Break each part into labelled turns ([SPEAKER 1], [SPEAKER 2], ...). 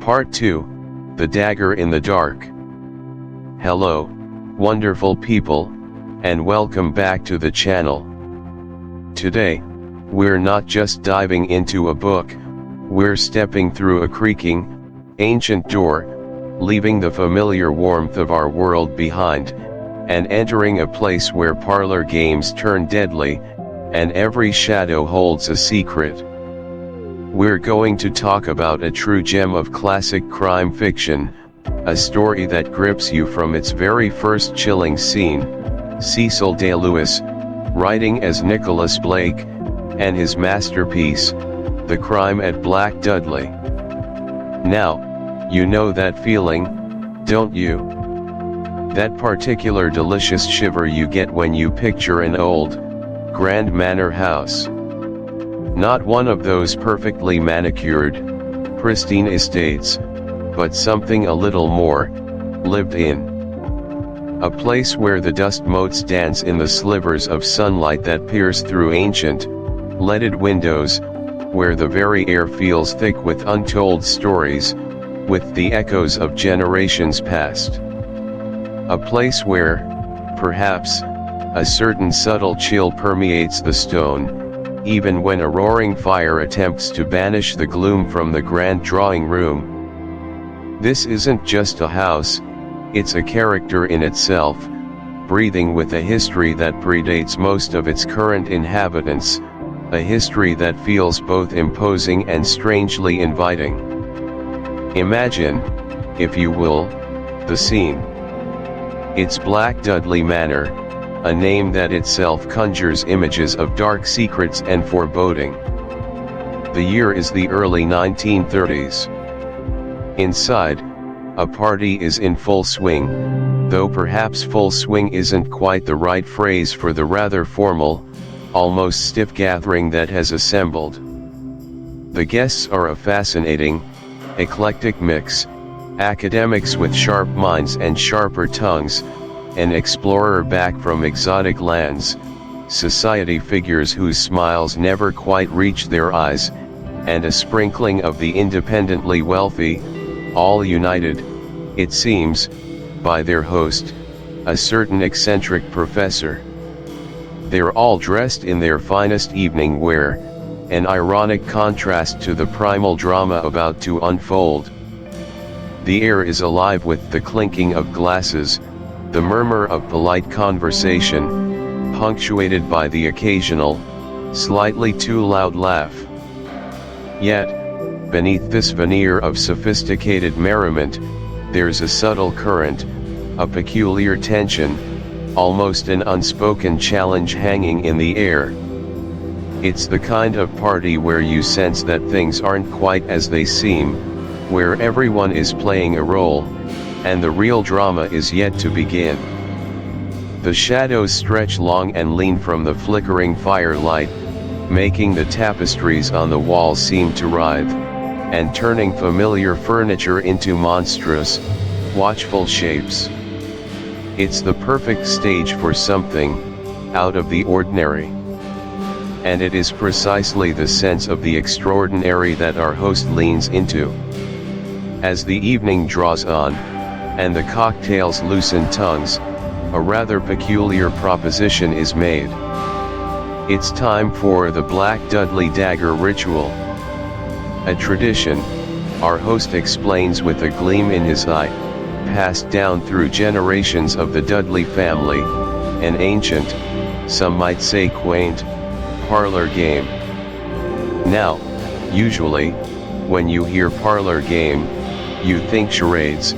[SPEAKER 1] Part 2, The Dagger in the Dark. Hello, wonderful people, and welcome back to the channel. Today, we're not just diving into a book, we're stepping through a creaking, ancient door, leaving the familiar warmth of our world behind, and entering a place where parlor games turn deadly, and every shadow holds a secret. We're going to talk about a true gem of classic crime fiction, a story that grips you from its very first chilling scene, Cecil Day Lewis, writing as Nicholas Blake, and his masterpiece, The Crime at Black Dudley. Now, you know that feeling, don't you? That particular delicious shiver you get when you picture an old, grand manor house. Not one of those perfectly manicured, pristine estates, but something a little more, lived in. A place where the dust motes dance in the slivers of sunlight that pierce through ancient, leaded windows, where the very air feels thick with untold stories, with the echoes of generations past. A place where, perhaps, a certain subtle chill permeates the stone, even when a roaring fire attempts to banish the gloom from the grand drawing room. This isn't just a house, it's a character in itself, breathing with a history that predates most of its current inhabitants, a history that feels both imposing and strangely inviting. Imagine, if you will, the scene. It's Black Dudley Manor, a name that itself conjures images of dark secrets and foreboding. The year is the early 1930s. Inside, a party is in full swing, though perhaps full swing isn't quite the right phrase for the rather formal, almost stiff gathering that has assembled. The guests are a fascinating, eclectic mix, academics with sharp minds and sharper tongues, an explorer back from exotic lands, society figures whose smiles never quite reach their eyes, and a sprinkling of the independently wealthy, all united, it seems, by their host, a certain eccentric professor. They're all dressed in their finest evening wear, an ironic contrast to the primal drama about to unfold. The air is alive with the clinking of glasses, the murmur of polite conversation, punctuated by the occasional, slightly too loud laugh. Yet, beneath this veneer of sophisticated merriment, there's a subtle current, a peculiar tension, almost an unspoken challenge hanging in the air. It's the kind of party where you sense that things aren't quite as they seem, where everyone is playing a role, and the real drama is yet to begin. The shadows stretch long and lean from the flickering firelight, making the tapestries on the walls seem to writhe, and turning familiar furniture into monstrous, watchful shapes. It's the perfect stage for something out of the ordinary. And it is precisely the sense of the extraordinary that our host leans into. As the evening draws on, and the cocktails loosen tongues, a rather peculiar proposition is made. It's time for the Black Dudley Dagger Ritual. A tradition, our host explains with a gleam in his eye, passed down through generations of the Dudley family, an ancient, some might say quaint, parlor game. Now, usually, when you hear parlor game, you think charades,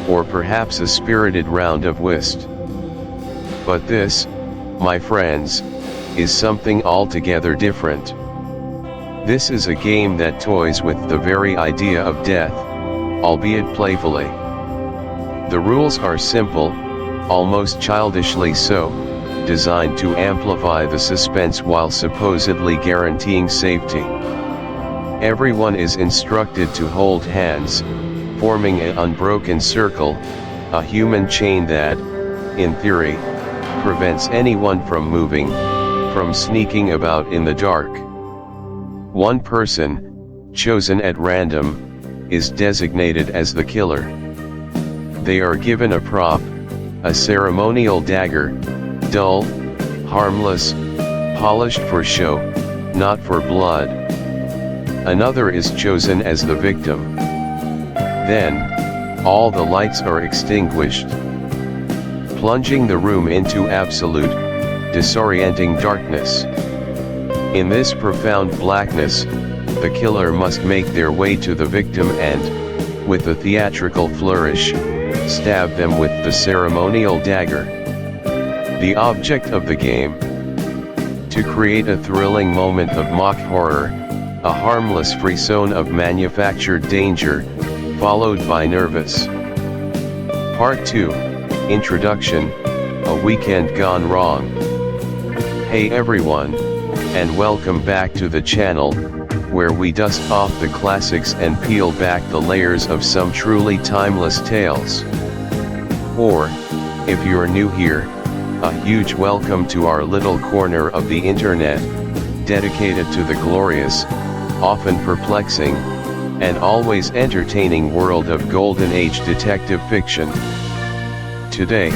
[SPEAKER 1] or perhaps a spirited round of whist. But this, my friends, is something altogether different. This is a game that toys with the very idea of death, albeit playfully. The rules are simple, almost childishly so, designed to amplify the suspense while supposedly guaranteeing safety. Everyone is instructed to hold hands, forming an unbroken circle, a human chain that, in theory, prevents anyone from moving, from sneaking about in the dark. One person, chosen at random, is designated as the killer. They are given a prop, a ceremonial dagger, dull, harmless, polished for show, not for blood. Another is chosen as the victim. Then, all the lights are extinguished, plunging the room into absolute, disorienting darkness. In this profound blackness, the killer must make their way to the victim and, with a theatrical flourish, stab them with the ceremonial dagger. The object of the game: to create a thrilling moment of mock horror, a harmless frisson of manufactured danger, followed by nervous. Part 2, Introduction, A Weekend Gone Wrong. Hey everyone, and welcome back to the channel, where we dust off the classics and peel back the layers of some truly timeless tales. Or, if you're new here, a huge welcome to our little corner of the internet, dedicated to the glorious, often perplexing, and always entertaining world of Golden Age detective fiction. Today,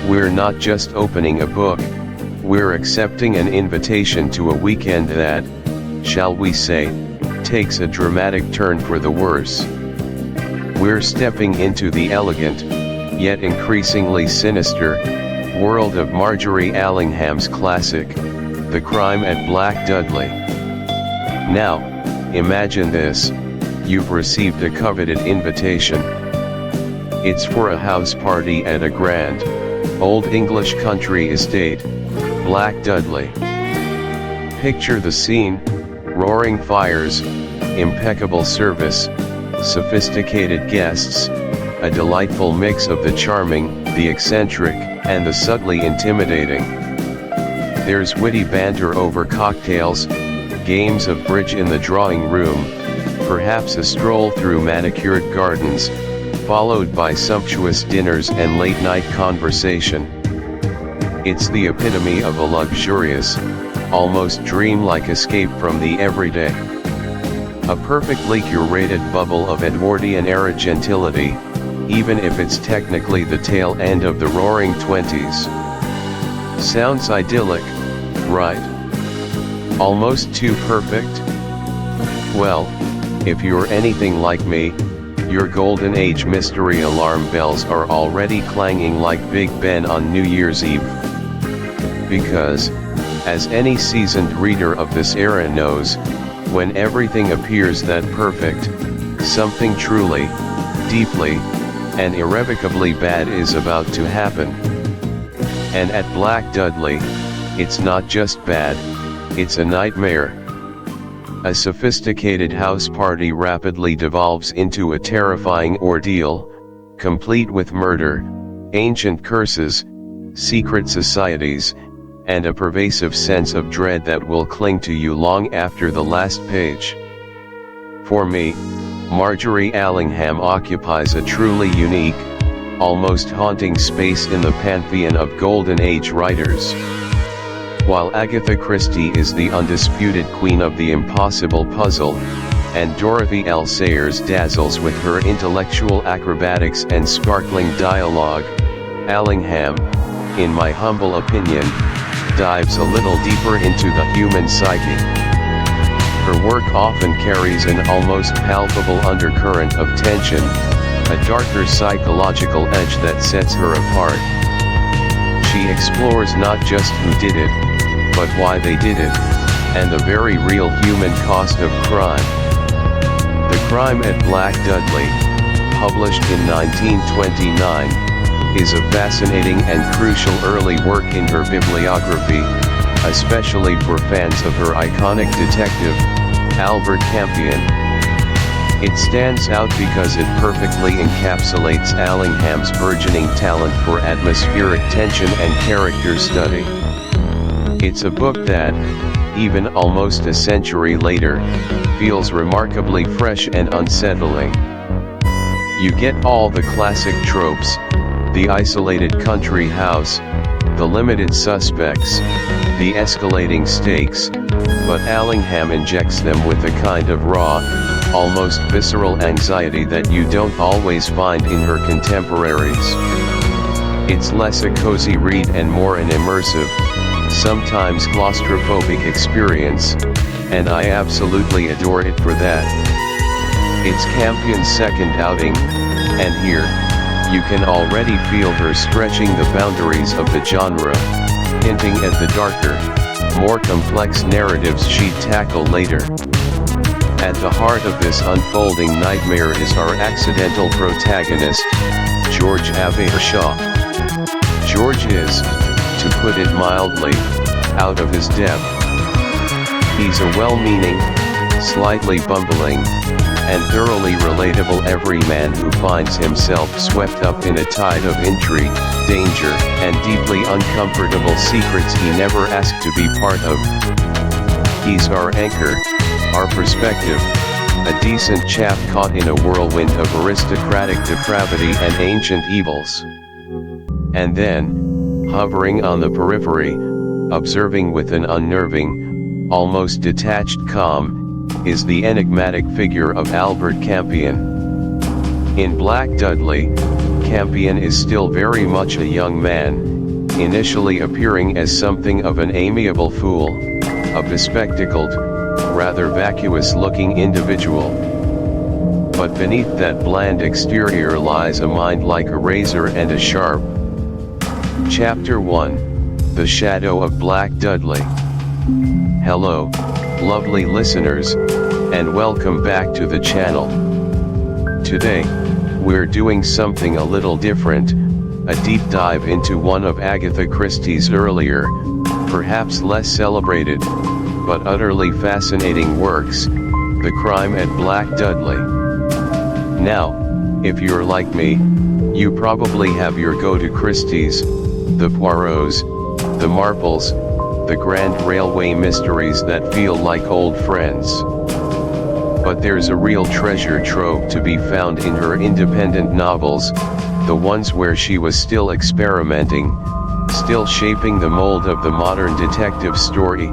[SPEAKER 1] we're not just opening a book, we're accepting an invitation to a weekend that, shall we say, takes a dramatic turn for the worse. We're stepping into the elegant, yet increasingly sinister, world of Margery Allingham's classic, The Crime at Black Dudley. Now, imagine this: you've received a coveted invitation. It's for a house party at a grand, old English country estate, Black Dudley. Picture the scene: roaring fires, impeccable service, sophisticated guests, a delightful mix of the charming, the eccentric, and the subtly intimidating. There's witty banter over cocktails, games of bridge in the drawing room, perhaps a stroll through manicured gardens, followed by sumptuous dinners and late-night conversation. It's the epitome of a luxurious, almost dreamlike escape from the everyday. A perfectly curated bubble of Edwardian era gentility, even if it's technically the tail end of the roaring 20s. Sounds idyllic, right? Almost too perfect? Well, if you're anything like me, your Golden Age mystery alarm bells are already clanging like Big Ben on New Year's Eve. Because, as any seasoned reader of this era knows, when everything appears that perfect, something truly, deeply, and irrevocably bad is about to happen. And at Black Dudley, it's not just bad, it's a nightmare. A sophisticated house party rapidly devolves into a terrifying ordeal, complete with murder, ancient curses, secret societies, and a pervasive sense of dread that will cling to you long after the last page. For me, Margery Allingham occupies a truly unique, almost haunting space in the pantheon of Golden Age writers. While Agatha Christie is the undisputed queen of the impossible puzzle, and Dorothy L. Sayers dazzles with her intellectual acrobatics and sparkling dialogue, Allingham, in my humble opinion, dives a little deeper into the human psyche. Her work often carries an almost palpable undercurrent of tension, a darker psychological edge that sets her apart. She explores not just who did it, but why they did it, and the very real human cost of crime. The Crime at Black Dudley, published in 1929, is a fascinating and crucial early work in her bibliography, especially for fans of her iconic detective, Albert Campion. It stands out because it perfectly encapsulates Allingham's burgeoning talent for atmospheric tension and character study. It's a book that, even almost a century later, feels remarkably fresh and unsettling. You get all the classic tropes: the isolated country house, the limited suspects, the escalating stakes, but Allingham injects them with a kind of raw, almost visceral anxiety that you don't always find in her contemporaries. It's less a cozy read and more an immersive, sometimes claustrophobic experience, and I absolutely adore it for that. It's Campion's second outing, and here, you can already feel her stretching the boundaries of the genre, hinting at the darker, more complex narratives she'd tackle later. At the heart of this unfolding nightmare is our accidental protagonist, George Avershaw. George is, to put it mildly, out of his depth. He's a well-meaning, slightly bumbling, and thoroughly relatable everyman who finds himself swept up in a tide of intrigue, danger, and deeply uncomfortable secrets he never asked to be part of. He's our anchor, our perspective, a decent chap caught in a whirlwind of aristocratic depravity and ancient evils. And then, hovering on the periphery, observing with an unnerving, almost detached calm, is the enigmatic figure of Albert Campion. In Black Dudley, Campion is still very much a young man, initially appearing as something of an amiable fool, a bespectacled, rather vacuous-looking individual. But beneath that bland exterior lies a mind like a razor and a sharp. Chapter 1, The Shadow of Black Dudley. Hello, lovely listeners, and welcome back to the channel. Today, we're doing something a little different, a deep dive into one of Agatha Christie's earlier, perhaps less celebrated, but utterly fascinating works, The Crime at Black Dudley. Now, if you're like me, you probably have your go-to Christies, the Poirots, the Marples, the grand railway mysteries that feel like old friends. But there's a real treasure trove to be found in her independent novels, the ones where she was still experimenting, still shaping the mold of the modern detective story,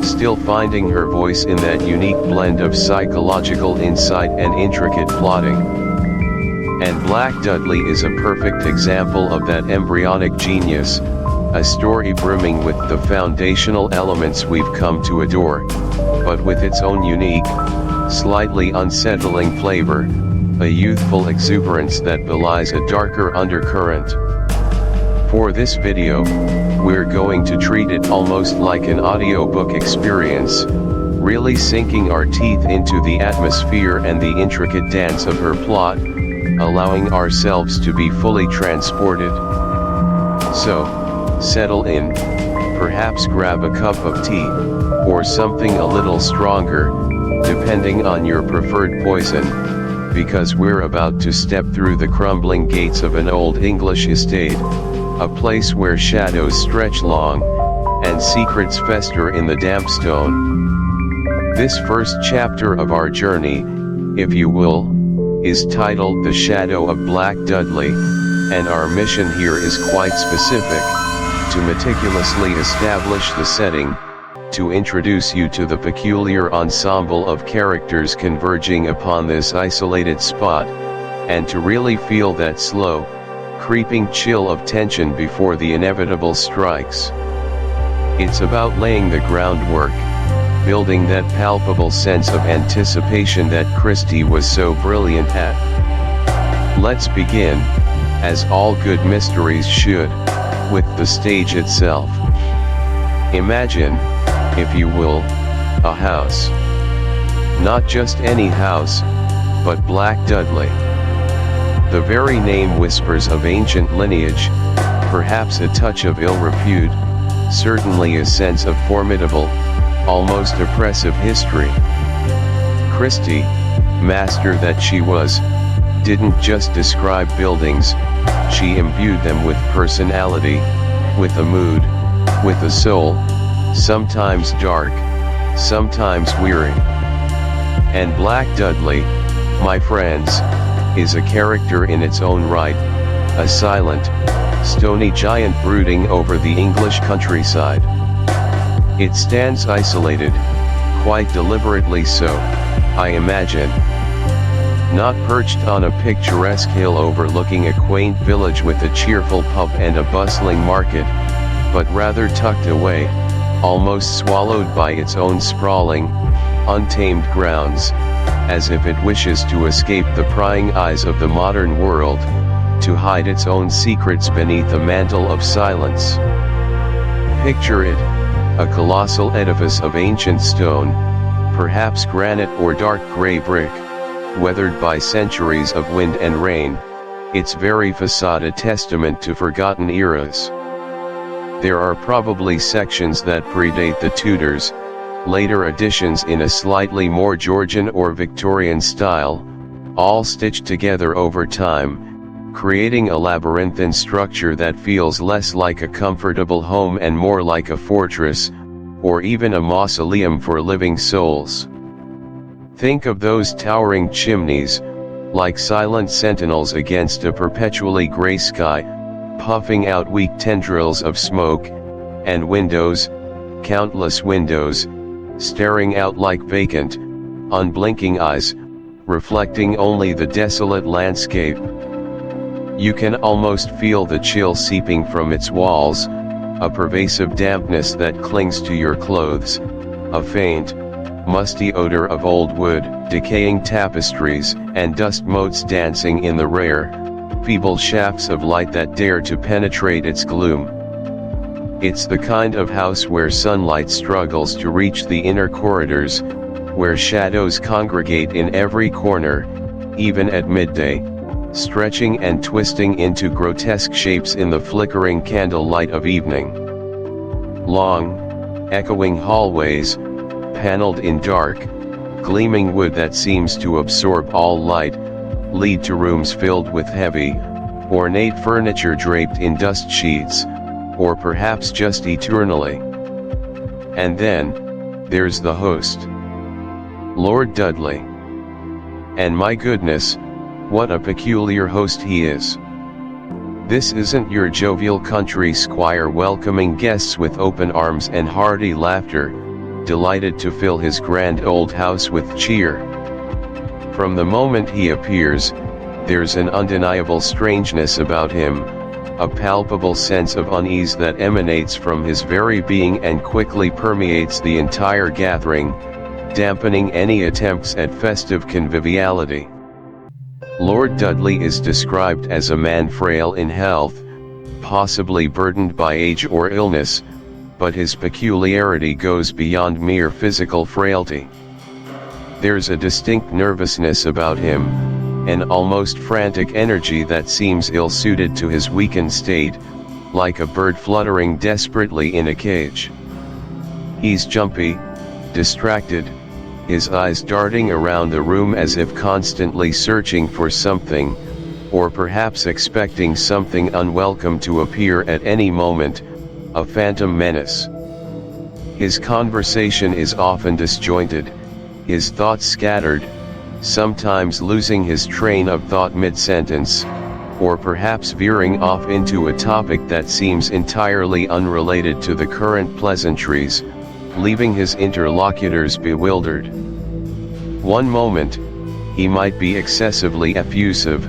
[SPEAKER 1] still finding her voice in that unique blend of psychological insight and intricate plotting. And Black Dudley is a perfect example of that embryonic genius, a story brimming with the foundational elements we've come to adore, but with its own unique, slightly unsettling flavor, a youthful exuberance that belies a darker undercurrent. For this video, we're going to treat it almost like an audiobook experience, really sinking our teeth into the atmosphere and the intricate dance of her plot, allowing ourselves to be fully transported. So, settle in, perhaps grab a cup of tea, or something a little stronger, depending on your preferred poison, because we're about to step through the crumbling gates of an old English estate, a place where shadows stretch long, and secrets fester in the damp stone. This first chapter of our journey, if you will, is titled The Shadow of Black Dudley, and our mission here is quite specific, to meticulously establish the setting, to introduce you to the peculiar ensemble of characters converging upon this isolated spot, and to really feel that slow, creeping chill of tension before the inevitable strikes. It's about laying the groundwork, building that palpable sense of anticipation that Christie was so brilliant at. Let's begin, as all good mysteries should, with the stage itself. Imagine, if you will, a house. Not just any house, but Black Dudley. The very name whispers of ancient lineage, perhaps a touch of ill repute, certainly a sense of formidable, almost oppressive history. Christie, master that she was, didn't just describe buildings, she imbued them with personality, with a mood, with a soul, sometimes dark, sometimes weary. And Black Dudley, my friends, is a character in its own right, a silent, stony giant brooding over the English countryside. It stands isolated, quite deliberately so, I imagine, Not perched on a picturesque hill overlooking a quaint village with a cheerful pub and a bustling market, but rather tucked away, almost swallowed by its own sprawling, untamed grounds, as if it wishes to escape the prying eyes of the modern world, to hide its own secrets beneath a mantle of silence. Picture it, a colossal edifice of ancient stone, perhaps granite or dark gray brick, weathered by centuries of wind and rain, its very facade a testament to forgotten eras. There are probably sections that predate the Tudors, later additions in a slightly more Georgian or Victorian style, all stitched together over time, creating a labyrinthine structure that feels less like a comfortable home and more like a fortress, or even a mausoleum for living souls. Think of those towering chimneys, like silent sentinels against a perpetually gray sky, puffing out weak tendrils of smoke, and windows, countless windows, staring out like vacant, unblinking eyes, reflecting only the desolate landscape. You can almost feel the chill seeping from its walls, a pervasive dampness that clings to your clothes, a faint, musty odor of old wood, decaying tapestries, and dust motes dancing in the rare, feeble shafts of light that dare to penetrate its gloom. It's the kind of house where sunlight struggles to reach the inner corridors, where shadows congregate in every corner, even at midday, stretching and twisting into grotesque shapes in the flickering candlelight of evening. Long, echoing hallways, paneled in dark, gleaming wood that seems to absorb all light, lead to rooms filled with heavy, ornate furniture draped in dust sheets, or perhaps just eternally. And then, there's the host, Lord Dudley. And my goodness, what a peculiar host he is. This isn't your jovial country squire welcoming guests with open arms and hearty laughter, delighted to fill his grand old house with cheer. From the moment he appears, there's an undeniable strangeness about him, a palpable sense of unease that emanates from his very being and quickly permeates the entire gathering, dampening any attempts at festive conviviality. Lord Dudley is described as a man frail in health, possibly burdened by age or illness, but his peculiarity goes beyond mere physical frailty. There's a distinct nervousness about him, an almost frantic energy that seems ill-suited to his weakened state, like a bird fluttering desperately in a cage. He's jumpy, distracted, his eyes darting around the room as if constantly searching for something, or perhaps expecting something unwelcome to appear at any moment, a phantom menace. His conversation is often disjointed, his thoughts scattered, sometimes losing his train of thought mid-sentence, or perhaps veering off into a topic that seems entirely unrelated to the current pleasantries, leaving his interlocutors bewildered. One moment, he might be excessively effusive,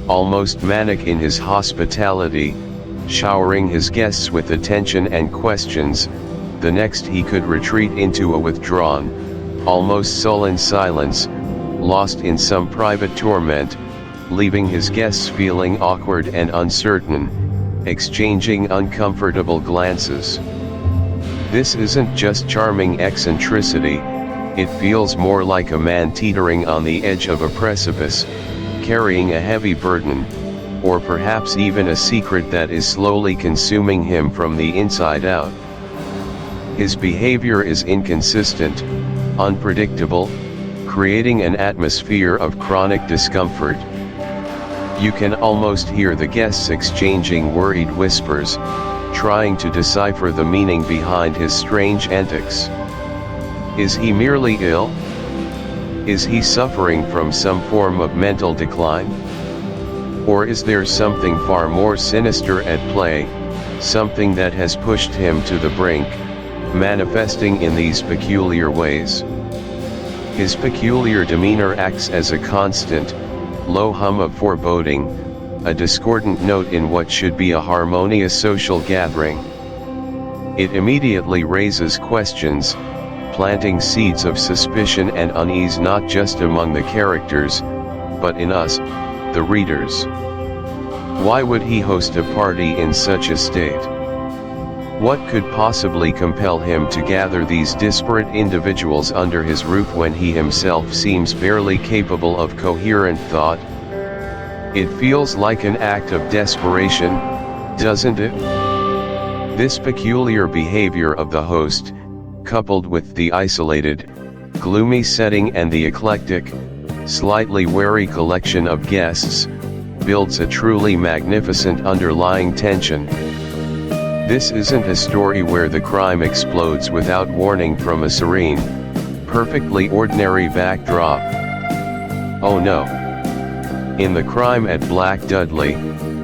[SPEAKER 1] almost manic in his hospitality, showering his guests with attention and questions. The next he could retreat into a withdrawn, almost sullen silence, lost in some private torment, leaving his guests feeling awkward and uncertain, exchanging uncomfortable glances. This isn't just charming eccentricity, it feels more like a man teetering on the edge of a precipice, carrying a heavy burden, or perhaps even a secret that is slowly consuming him from the inside out. His behavior is inconsistent, unpredictable, creating an atmosphere of chronic discomfort. You can almost hear the guests exchanging worried whispers, trying to decipher the meaning behind his strange antics. Is he merely ill? Is he suffering from some form of mental decline? Or is there something far more sinister at play, something that has pushed him to the brink, manifesting in these peculiar ways? His peculiar demeanor acts as a constant, low hum of foreboding, a discordant note in what should be a harmonious social gathering. It immediately raises questions, planting seeds of suspicion and unease not just among the characters, but in us, the readers. Why would he host a party in such a state? What could possibly compel him to gather these disparate individuals under his roof when he himself seems barely capable of coherent thought? It feels like an act of desperation, doesn't it? This peculiar behavior of the host, coupled with the isolated, gloomy setting and the eclectic, slightly wary collection of guests, builds a truly magnificent underlying tension. This isn't a story where the crime explodes without warning from a serene, perfectly ordinary backdrop. Oh no. In The Crime at Black Dudley,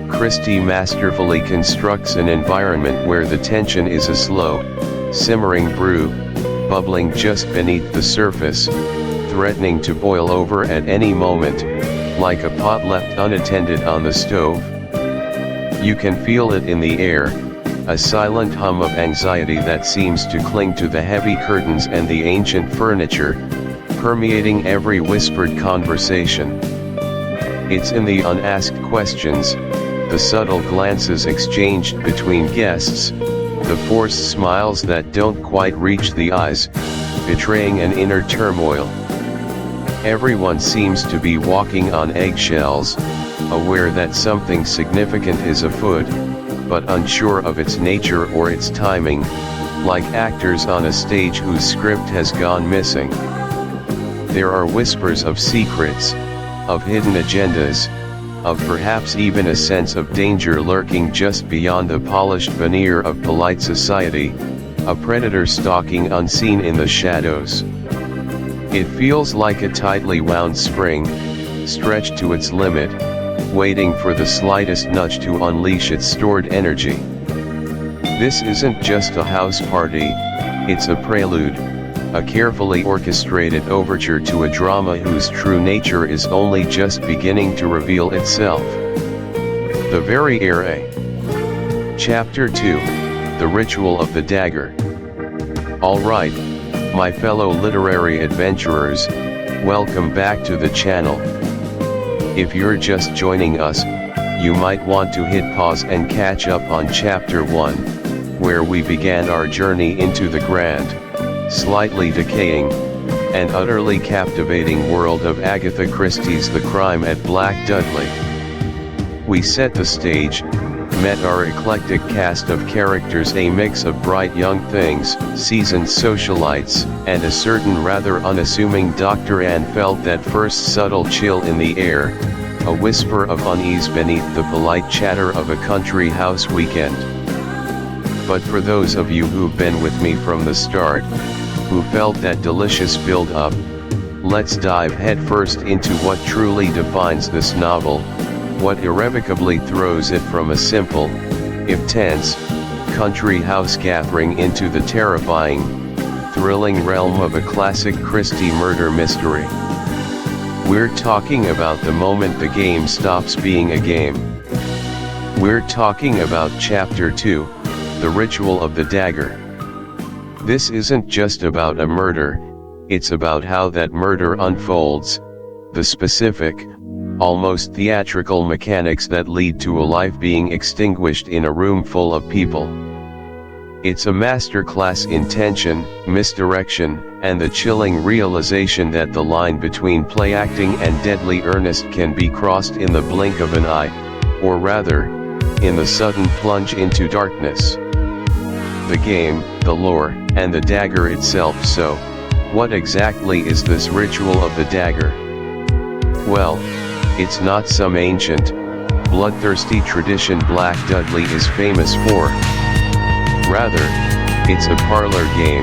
[SPEAKER 1] Christie masterfully constructs an environment where the tension is a slow, simmering brew, bubbling just beneath the surface, threatening to boil over at any moment, like a pot left unattended on the stove. You can feel it in the air, a silent hum of anxiety that seems to cling to the heavy curtains and the ancient furniture, permeating every whispered conversation. It's in the unasked questions, the subtle glances exchanged between guests, the forced smiles that don't quite reach the eyes, betraying an inner turmoil. Everyone seems to be walking on eggshells, aware that something significant is afoot, but unsure of its nature or its timing, like actors on a stage whose script has gone missing. There are whispers of secrets, of hidden agendas, of perhaps even a sense of danger lurking just beyond the polished veneer of polite society, a predator stalking unseen in the shadows. It feels like a tightly wound spring, stretched to its limit, waiting for the slightest nudge to unleash its stored energy. This isn't just a house party, it's a prelude, a carefully orchestrated overture to a drama whose true nature is only just beginning to reveal itself. The very era. Chapter 2, The Ritual of the Dagger. Alright, my fellow literary adventurers, welcome back to the channel. If you're just joining us, you might want to hit pause and catch up on Chapter 1, where we began our journey into the grand, slightly decaying, and utterly captivating world of Agatha Christie's The Crime at Black Dudley. We set the stage, met our eclectic cast of characters, a mix of bright young things, seasoned socialites, and a certain rather unassuming Dr. Anne felt that first subtle chill in the air, a whisper of unease beneath the polite chatter of a country house weekend. But for those of you who've been with me from the start, who felt that delicious build-up, let's dive headfirst into what truly defines this novel, what irrevocably throws it from a simple, if tense, country house gathering into the terrifying, thrilling realm of a classic Christie murder mystery. We're talking about the moment the game stops being a game. We're talking about Chapter 2, The Ritual of the Dagger. This isn't just about a murder, it's about how that murder unfolds, the specific, almost theatrical mechanics that lead to a life being extinguished in a room full of people. It's a masterclass in tension, misdirection, and the chilling realization that the line between play acting and deadly earnest can be crossed in the blink of an eye, or rather, in the sudden plunge into darkness. The game, the lore, and the dagger itself. So, what exactly is this ritual of the dagger? Well, it's not some ancient, bloodthirsty tradition Black Dudley is famous for. Rather, it's a parlor game,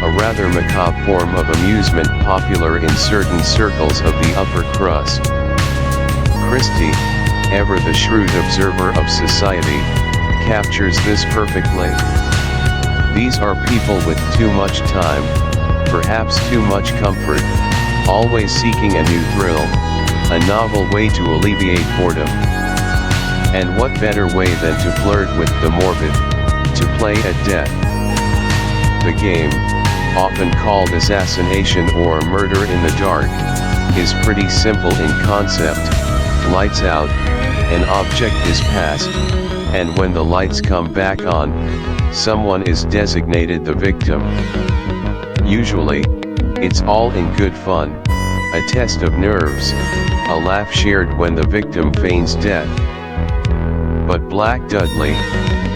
[SPEAKER 1] a rather macabre form of amusement popular in certain circles of the upper crust. Christie, ever the shrewd observer of society, captures this perfectly. These are people with too much time, perhaps too much comfort, always seeking a new thrill, a novel way to alleviate boredom. And what better way than to flirt with the morbid, to play at death. The game, often called assassination or murder in the dark, is pretty simple in concept. Lights out, an object is passed, and when the lights come back on, someone is designated the victim. Usually, it's all in good fun, a test of nerves, a laugh shared when the victim feigns death. But Black Dudley,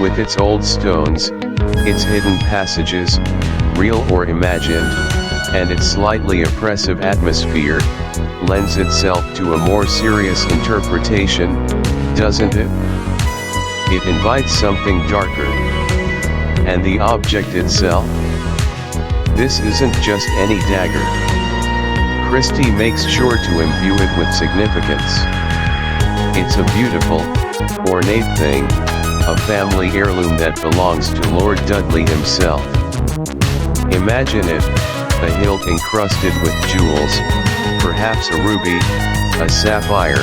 [SPEAKER 1] with its old stones, its hidden passages, real or imagined, and its slightly oppressive atmosphere, lends itself to a more serious interpretation, doesn't it? It invites something darker. And the object itself? This isn't just any dagger. Christie makes sure to imbue it with significance. It's a beautiful, ornate thing, a family heirloom that belongs to Lord Dudley himself. Imagine it, a hilt encrusted with jewels, perhaps a ruby, a sapphire,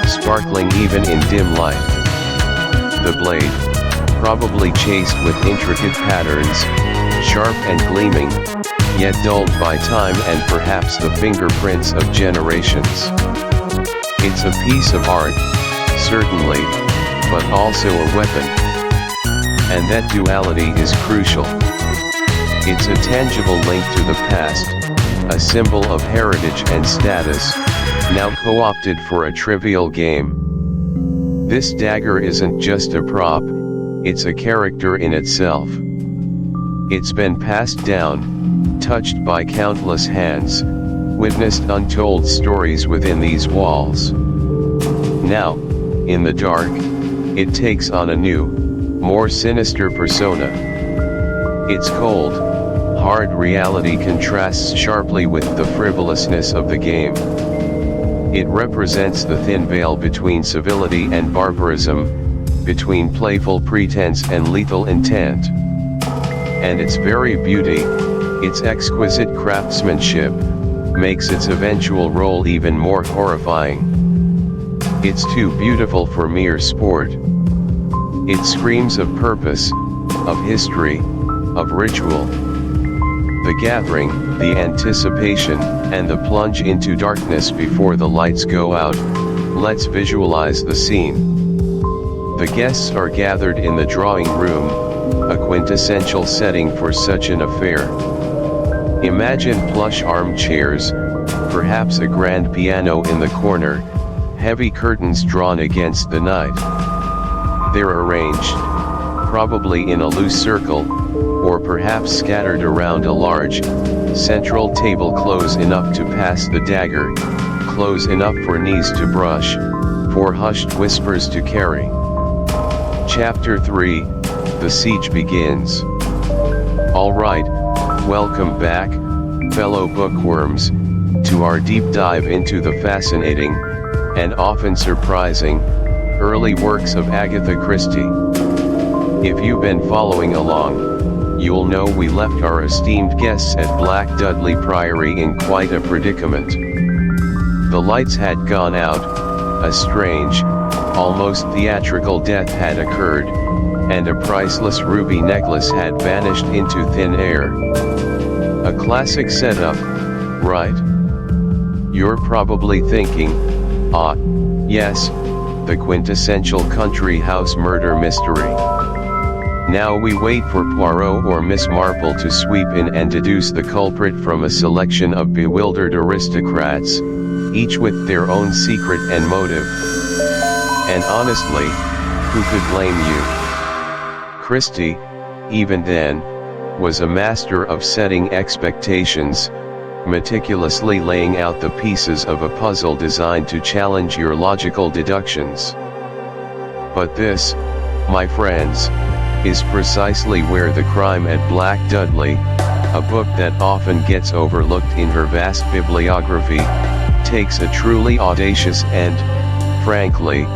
[SPEAKER 1] sparkling even in dim light. The blade, probably chased with intricate patterns, sharp and gleaming, yet dulled by time and perhaps the fingerprints of generations. It's a piece of art, certainly, but also a weapon. And that duality is crucial. It's a tangible link to the past, a symbol of heritage and status, now co-opted for a trivial game. This dagger isn't just a prop, it's a character in itself. It's been passed down, touched by countless hands, witnessed untold stories within these walls. Now, in the dark, it takes on a new, more sinister persona. Its cold, hard reality contrasts sharply with the frivolousness of the game. It represents the thin veil between civility and barbarism, between playful pretense and lethal intent. And its very beauty, its exquisite craftsmanship, makes its eventual role even more horrifying. It's too beautiful for mere sport. It screams of purpose, of history, of ritual. The gathering, the anticipation, and the plunge into darkness before the lights go out. Let's visualize the scene. The guests are gathered in the drawing room, a quintessential setting for such an affair. Imagine plush armchairs, perhaps a grand piano in the corner, heavy curtains drawn against the night. They're arranged, probably in a loose circle, or perhaps scattered around a large, central table close enough to pass the dagger, close enough for knees to brush, for hushed whispers to carry. Chapter 3, The Siege begins. Alright, welcome back, fellow bookworms, to our deep dive into the fascinating, and often surprising, early works of Agatha Christie. If you've been following along, you'll know we left our esteemed guests at Black Dudley Priory in quite a predicament. The lights had gone out, a strange, almost theatrical death had occurred, and a priceless ruby necklace had vanished into thin air. A classic setup, right? You're probably thinking, ah, yes, the quintessential country house murder mystery. Now we wait for Poirot or Miss Marple to sweep in and deduce the culprit from a selection of bewildered aristocrats, each with their own secret and motive. And honestly, who could blame you? Christie, even then, was a master of setting expectations, meticulously laying out the pieces of a puzzle designed to challenge your logical deductions. But this, my friends, is precisely where the crime at Black Dudley, a book that often gets overlooked in her vast bibliography, takes a truly audacious and, frankly,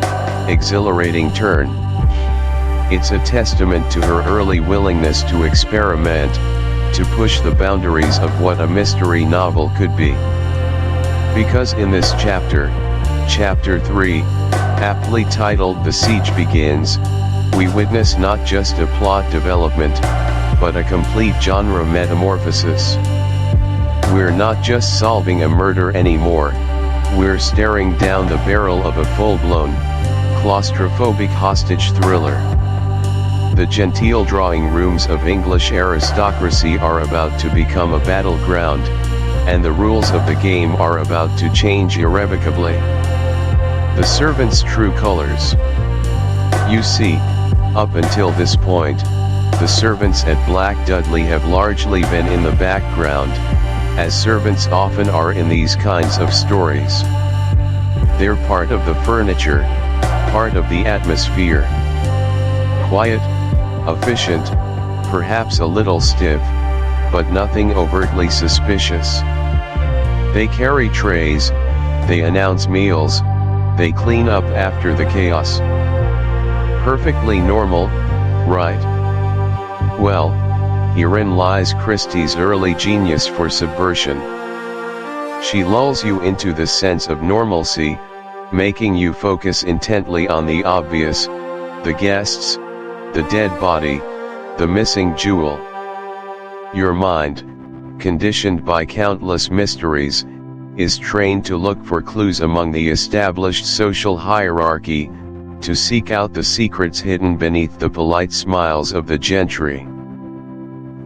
[SPEAKER 1] exhilarating turn. It's a testament to her early willingness to experiment, to push the boundaries of what a mystery novel could be. Because in this chapter, Chapter 3, aptly titled The Siege Begins, we witness not just a plot development, but a complete genre metamorphosis. We're not just solving a murder anymore, we're staring down the barrel of a full-blown, claustrophobic hostage thriller. The genteel drawing rooms of English aristocracy are about to become a battleground, and the rules of the game are about to change irrevocably. The servant's true colors. You see, up until this point, the servants at Black Dudley have largely been in the background, as servants often are in these kinds of stories. They're part of the furniture, part of the atmosphere. Quiet, efficient, perhaps a little stiff, but nothing overtly suspicious. They carry trays, they announce meals, they clean up after the chaos. Perfectly normal, right? Well, herein lies Christie's early genius for subversion. She lulls you into the sense of normalcy, making you focus intently on the obvious, the guests, the dead body, the missing jewel. Your mind, conditioned by countless mysteries, is trained to look for clues among the established social hierarchy, to seek out the secrets hidden beneath the polite smiles of the gentry.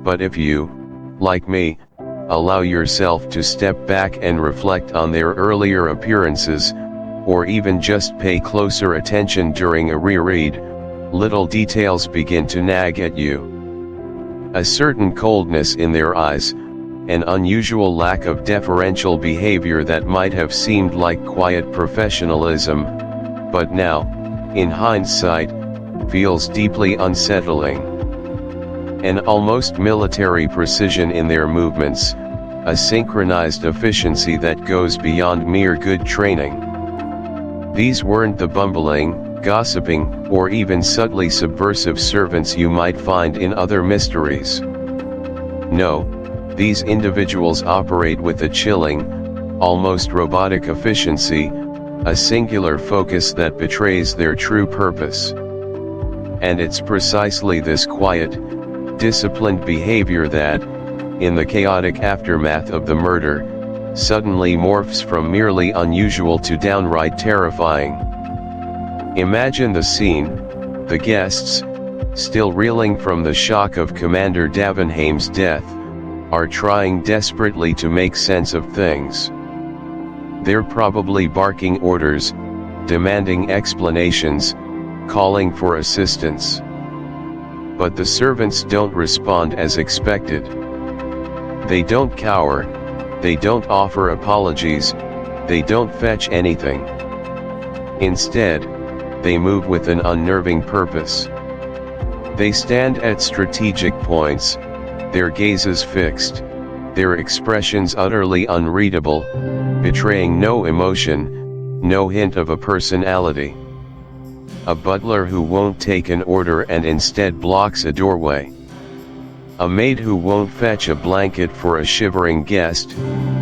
[SPEAKER 1] But if you, like me, allow yourself to step back and reflect on their earlier appearances, or even just pay closer attention during a reread, little details begin to nag at you. A certain coldness in their eyes, an unusual lack of deferential behavior that might have seemed like quiet professionalism, but now, in hindsight, feels deeply unsettling. An almost military precision in their movements, a synchronized efficiency that goes beyond mere good training. These weren't the bumbling, gossiping, or even subtly subversive servants you might find in other mysteries. No, these individuals operate with a chilling, almost robotic efficiency, a singular focus that betrays their true purpose. And it's precisely this quiet, disciplined behavior that, in the chaotic aftermath of the murder, suddenly morphs from merely unusual to downright terrifying. Imagine the scene: the guests, still reeling from the shock of Commander Davenham's death, are trying desperately to make sense of things. They're probably barking orders, demanding explanations, calling for assistance. But the servants don't respond as expected. They don't cower, they don't offer apologies, they don't fetch anything. Instead, they move with an unnerving purpose. They stand at strategic points, their gazes fixed, their expressions utterly unreadable, betraying no emotion, no hint of a personality. A butler who won't take an order and instead blocks a doorway. A maid who won't fetch a blanket for a shivering guest,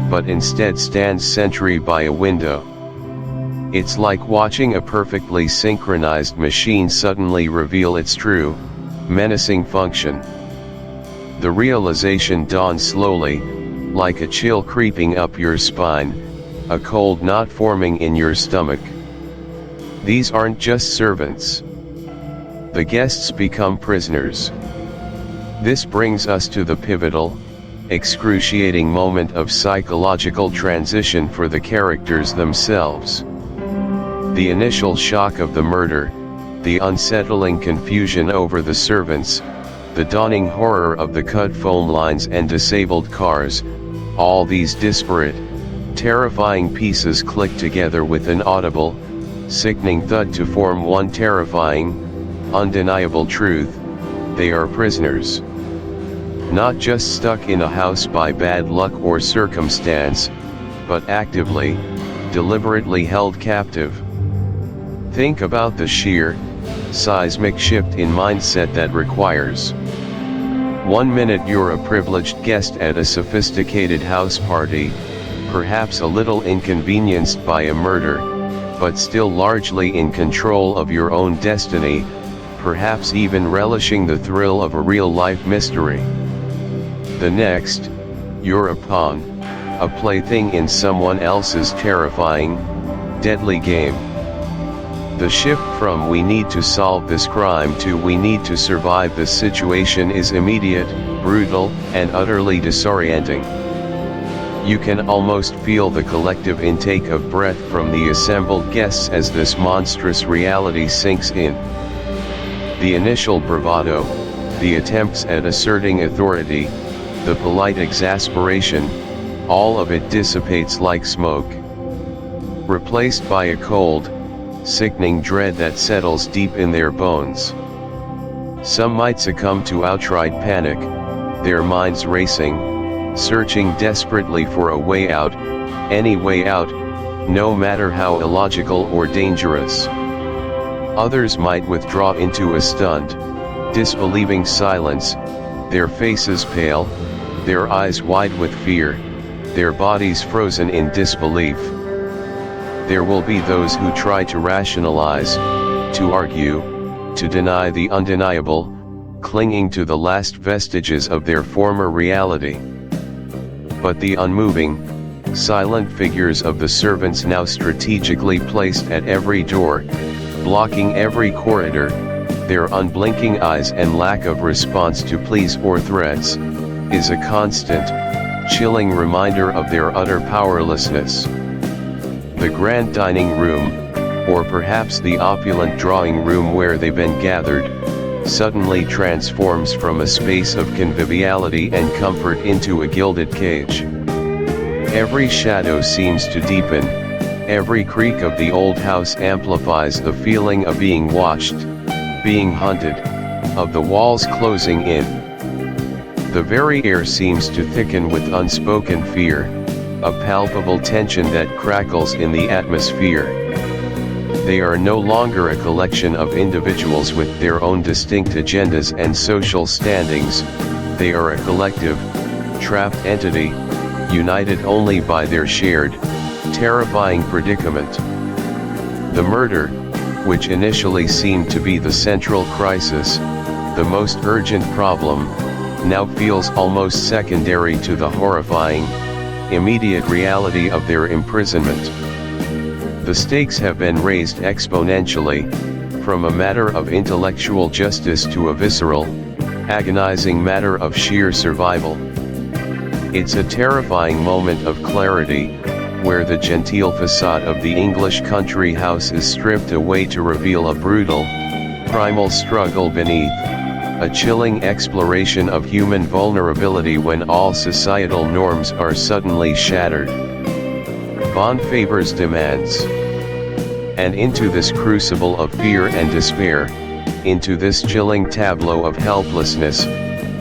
[SPEAKER 1] but instead stands sentry by a window. It's like watching a perfectly synchronized machine suddenly reveal its true, menacing function. The realization dawns slowly, like a chill creeping up your spine, a cold knot forming in your stomach. These aren't just servants. The guests become prisoners. This brings us to the pivotal, excruciating moment of psychological transition for the characters themselves. The initial shock of the murder, the unsettling confusion over the servants, the dawning horror of the cut phone lines and disabled cars, all these disparate, terrifying pieces click together with an audible, sickening thud to form one terrifying, undeniable truth: they are prisoners. Not just stuck in a house by bad luck or circumstance, but actively, deliberately held captive. Think about the sheer, seismic shift in mindset that requires. 1 minute you're a privileged guest at a sophisticated house party, perhaps a little inconvenienced by a murder, but still largely in control of your own destiny, perhaps even relishing the thrill of a real-life mystery. The next, you're a pawn, a plaything in someone else's terrifying, deadly game. The shift from "we need to solve this crime" to "we need to survive this situation" is immediate, brutal, and utterly disorienting. You can almost feel the collective intake of breath from the assembled guests as this monstrous reality sinks in. The initial bravado, the attempts at asserting authority, the polite exasperation, all of it dissipates like smoke, replaced by a cold, sickening dread that settles deep in their bones. Some might succumb to outright panic, their minds racing, searching desperately for a way out, any way out, no matter how illogical or dangerous. Others might withdraw into a stunned, disbelieving silence, their faces pale, their eyes wide with fear, their bodies frozen in disbelief. There will be those who try to rationalize, to argue, to deny the undeniable, clinging to the last vestiges of their former reality. But the unmoving, silent figures of the servants now strategically placed at every door, blocking every corridor, their unblinking eyes and lack of response to pleas or threats, is a constant, chilling reminder of their utter powerlessness. The grand dining room, or perhaps the opulent drawing room where they've been gathered, suddenly transforms from a space of conviviality and comfort into a gilded cage. Every shadow seems to deepen, every creak of the old house amplifies the feeling of being watched, being hunted, of the walls closing in. The very air seems to thicken with unspoken fear, a palpable tension that crackles in the atmosphere. They are no longer a collection of individuals with their own distinct agendas and social standings, they are a collective, trapped entity, united only by their shared, terrifying predicament. The murder, which initially seemed to be the central crisis, the most urgent problem, now feels almost secondary to the horrifying, immediate reality of their imprisonment. The stakes have been raised exponentially, from a matter of intellectual justice to a visceral, agonizing matter of sheer survival. It's a terrifying moment of clarity, where the genteel facade of the English country house is stripped away to reveal a brutal, primal struggle beneath, a chilling exploration of human vulnerability when all societal norms are suddenly shattered. Von Faber's demands. And into this crucible of fear and despair, into this chilling tableau of helplessness,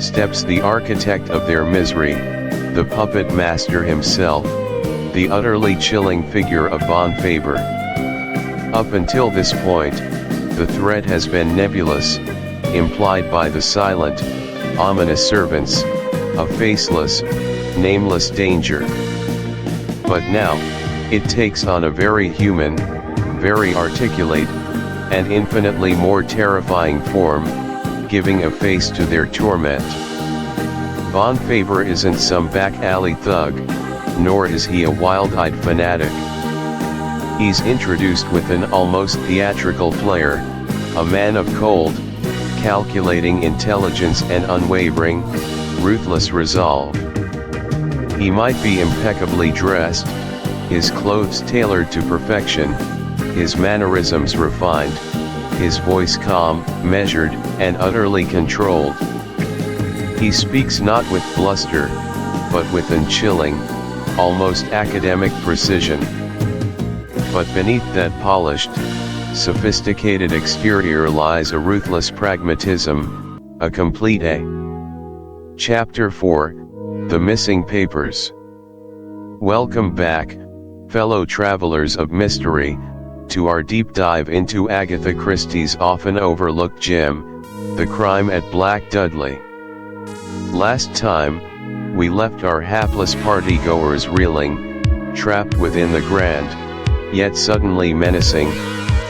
[SPEAKER 1] steps the architect of their misery, the puppet master himself, the utterly chilling figure of Von Faber. Up until this point, the threat has been nebulous, implied by the silent, ominous servants, a faceless, nameless danger. But now, it takes on a very human, very articulate, and infinitely more terrifying form, giving a face to their torment. Von Faber isn't some back-alley thug, nor is he a wild-eyed fanatic. He's introduced with an almost theatrical flair, a man of cold, calculating intelligence and unwavering, ruthless resolve. He might be impeccably dressed, his clothes tailored to perfection, his mannerisms refined, his voice calm, measured, and utterly controlled. He speaks not with bluster, but with an chilling, almost academic precision. But beneath that polished, sophisticated exterior lies a ruthless pragmatism, a complete Chapter 4, The Missing Papers. Welcome back, fellow travelers of mystery, to our deep dive into Agatha Christie's often overlooked gem, The Crime at Black Dudley. Last time, we left our hapless partygoers reeling, trapped within the grand, yet suddenly menacing,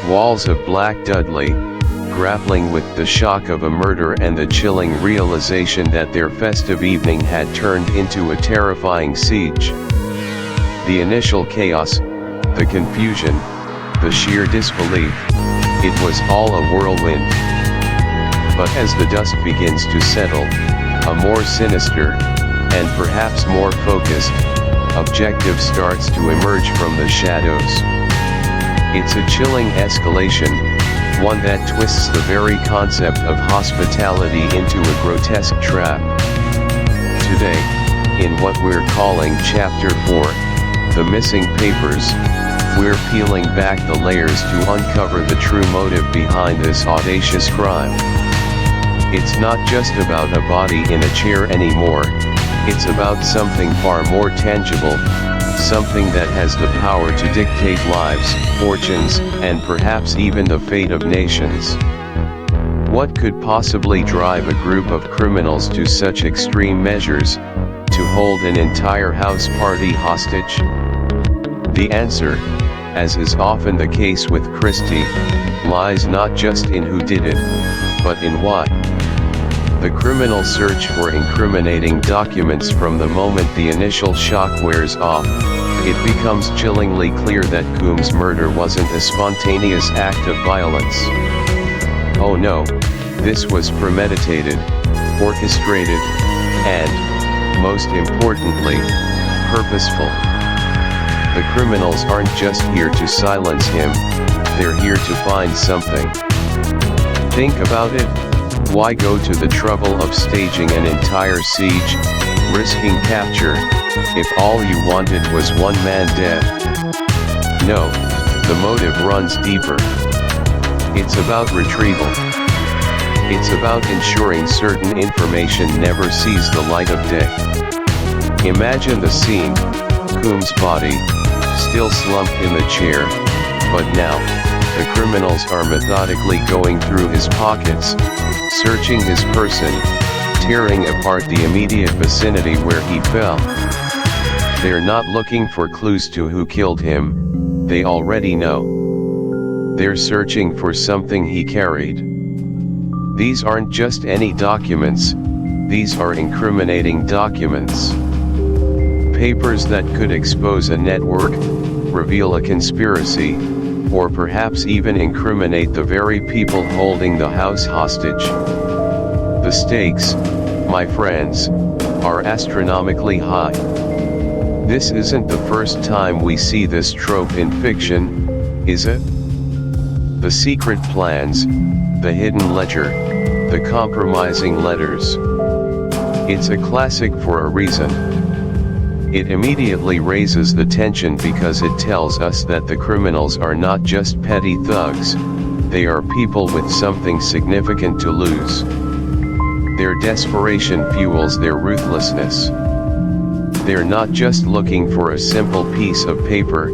[SPEAKER 1] walls of Black Dudley, grappling with the shock of a murder and the chilling realization that their festive evening had turned into a terrifying siege. The initial chaos, the confusion, the sheer disbelief, it was all a whirlwind. But as the dust begins to settle, a more sinister, and perhaps more focused, objective starts to emerge from the shadows. It's a chilling escalation, one that twists the very concept of hospitality into a grotesque trap. Today, in what we're calling Chapter 4, The Missing Papers, we're peeling back the layers to uncover the true motive behind this audacious crime. It's not just about a body in a chair anymore, it's about something far more tangible, something that has the power to dictate lives, fortunes, and perhaps even the fate of nations. What could possibly drive a group of criminals to such extreme measures, to hold an entire house party hostage? The answer, as is often the case with Christie, lies not just in who did it, but in why. The criminal search for incriminating documents. From the moment the initial shock wears off, it becomes chillingly clear that Coombs' murder wasn't a spontaneous act of violence. Oh no, this was premeditated, orchestrated, and, most importantly, purposeful. The criminals aren't just here to silence him, they're here to find something. Think about it. Why go to the trouble of staging an entire siege, risking capture, if all you wanted was one man dead? No, the motive runs deeper. It's about retrieval. It's about ensuring certain information never sees the light of day. Imagine the scene, Coombs' body, still slumped in the chair, but now, the criminals are methodically going through his pockets, searching his person, tearing apart the immediate vicinity where he fell. They're not looking for clues to who killed him, they already know. They're searching for something he carried. These aren't just any documents, these are incriminating documents. Papers that could expose a network, reveal a conspiracy, or perhaps even incriminate the very people holding the house hostage. The stakes, my friends, are astronomically high. This isn't the first time we see this trope in fiction, is it? The secret plans, the hidden ledger, the compromising letters. It's a classic for a reason. It immediately raises the tension because it tells us that the criminals are not just petty thugs, they are people with something significant to lose. Their desperation fuels their ruthlessness. They're not just looking for a simple piece of paper,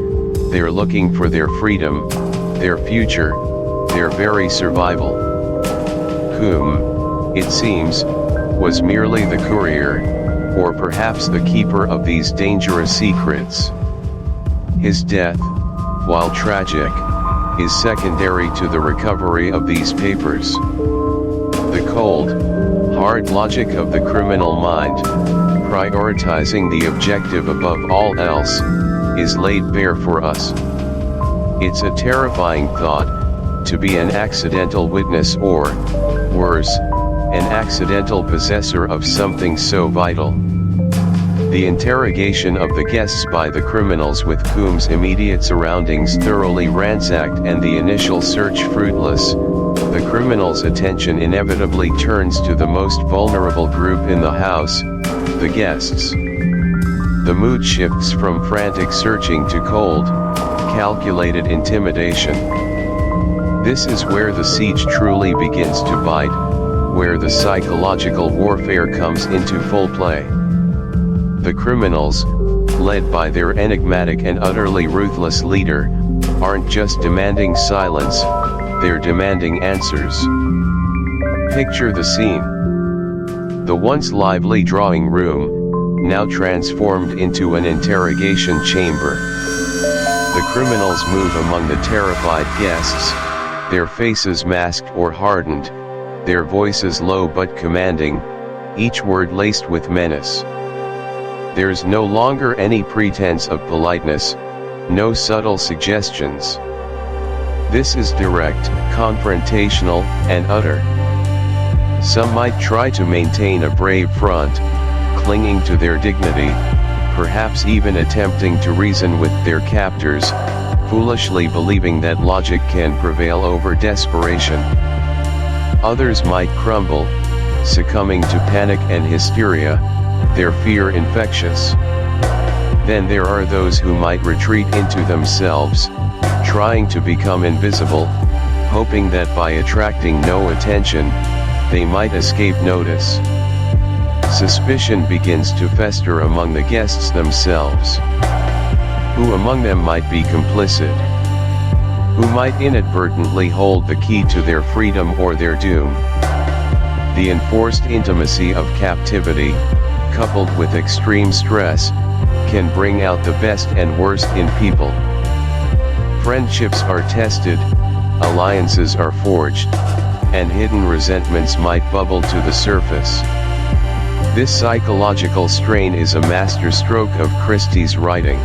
[SPEAKER 1] they're looking for their freedom, their future, their very survival. Coombe, it seems, was merely the courier, or perhaps the keeper of these dangerous secrets. His death, while tragic, is secondary to the recovery of these papers. The cold, hard logic of the criminal mind, prioritizing the objective above all else, is laid bare for us. It's a terrifying thought, to be an accidental witness or, worse, an accidental possessor of something so vital. The interrogation of the guests by the criminals with Coombs' immediate surroundings thoroughly ransacked and the initial search fruitless, the criminals' attention inevitably turns to the most vulnerable group in the house, the guests. The mood shifts from frantic searching to cold, calculated intimidation. This is where the siege truly begins to bite, where the psychological warfare comes into full play. The criminals, led by their enigmatic and utterly ruthless leader, aren't just demanding silence, they're demanding answers. Picture the scene. The once lively drawing room, now transformed into an interrogation chamber. The criminals move among the terrified guests, their faces masked or hardened, their voices low but commanding, each word laced with menace. There's no longer any pretense of politeness, no subtle suggestions. This is direct, confrontational, and utter. Some might try to maintain a brave front, clinging to their dignity, perhaps even attempting to reason with their captors, foolishly believing that logic can prevail over desperation. Others might crumble, succumbing to panic and hysteria, their fear infectious. Then there are those who might retreat into themselves, trying to become invisible, hoping that by attracting no attention, they might escape notice. Suspicion begins to fester among the guests themselves. Who among them might be complicit? Who might inadvertently hold the key to their freedom or their doom? The enforced intimacy of captivity, coupled with extreme stress, can bring out the best and worst in people. Friendships are tested, alliances are forged, and hidden resentments might bubble to the surface. This psychological strain is a masterstroke of Christie's writing.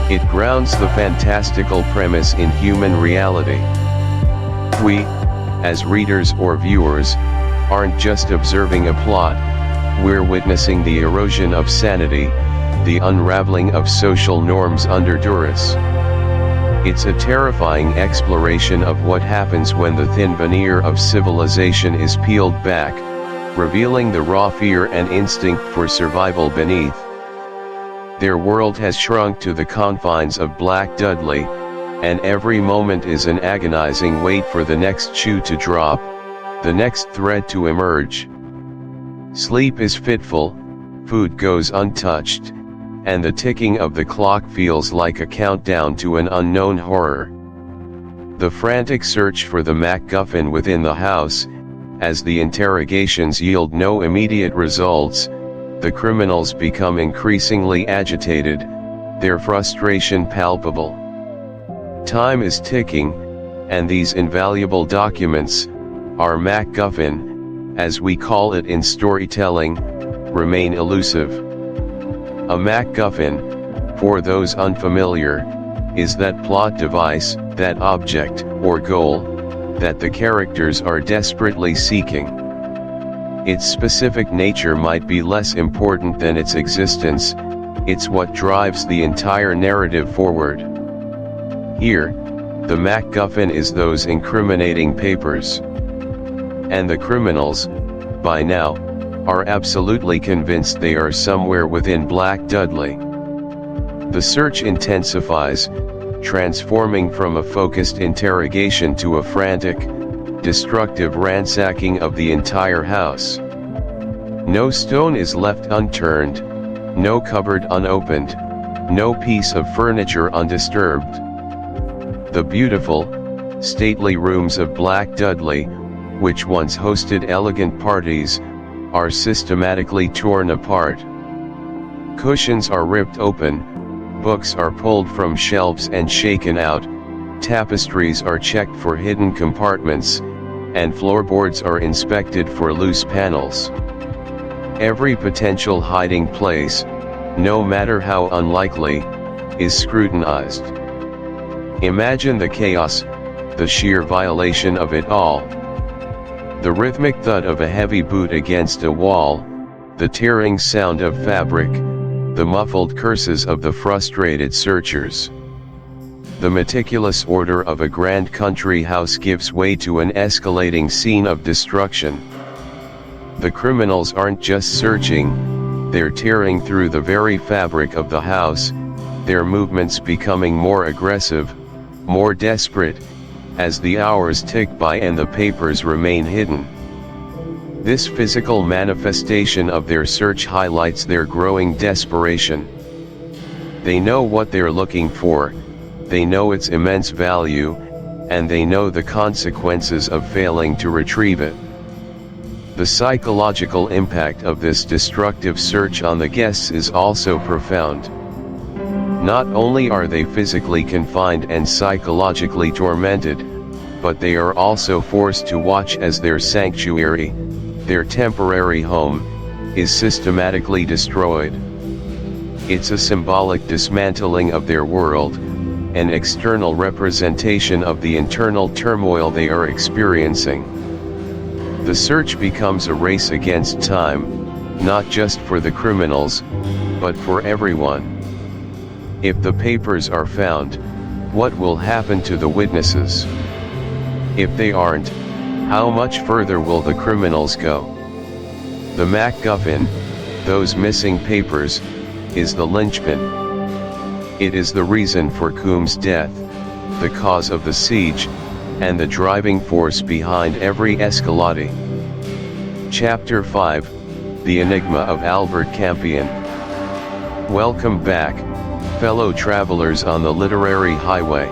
[SPEAKER 1] It grounds the fantastical premise in human reality. We, as readers or viewers, aren't just observing a plot, we're witnessing the erosion of sanity, the unraveling of social norms under duress. It's a terrifying exploration of what happens when the thin veneer of civilization is peeled back, revealing the raw fear and instinct for survival beneath. Their world has shrunk to the confines of Black Dudley, and every moment is an agonizing wait for the next shoe to drop, the next thread to emerge. Sleep is fitful, food goes untouched, and the ticking of the clock feels like a countdown to an unknown horror. The frantic search for the MacGuffin within the house, as the interrogations yield no immediate results, the criminals become increasingly agitated, their frustration palpable. Time is ticking, and these invaluable documents, our MacGuffin, as we call it in storytelling, remain elusive. A MacGuffin, for those unfamiliar, is that plot device, that object, or goal, that the characters are desperately seeking. Its specific nature might be less important than its existence, it's what drives the entire narrative forward. Here, the MacGuffin is those incriminating papers. And the criminals, by now, are absolutely convinced they are somewhere within Black Dudley. The search intensifies, transforming from a focused interrogation to a frantic, destructive ransacking of the entire house. No stone is left unturned, no cupboard unopened, no piece of furniture undisturbed. The beautiful, stately rooms of Black Dudley, which once hosted elegant parties, are systematically torn apart. Cushions are ripped open, books are pulled from shelves and shaken out, tapestries are checked for hidden compartments, and floorboards are inspected for loose panels. Every potential hiding place, no matter how unlikely, is scrutinized. Imagine the chaos, the sheer violation of it all. The rhythmic thud of a heavy boot against a wall, the tearing sound of fabric, the muffled curses of the frustrated searchers. The meticulous order of a grand country house gives way to an escalating scene of destruction. The criminals aren't just searching, they're tearing through the very fabric of the house, their movements becoming more aggressive, more desperate, as the hours tick by and the papers remain hidden. This physical manifestation of their search highlights their growing desperation. They know what they're looking for, they know its immense value, and they know the consequences of failing to retrieve it. The psychological impact of this destructive search on the guests is also profound. Not only are they physically confined and psychologically tormented, but they are also forced to watch as their sanctuary, their temporary home, is systematically destroyed. It's a symbolic dismantling of their world, an external representation of the internal turmoil they are experiencing. The search becomes a race against time, not just for the criminals, but for everyone. If the papers are found, what will happen to the witnesses? If they aren't, how much further will the criminals go? The MacGuffin, those missing papers, is the linchpin. It is the reason for Coombs' death, the cause of the siege, and the driving force behind every escalade. Chapter 5, The Enigma of Albert Campion. Welcome back, fellow travelers on the literary highway.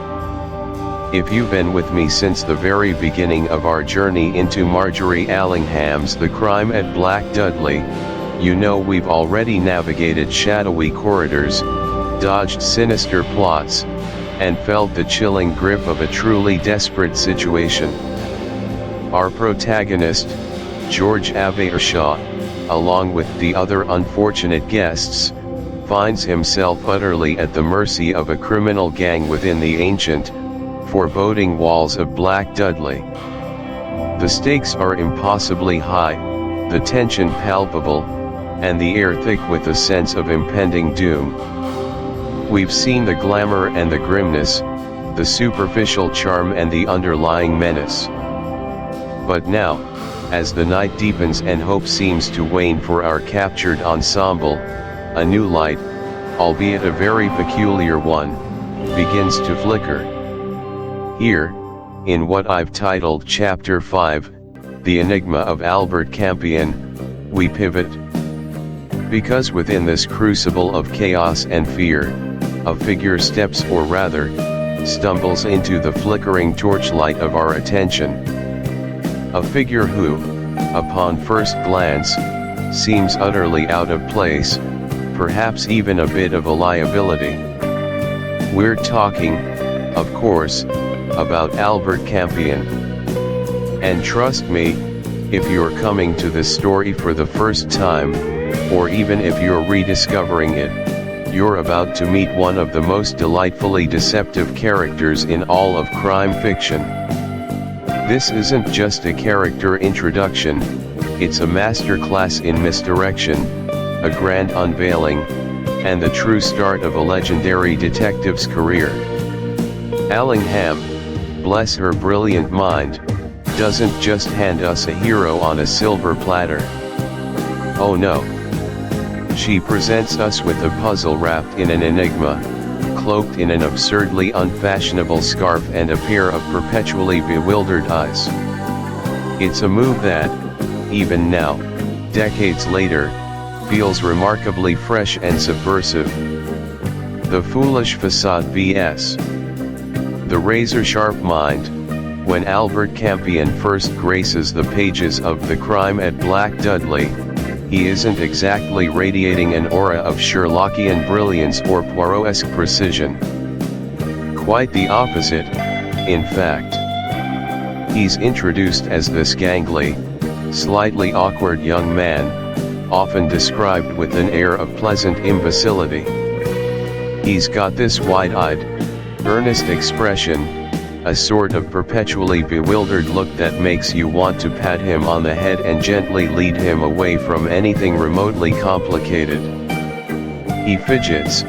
[SPEAKER 1] If you've been with me since the very beginning of our journey into Margery Allingham's The Crime at Black Dudley, you know we've already navigated shadowy corridors, dodged sinister plots, and felt the chilling grip of a truly desperate situation. Our protagonist, George Avershaw, along with the other unfortunate guests, finds himself utterly at the mercy of a criminal gang within the ancient, foreboding walls of Black Dudley. The stakes are impossibly high, the tension palpable, and the air thick with a sense of impending doom. We've seen the glamour and the grimness, the superficial charm and the underlying menace. But now, as the night deepens and hope seems to wane for our captured ensemble, a new light, albeit a very peculiar one, begins to flicker. Here, in what I've titled Chapter 5, The Enigma of Albert Campion, we pivot. Because within this crucible of chaos and fear, a figure steps, or rather, stumbles into the flickering torchlight of our attention. A figure who, upon first glance, seems utterly out of place, perhaps even a bit of a liability. We're talking, of course, about Albert Campion. And trust me, if you're coming to this story for the first time, or even if you're rediscovering it, you're about to meet one of the most delightfully deceptive characters in all of crime fiction. This isn't just a character introduction, it's a masterclass in misdirection, a grand unveiling, and the true start of a legendary detective's career. Allingham, bless her brilliant mind, doesn't just hand us a hero on a silver platter. Oh no. She presents us with a puzzle wrapped in an enigma, cloaked in an absurdly unfashionable scarf and a pair of perpetually bewildered eyes. It's a move that, even now, decades later, feels remarkably fresh and subversive. The foolish facade vs. the razor-sharp mind. When Albert Campion first graces the pages of The Crime at Black Dudley, he isn't exactly radiating an aura of Sherlockian brilliance or Poirot-esque precision. Quite the opposite, in fact. He's introduced as this gangly, slightly awkward young man, often described with an air of pleasant imbecility. He's got this wide-eyed, earnest expression, a sort of perpetually bewildered look that makes you want to pat him on the head and gently lead him away from anything remotely complicated. He fidgets,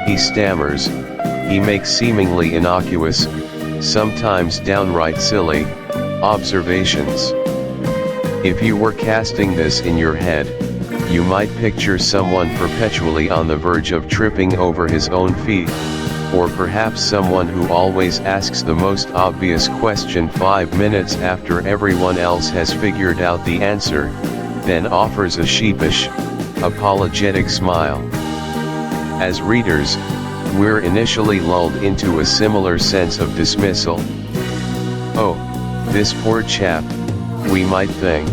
[SPEAKER 1] he stammers, he makes seemingly innocuous, sometimes downright silly, observations. If you were casting this in your head, you might picture someone perpetually on the verge of tripping over his own feet, or perhaps someone who always asks the most obvious question 5 minutes after everyone else has figured out the answer, then offers a sheepish, apologetic smile. As readers, we're initially lulled into a similar sense of dismissal. Oh, this poor chap, we might think.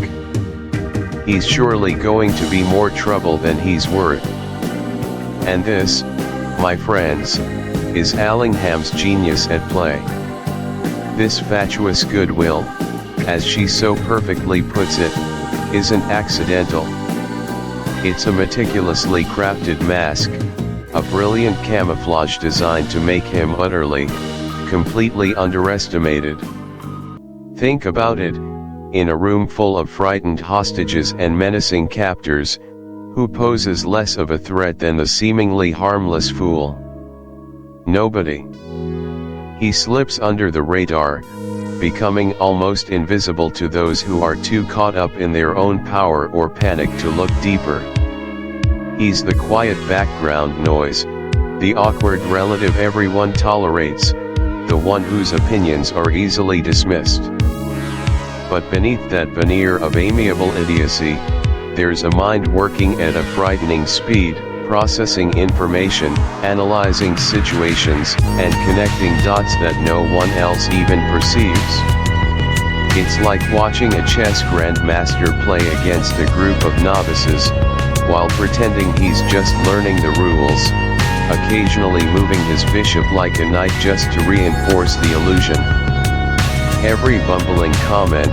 [SPEAKER 1] He's surely going to be more trouble than he's worth. And this, my friends, is Allingham's genius at play. This fatuous goodwill, as she so perfectly puts it, isn't accidental. It's a meticulously crafted mask, a brilliant camouflage designed to make him utterly, completely underestimated. Think about it, in a room full of frightened hostages and menacing captors, who poses less of a threat than the seemingly harmless fool? Nobody. He slips under the radar, becoming almost invisible to those who are too caught up in their own power or panic to look deeper. He's the quiet background noise, the awkward relative everyone tolerates, the one whose opinions are easily dismissed. But beneath that veneer of amiable idiocy, there's a mind working at a frightening speed, processing information, analyzing situations, and connecting dots that no one else even perceives. It's like watching a chess grandmaster play against a group of novices, while pretending he's just learning the rules, occasionally moving his bishop like a knight just to reinforce the illusion. Every bumbling comment,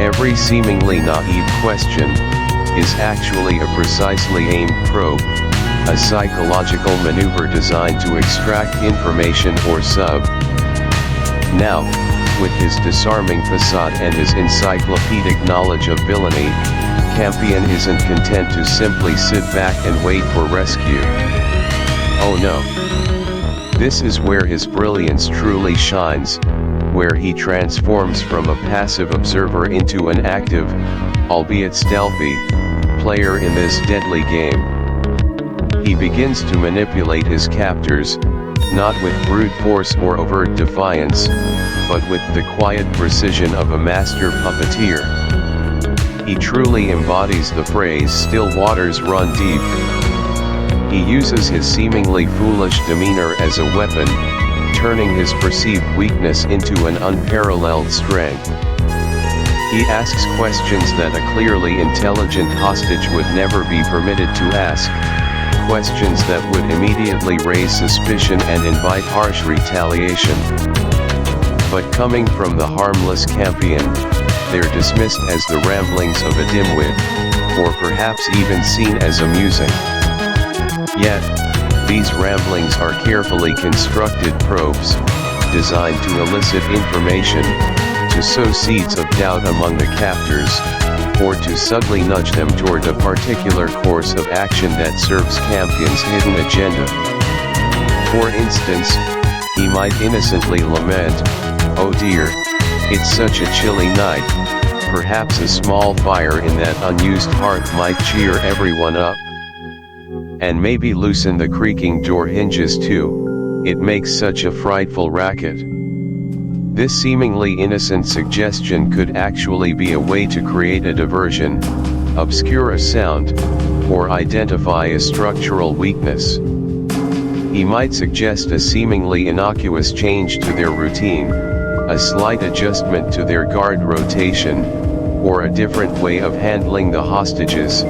[SPEAKER 1] every seemingly naive question, is actually a precisely aimed probe, a psychological maneuver designed to extract information or sub. Now, with his disarming facade and his encyclopedic knowledge of villainy, Campion isn't content to simply sit back and wait for rescue. Oh no. This is where his brilliance truly shines, where he transforms from a passive observer into an active, albeit stealthy, player in this deadly game. He begins to manipulate his captors, not with brute force or overt defiance, but with the quiet precision of a master puppeteer. He truly embodies the phrase "still waters run deep." He uses his seemingly foolish demeanor as a weapon, turning his perceived weakness into an unparalleled strength. He asks questions that a clearly intelligent hostage would never be permitted to ask, questions that would immediately raise suspicion and invite harsh retaliation. But coming from the harmless Campion, they're dismissed as the ramblings of a dimwit, or perhaps even seen as amusing. Yet, these ramblings are carefully constructed probes, designed to elicit information, to sow seeds of doubt among the captors, or to subtly nudge them toward a particular course of action that serves Campion's hidden agenda. For instance, he might innocently lament, "Oh dear, it's such a chilly night." Perhaps a small fire in that unused hearth might cheer everyone up. And maybe loosen the creaking door hinges too, it makes such a frightful racket. This seemingly innocent suggestion could actually be a way to create a diversion, obscure a sound, or identify a structural weakness. He might suggest a seemingly innocuous change to their routine, a slight adjustment to their guard rotation, or a different way of handling the hostages,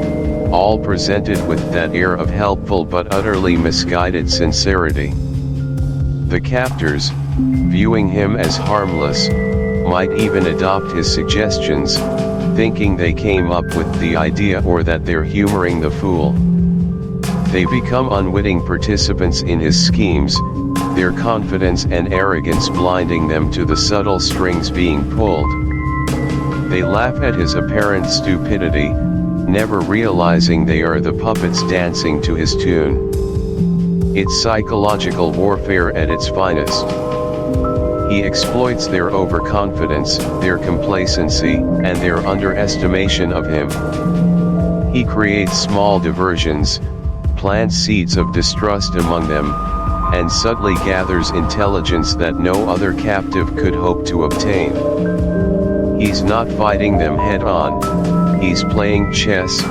[SPEAKER 1] all presented with that air of helpful but utterly misguided sincerity. The captors, viewing him as harmless, might even adopt his suggestions, thinking they came up with the idea or that they're humoring the fool. They become unwitting participants in his schemes, their confidence and arrogance blinding them to the subtle strings being pulled. They laugh at his apparent stupidity, never realizing they are the puppets dancing to his tune. It's psychological warfare at its finest. He exploits their overconfidence, their complacency, and their underestimation of him. He creates small diversions, plants seeds of distrust among them, and subtly gathers intelligence that no other captive could hope to obtain. He's not fighting them head-on, he's playing chess,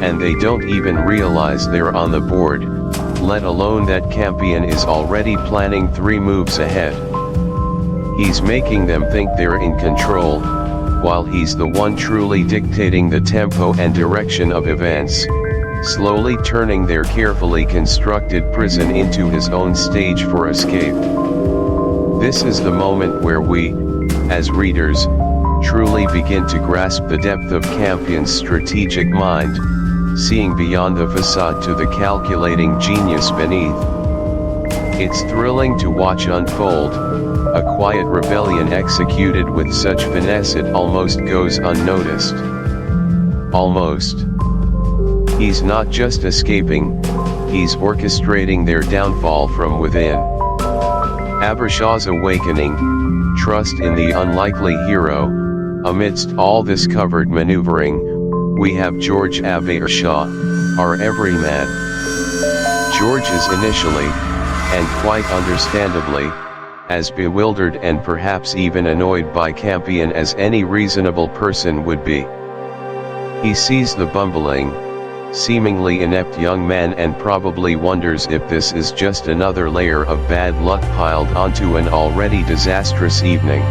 [SPEAKER 1] and they don't even realize they're on the board, let alone that Campion is already planning 3 moves ahead. He's making them think they're in control, while he's the one truly dictating the tempo and direction of events, slowly turning their carefully constructed prison into his own stage for escape. This is the moment where we, as readers, truly begin to grasp the depth of Campion's strategic mind, seeing beyond the facade to the calculating genius beneath. It's thrilling to watch unfold, a quiet rebellion executed with such finesse it almost goes unnoticed. Almost. He's not just escaping, he's orchestrating their downfall from within. Abershaw's awakening, trust in the unlikely hero. Amidst all this covert maneuvering, we have George Abershaw, our everyman. George is initially, and quite understandably, as bewildered and perhaps even annoyed by Campion as any reasonable person would be. He sees the bumbling, seemingly inept young man and probably wonders if this is just another layer of bad luck piled onto an already disastrous evening.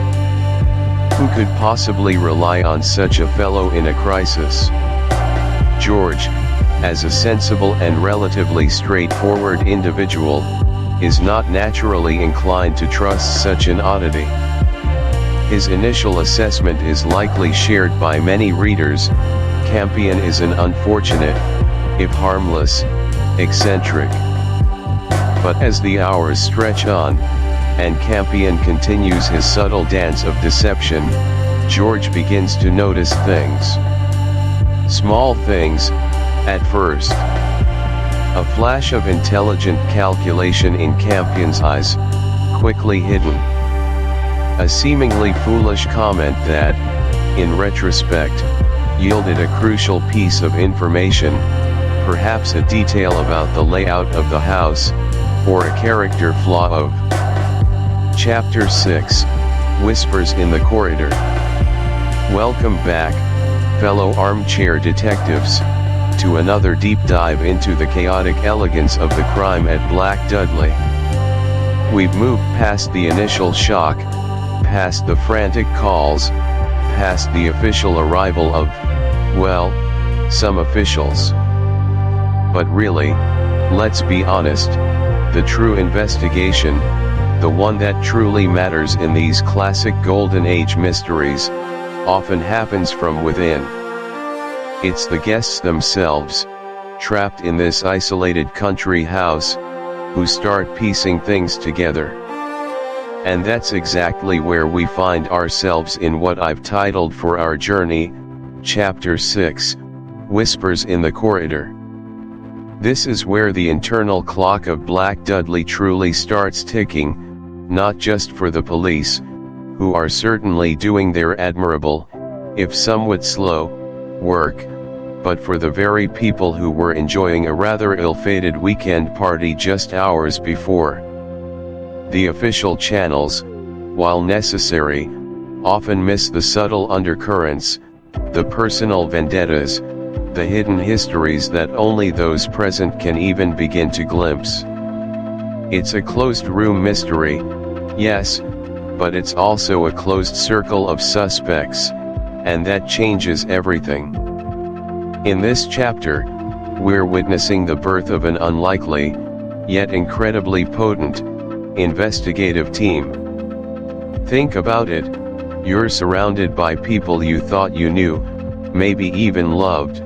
[SPEAKER 1] Who could possibly rely on such a fellow in a crisis? George, as a sensible and relatively straightforward individual, is not naturally inclined to trust such an oddity. His initial assessment is likely shared by many readers. Campion is an unfortunate, if harmless, eccentric. But as the hours stretch on, and Campion continues his subtle dance of deception, George begins to notice things. Small things, at first. A flash of intelligent calculation in Campion's eyes, quickly hidden. A seemingly foolish comment that, in retrospect, yielded a crucial piece of information, perhaps a detail about the layout of the house, or a character flaw of. Chapter 6, Whispers in the Corridor. Welcome back, fellow armchair detectives, to another deep dive into the chaotic elegance of the crime at Black Dudley. We've moved past the initial shock, past the frantic calls, past the official arrival of, well, some officials. But really, let's be honest, the true investigation, the one that truly matters in these classic Golden Age mysteries, often happens from within. It's the guests themselves, trapped in this isolated country house, who start piecing things together. And that's exactly where we find ourselves in what I've titled for our journey, Chapter 6, Whispers in the Corridor. This is where the internal clock of Black Dudley truly starts ticking, not just for the police, who are certainly doing their admirable, if somewhat slow, work, but for the very people who were enjoying a rather ill-fated weekend party just hours before. The official channels, while necessary, often miss the subtle undercurrents, the personal vendettas, the hidden histories that only those present can even begin to glimpse. It's a closed-room mystery, yes, but it's also a closed circle of suspects, and that changes everything. In this chapter, we're witnessing the birth of an unlikely, yet incredibly potent, investigative team. Think about it, you're surrounded by people you thought you knew, maybe even loved,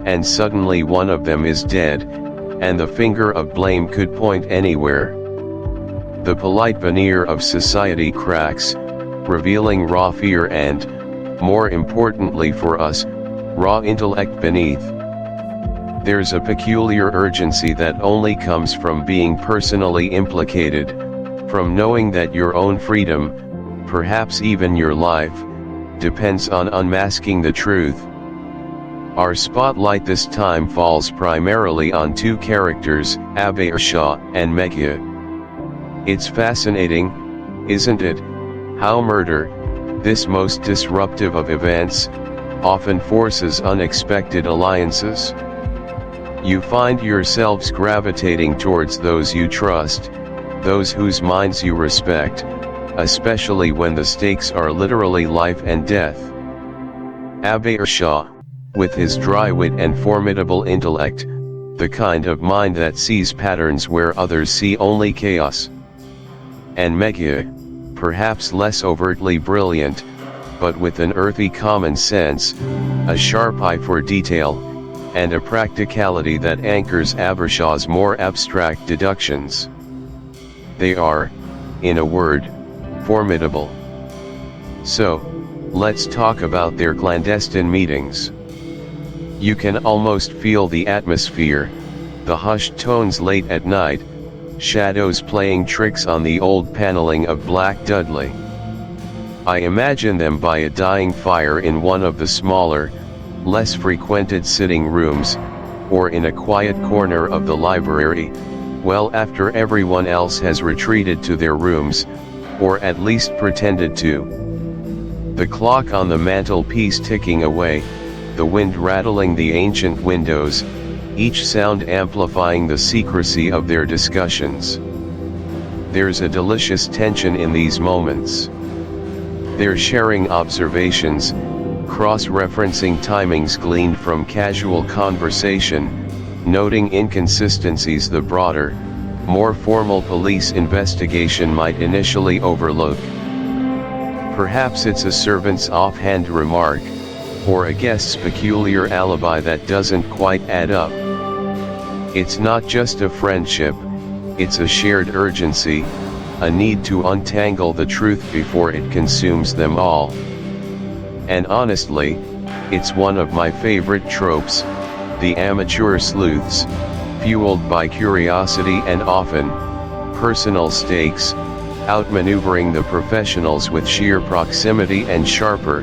[SPEAKER 1] and suddenly one of them is dead, and the finger of blame could point anywhere. The polite veneer of society cracks, revealing raw fear and, more importantly for us, raw intellect beneath. There's a peculiar urgency that only comes from being personally implicated, from knowing that your own freedom, perhaps even your life, depends on unmasking the truth. Our spotlight this time falls primarily on two characters, Abershaw and Meghia. It's fascinating, isn't it, how murder, this most disruptive of events, often forces unexpected alliances. You find yourselves gravitating towards those you trust, those whose minds you respect, especially when the stakes are literally life and death. Abershaw, with his dry wit and formidable intellect, the kind of mind that sees patterns where others see only chaos. And Margery, perhaps less overtly brilliant, but with an earthy common sense, a sharp eye for detail, and a practicality that anchors Avershaw's more abstract deductions. They are, in a word, formidable. So, let's talk about their clandestine meetings. You can almost feel the atmosphere, the hushed tones late at night, shadows playing tricks on the old paneling of Black Dudley. I imagine them by a dying fire in one of the smaller, less frequented sitting rooms, or in a quiet corner of the library, well after everyone else has retreated to their rooms, or at least pretended to. The clock on the mantelpiece ticking away, the wind rattling the ancient windows, each sound amplifying the secrecy of their discussions. There's a delicious tension in these moments. They're sharing observations, cross-referencing timings gleaned from casual conversation, noting inconsistencies the broader, more formal police investigation might initially overlook. Perhaps it's a servant's offhand remark, or a guest's peculiar alibi that doesn't quite add up. It's not just a friendship, it's a shared urgency, a need to untangle the truth before it consumes them all. And honestly, it's one of my favorite tropes, the amateur sleuths, fueled by curiosity and often personal stakes, outmaneuvering the professionals with sheer proximity and sharper,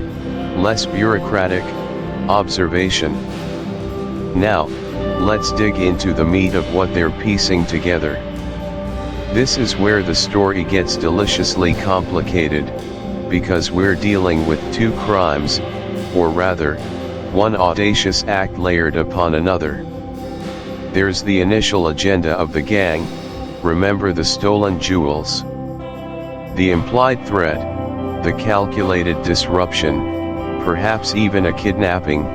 [SPEAKER 1] less bureaucratic observation. Now, let's dig into the meat of what they're piecing together. This is where the story gets deliciously complicated, because we're dealing with two crimes, or rather, one audacious act layered upon another. There's the initial agenda of the gang, remember the stolen jewels. The implied threat, the calculated disruption, perhaps even a kidnapping,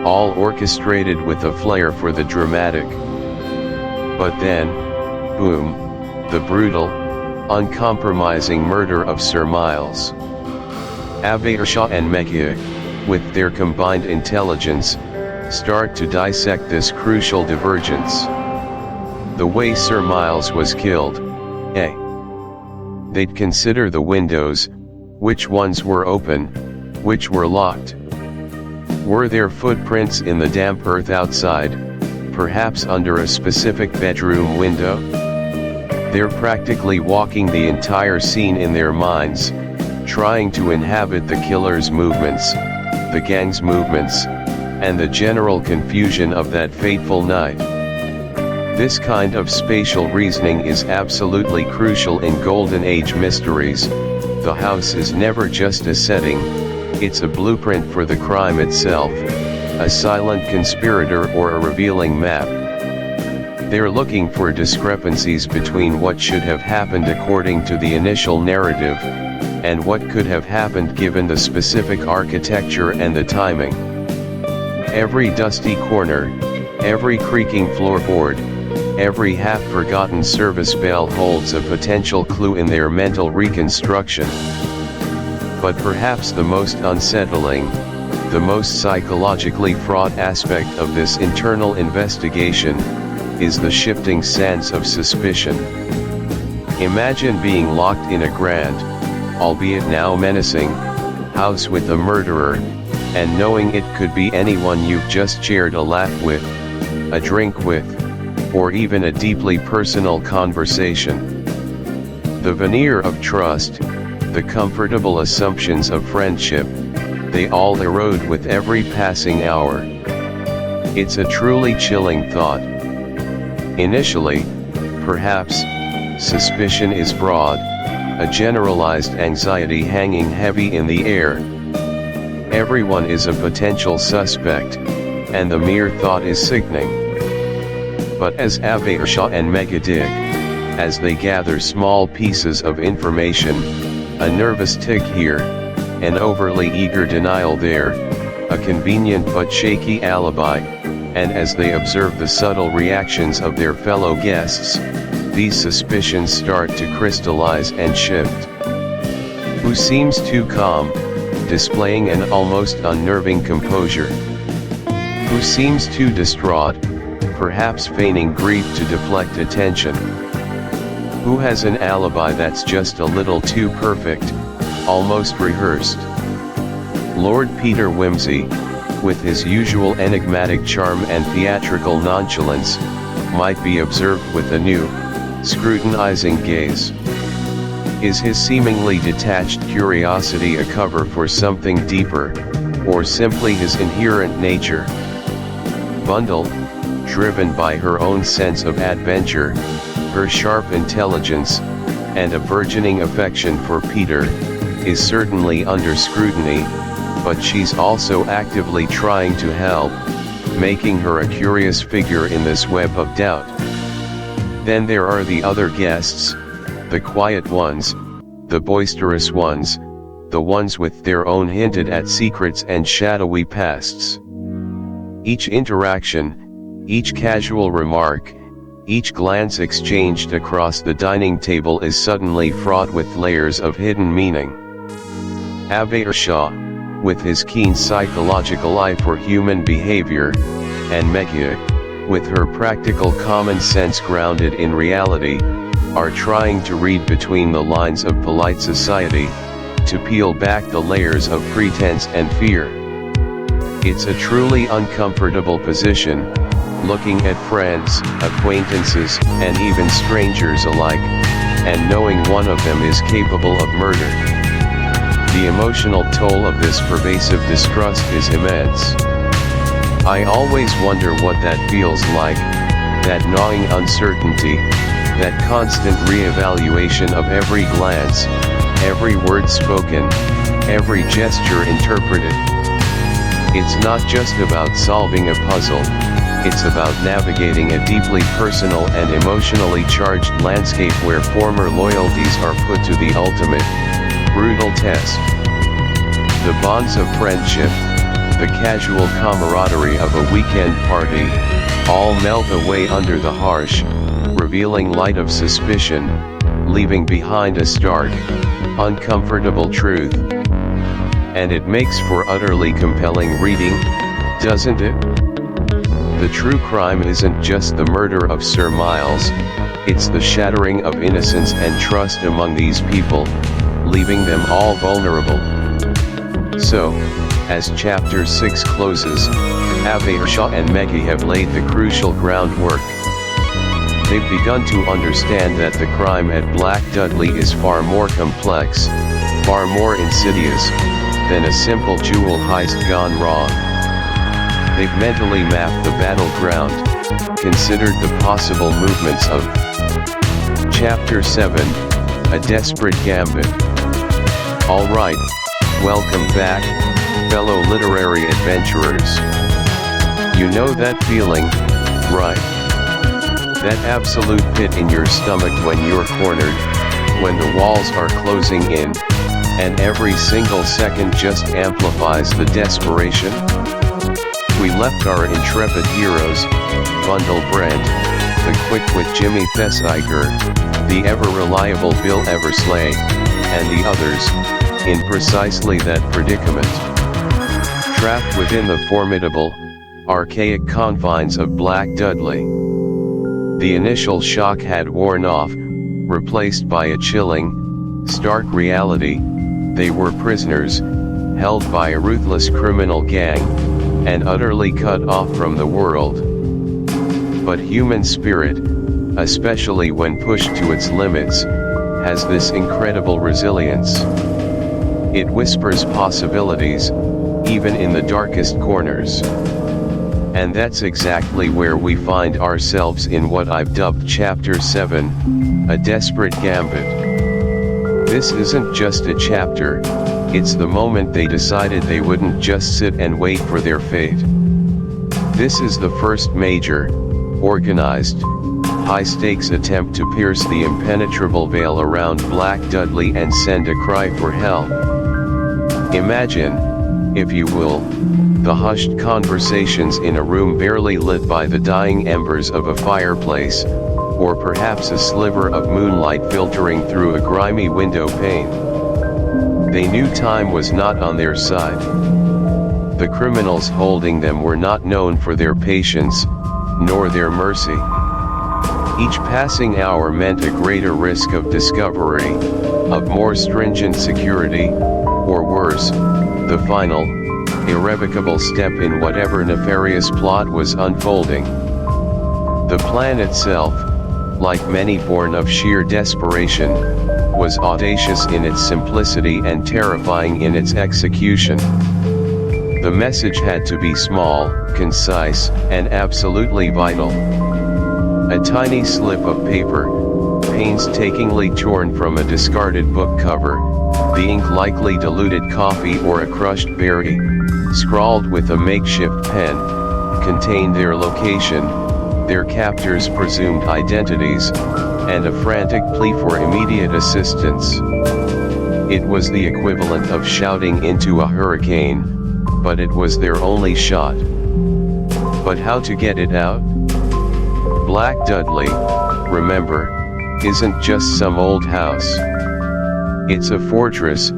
[SPEAKER 1] all orchestrated with a flair for the dramatic. But then, boom, the brutal, uncompromising murder of Sir Miles. Avershau and Margery, with their combined intelligence, start to dissect this crucial divergence. The way Sir Miles was killed, they'd consider the windows, which ones were open, which were locked. Were there footprints in the damp earth outside, perhaps under a specific bedroom window? They're practically walking the entire scene in their minds, trying to inhabit the killer's movements, the gang's movements, and the general confusion of that fateful night. This kind of spatial reasoning is absolutely crucial in Golden Age mysteries. The house is never just a setting, it's a blueprint for the crime itself, a silent conspirator or a revealing map. They're looking for discrepancies between what should have happened according to the initial narrative, and what could have happened given the specific architecture and the timing. Every dusty corner, every creaking floorboard, every half-forgotten service bell holds a potential clue in their mental reconstruction. But perhaps the most unsettling, the most psychologically fraught aspect of this internal investigation, is the shifting sands of suspicion. Imagine being locked in a grand, albeit now menacing, house with a murderer, and knowing it could be anyone you've just shared a laugh with, a drink with, or even a deeply personal conversation. The veneer of trust, the comfortable assumptions of friendship, they all erode with every passing hour. It's a truly chilling thought. Initially, perhaps, suspicion is broad, a generalized anxiety hanging heavy in the air. Everyone is a potential suspect, and the mere thought is sickening. But as Avershau and Margery dig, as they gather small pieces of information, a nervous tick here, an overly eager denial there, a convenient but shaky alibi, and as they observe the subtle reactions of their fellow guests, these suspicions start to crystallize and shift. Who seems too calm, displaying an almost unnerving composure? Who seems too distraught, perhaps feigning grief to deflect attention? Who has an alibi that's just a little too perfect, almost rehearsed? Lord Peter Wimsey, with his usual enigmatic charm and theatrical nonchalance, might be observed with a new, scrutinizing gaze. Is his seemingly detached curiosity a cover for something deeper, or simply his inherent nature? Bundle, driven by her own sense of adventure, her sharp intelligence, and a burgeoning affection for Peter, is certainly under scrutiny, but she's also actively trying to help, making her a curious figure in this web of doubt. Then there are the other guests, the quiet ones, the boisterous ones, the ones with their own hinted at secrets and shadowy pasts. Each interaction, each casual remark, each glance exchanged across the dining table is suddenly fraught with layers of hidden meaning. Avir Shah, with his keen psychological eye for human behavior, and Megha, with her practical common sense grounded in reality, are trying to read between the lines of polite society, to peel back the layers of pretense and fear. It's a truly uncomfortable position, looking at friends, acquaintances, and even strangers alike, and knowing one of them is capable of murder. The emotional toll of this pervasive distrust is immense. I always wonder what that feels like, that gnawing uncertainty, that constant re-evaluation of every glance, every word spoken, every gesture interpreted. It's not just about solving a puzzle, it's about navigating a deeply personal and emotionally charged landscape where former loyalties are put to the ultimate, brutal test. The bonds of friendship, the casual camaraderie of a weekend party, all melt away under the harsh, revealing light of suspicion, leaving behind a stark, uncomfortable truth. And it makes for utterly compelling reading, doesn't it? The true crime isn't just the murder of Sir Miles, it's the shattering of innocence and trust among these people, leaving them all vulnerable. So, as Chapter 6 closes, Avir Shah and Megha have laid the crucial groundwork. They've begun to understand that the crime at Black Dudley is far more complex, far more insidious, than a simple jewel heist gone wrong. They've mentally mapped the battleground, considered the possible movements of Chapter 7, A Desperate Gambit. Alright, welcome back, fellow literary adventurers. You know that feeling, right? That absolute pit in your stomach when you're cornered, when the walls are closing in, and every single second just amplifies the desperation? We left our intrepid heroes, Bundle Brent, the quick-wit Jimmy Thesiger, the ever-reliable Bill Eversley, and the others, in precisely that predicament. Trapped within the formidable, archaic confines of Black Dudley. The initial shock had worn off, replaced by a chilling, stark reality. They were prisoners, held by a ruthless criminal gang, and utterly cut off from the world. But human spirit, especially when pushed to its limits, has this incredible resilience. It whispers possibilities, even in the darkest corners. And that's exactly where we find ourselves in what I've dubbed Chapter 7, A Desperate Gambit. This isn't just a chapter, it's the moment they decided they wouldn't just sit and wait for their fate. This is the first major, organized, high-stakes attempt to pierce the impenetrable veil around Black Dudley and send a cry for help. Imagine, if you will, the hushed conversations in a room barely lit by the dying embers of a fireplace, or perhaps a sliver of moonlight filtering through a grimy window pane. They knew time was not on their side. The criminals holding them were not known for their patience, nor their mercy. Each passing hour meant a greater risk of discovery, of more stringent security, or worse, the final, irrevocable step in whatever nefarious plot was unfolding. The plan itself, like many born of sheer desperation, was audacious in its simplicity and terrifying in its execution. The message had to be small, concise, and absolutely vital. A tiny slip of paper, painstakingly torn from a discarded book cover, the ink likely diluted coffee or a crushed berry, scrawled with a makeshift pen, contained their location, their captors' presumed identities, and a frantic plea for immediate assistance. It was the equivalent of shouting into a hurricane, but it was their only shot. But how to get it out? Black Dudley, remember, isn't just some old house. It's a fortress,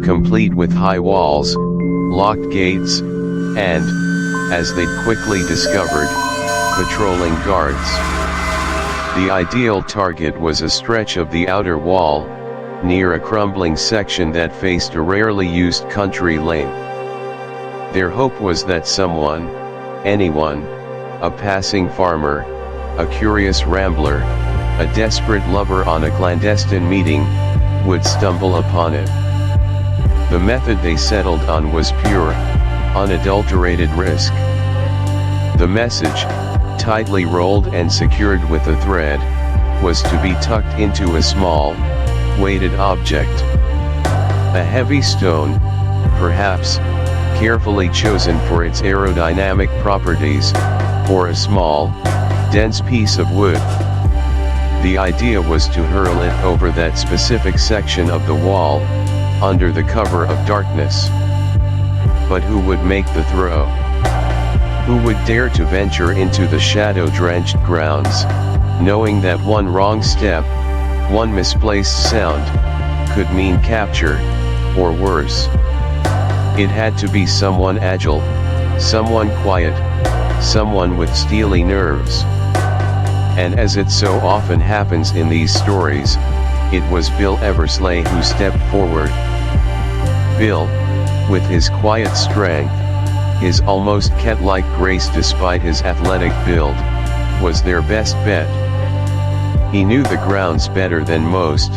[SPEAKER 1] complete with high walls, locked gates, and, as they'd quickly discovered, patrolling guards. The ideal target was a stretch of the outer wall, near a crumbling section that faced a rarely used country lane. Their hope was that someone, anyone, a passing farmer, a curious rambler, a desperate lover on a clandestine meeting, would stumble upon it. The method they settled on was pure, unadulterated risk. The message, tightly rolled and secured with a thread, was to be tucked into a small, weighted object. A heavy stone, perhaps, carefully chosen for its aerodynamic properties, or a small, dense piece of wood. The idea was to hurl it over that specific section of the wall, under the cover of darkness. But who would make the throw? Who would dare to venture into the shadow-drenched grounds, knowing that one wrong step, one misplaced sound, could mean capture, or worse? It had to be someone agile, someone quiet, someone with steely nerves. And as it so often happens in these stories, it was Bill Eversley who stepped forward. Bill, with his quiet strength, his almost cat-like grace despite his athletic build, was their best bet. He knew the grounds better than most,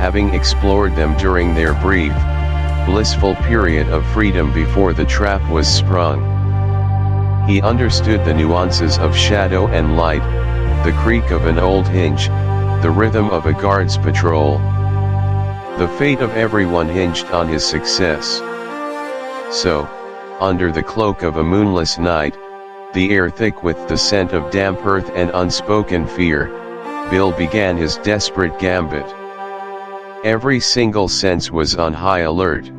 [SPEAKER 1] having explored them during their brief, blissful period of freedom before the trap was sprung. He understood the nuances of shadow and light, the creak of an old hinge, the rhythm of a guard's patrol. The fate of everyone hinged on his success. So, under the cloak of a moonless night, the air thick with the scent of damp earth and unspoken fear, Bill began his desperate gambit. Every single sense was on high alert.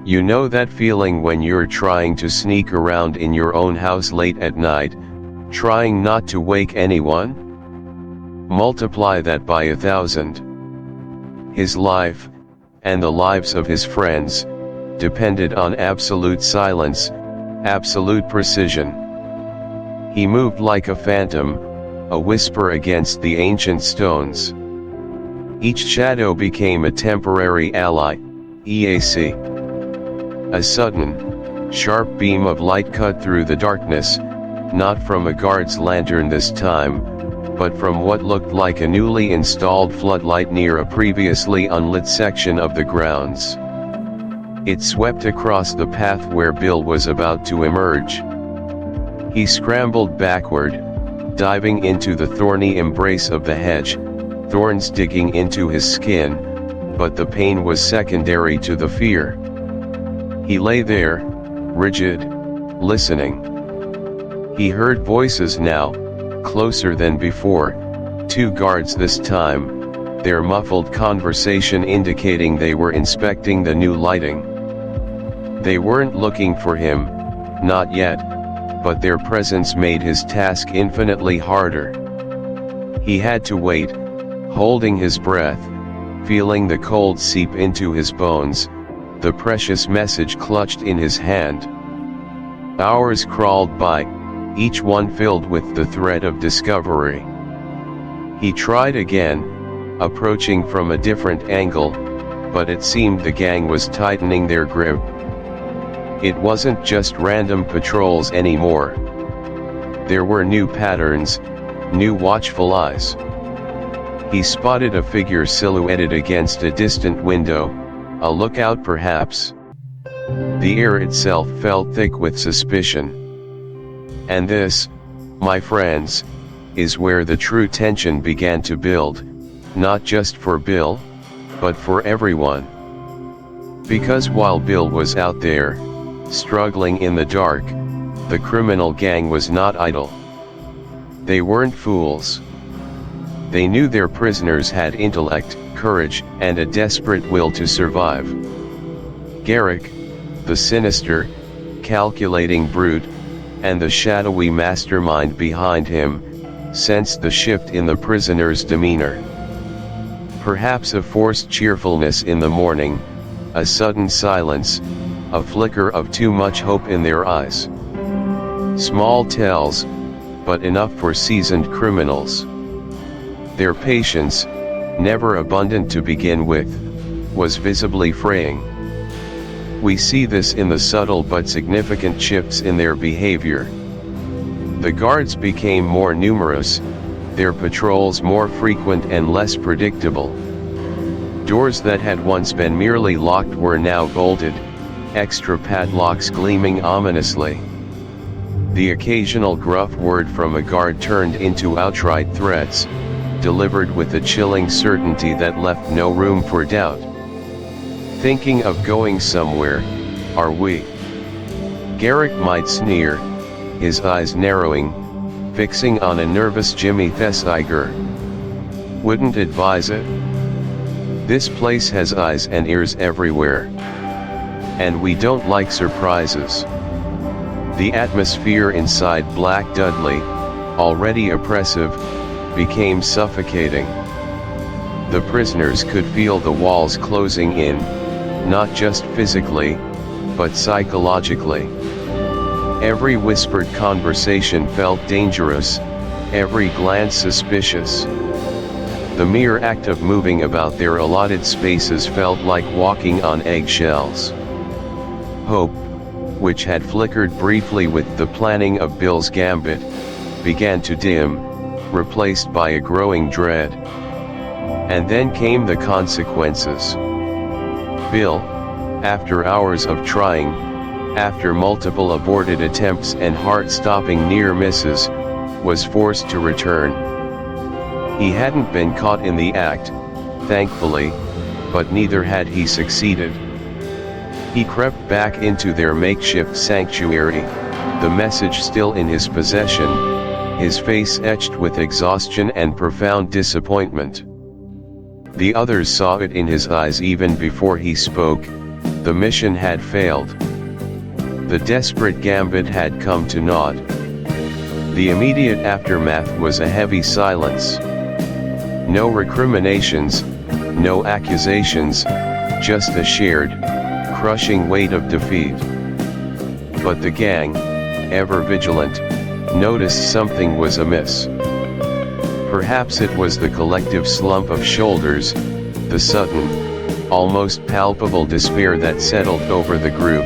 [SPEAKER 1] You know that feeling when you're trying to sneak around in your own house late at night, trying not to wake anyone? Multiply that by 1,000. His life, and the lives of his friends, depended on absolute silence, absolute precision. He moved like a phantom, a whisper against the ancient stones. Each shadow became a temporary ally, EAC. A sudden, sharp beam of light cut through the darkness, not from a guard's lantern this time, but from what looked like a newly installed floodlight near a previously unlit section of the grounds. It swept across the path where Bill was about to emerge. He scrambled backward, diving into the thorny embrace of the hedge, thorns digging into his skin, but the pain was secondary to the fear. He lay there, rigid, listening. He heard voices now, closer than before, 2 guards this time, their muffled conversation indicating they were inspecting the new lighting. They weren't looking for him, not yet, but their presence made his task infinitely harder. He had to wait, holding his breath, feeling the cold seep into his bones, the precious message clutched in his hand. Hours crawled by, each one filled with the threat of discovery. He tried again, approaching from a different angle, but it seemed the gang was tightening their grip. It wasn't just random patrols anymore. There were new patterns, new watchful eyes. He spotted a figure silhouetted against a distant window, a lookout perhaps. The air itself felt thick with suspicion. And this, my friends, is where the true tension began to build, not just for Bill, but for everyone. Because while Bill was out there, struggling in the dark, the criminal gang was not idle. They weren't fools. They knew their prisoners had intellect, courage, and a desperate will to survive. Garrick, the sinister, calculating brute, and the shadowy mastermind behind him, sensed the shift in the prisoner's demeanor. Perhaps a forced cheerfulness in the morning, a sudden silence, a flicker of too much hope in their eyes. Small tells, but enough for seasoned criminals. Their patience, never abundant to begin with, was visibly fraying. We see this in the subtle but significant shifts in their behavior. The guards became more numerous, their patrols more frequent and less predictable. Doors that had once been merely locked were now bolted, extra padlocks gleaming ominously. The occasional gruff word from a guard turned into outright threats, delivered with a chilling certainty that left no room for doubt. Thinking of going somewhere, are we? Garrick might sneer, his eyes narrowing, fixing on a nervous Jimmy Thesiger. Wouldn't advise it. This place has eyes and ears everywhere. And we don't like surprises. The atmosphere inside Black Dudley, already oppressive, became suffocating. The prisoners could feel the walls closing in, not just physically, but psychologically. Every whispered conversation felt dangerous, every glance suspicious. The mere act of moving about their allotted spaces felt like walking on eggshells. Hope, which had flickered briefly with the planning of Bill's gambit, began to dim, replaced by a growing dread. And then came the consequences. Bill, after hours of trying, after multiple aborted attempts and heart-stopping near misses, was forced to return. He hadn't been caught in the act, thankfully, but neither had he succeeded. He crept back into their makeshift sanctuary, the message still in his possession, his face etched with exhaustion and profound disappointment. The others saw it in his eyes even before he spoke. The mission had failed. The desperate gambit had come to naught. The immediate aftermath was a heavy silence. No recriminations, no accusations, just a shared, crushing weight of defeat. But the gang, ever vigilant, noticed something was amiss. Perhaps it was the collective slump of shoulders, the sudden, almost palpable despair that settled over the group,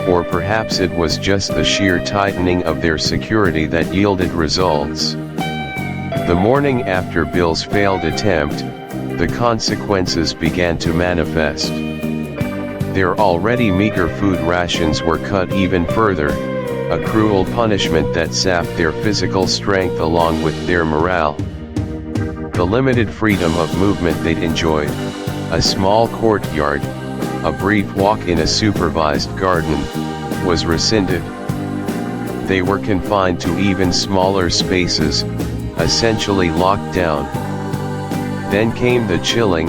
[SPEAKER 1] or perhaps it was just the sheer tightening of their security that yielded results. The morning after Bill's failed attempt, the consequences began to manifest. Their already meager food rations were cut even further, a cruel punishment that sapped their physical strength along with their morale. The limited freedom of movement they'd enjoyed, a small courtyard, a brief walk in a supervised garden, was rescinded. They were confined to even smaller spaces, essentially locked down. Then came the chilling,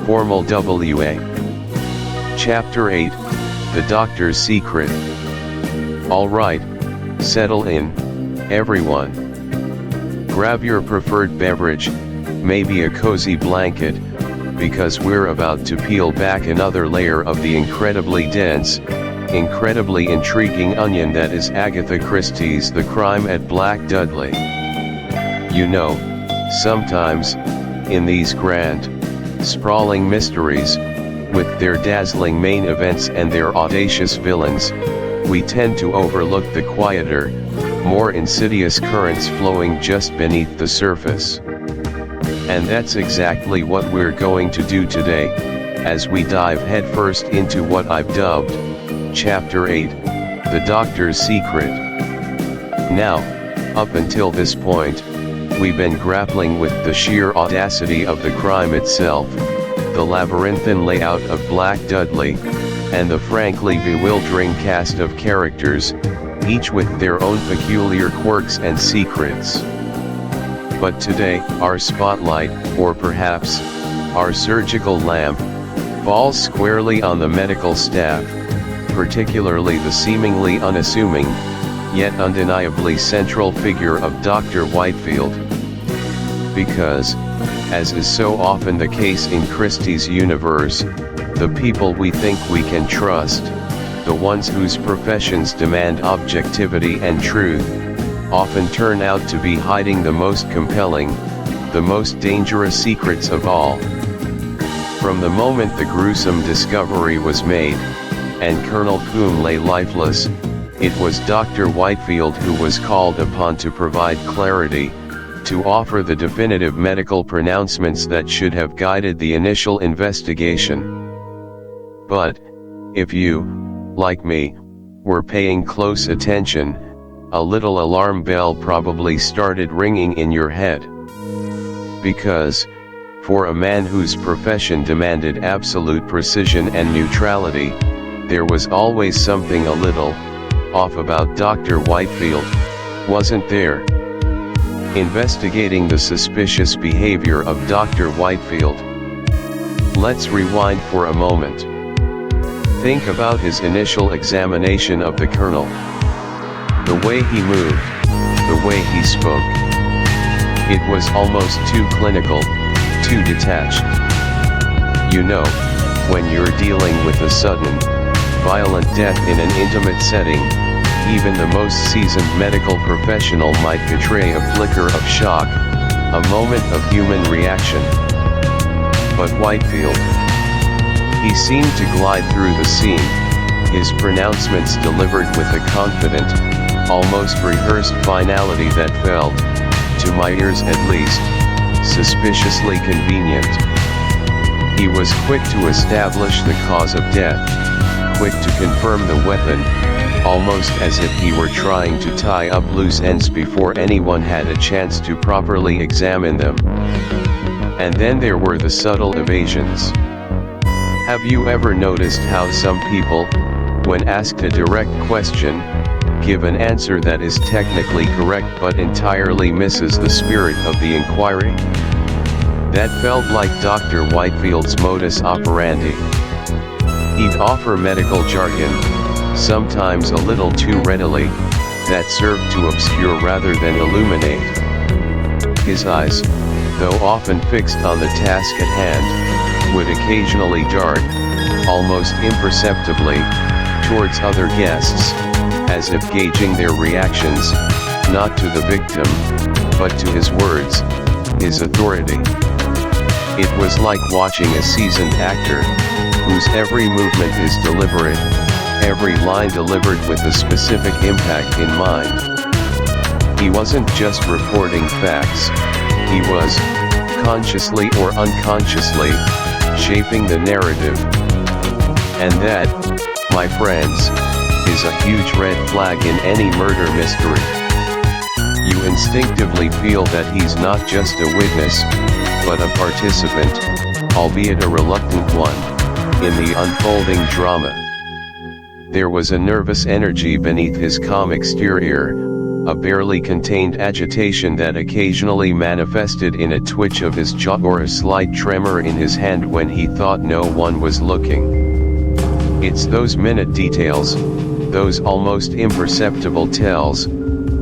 [SPEAKER 1] formal WA. Chapter 8, The Doctor's Secret. Alright, settle in, everyone. Grab your preferred beverage, maybe a cozy blanket, because we're about to peel back another layer of the incredibly dense, incredibly intriguing onion that is Agatha Christie's The Crime at Black Dudley. You know, sometimes, in these grand, sprawling mysteries, with their dazzling main events and their audacious villains, we tend to overlook the quieter, more insidious currents flowing just beneath the surface. And that's exactly what we're going to do today, as we dive headfirst into what I've dubbed, Chapter 8, The Doctor's Secret. Now, up until this point, we've been grappling with the sheer audacity of the crime itself, the labyrinthine layout of Black Dudley, and the frankly bewildering cast of characters, each with their own peculiar quirks and secrets. But today, our spotlight, or perhaps, our surgical lamp, falls squarely on the medical staff, particularly the seemingly unassuming, yet undeniably central figure of Dr. Whitefield. Because, as is so often the case in Christie's universe, the people we think we can trust, the ones whose professions demand objectivity and truth, often turn out to be hiding the most compelling, the most dangerous secrets of all. From the moment the gruesome discovery was made, and Colonel Coombe lay lifeless, it was Dr. Whitefield who was called upon to provide clarity, to offer the definitive medical pronouncements that should have guided the initial investigation. But, if you, like me, were paying close attention, a little alarm bell probably started ringing in your head. Because, for a man whose profession demanded absolute precision and neutrality, there was always something a little off about Dr. Whitefield, wasn't there? Investigating the suspicious behavior of Dr. Whitefield. Let's rewind for a moment. Think about his initial examination of the Colonel. The way he moved, the way he spoke. It was almost too clinical, too detached. You know, when you're dealing with a sudden, violent death in an intimate setting, even the most seasoned medical professional might betray a flicker of shock, a moment of human reaction. But Whitefield, he seemed to glide through the scene, his pronouncements delivered with a confident, almost rehearsed finality that felt, to my ears at least, suspiciously convenient. He was quick to establish the cause of death, quick to confirm the weapon, almost as if he were trying to tie up loose ends before anyone had a chance to properly examine them. And then there were the subtle evasions. Have you ever noticed how some people, when asked a direct question, give an answer that is technically correct but entirely misses the spirit of the inquiry? That felt like Dr. Whitefield's modus operandi. He'd offer medical jargon, sometimes a little too readily, that served to obscure rather than illuminate. His eyes, though often fixed on the task at hand, would occasionally dart, almost imperceptibly, towards other guests, as if gauging their reactions, not to the victim, but to his words, his authority. It was like watching a seasoned actor, whose every movement is deliberate, every line delivered with a specific impact in mind. He wasn't just reporting facts, he was, consciously or unconsciously, shaping the narrative. And that, my friends, is a huge red flag in any murder mystery. You instinctively feel that he's not just a witness, but a participant, albeit a reluctant one, in the unfolding drama. There was a nervous energy beneath his calm exterior, a barely contained agitation that occasionally manifested in a twitch of his jaw or a slight tremor in his hand when he thought no one was looking. It's those minute details, those almost imperceptible tells,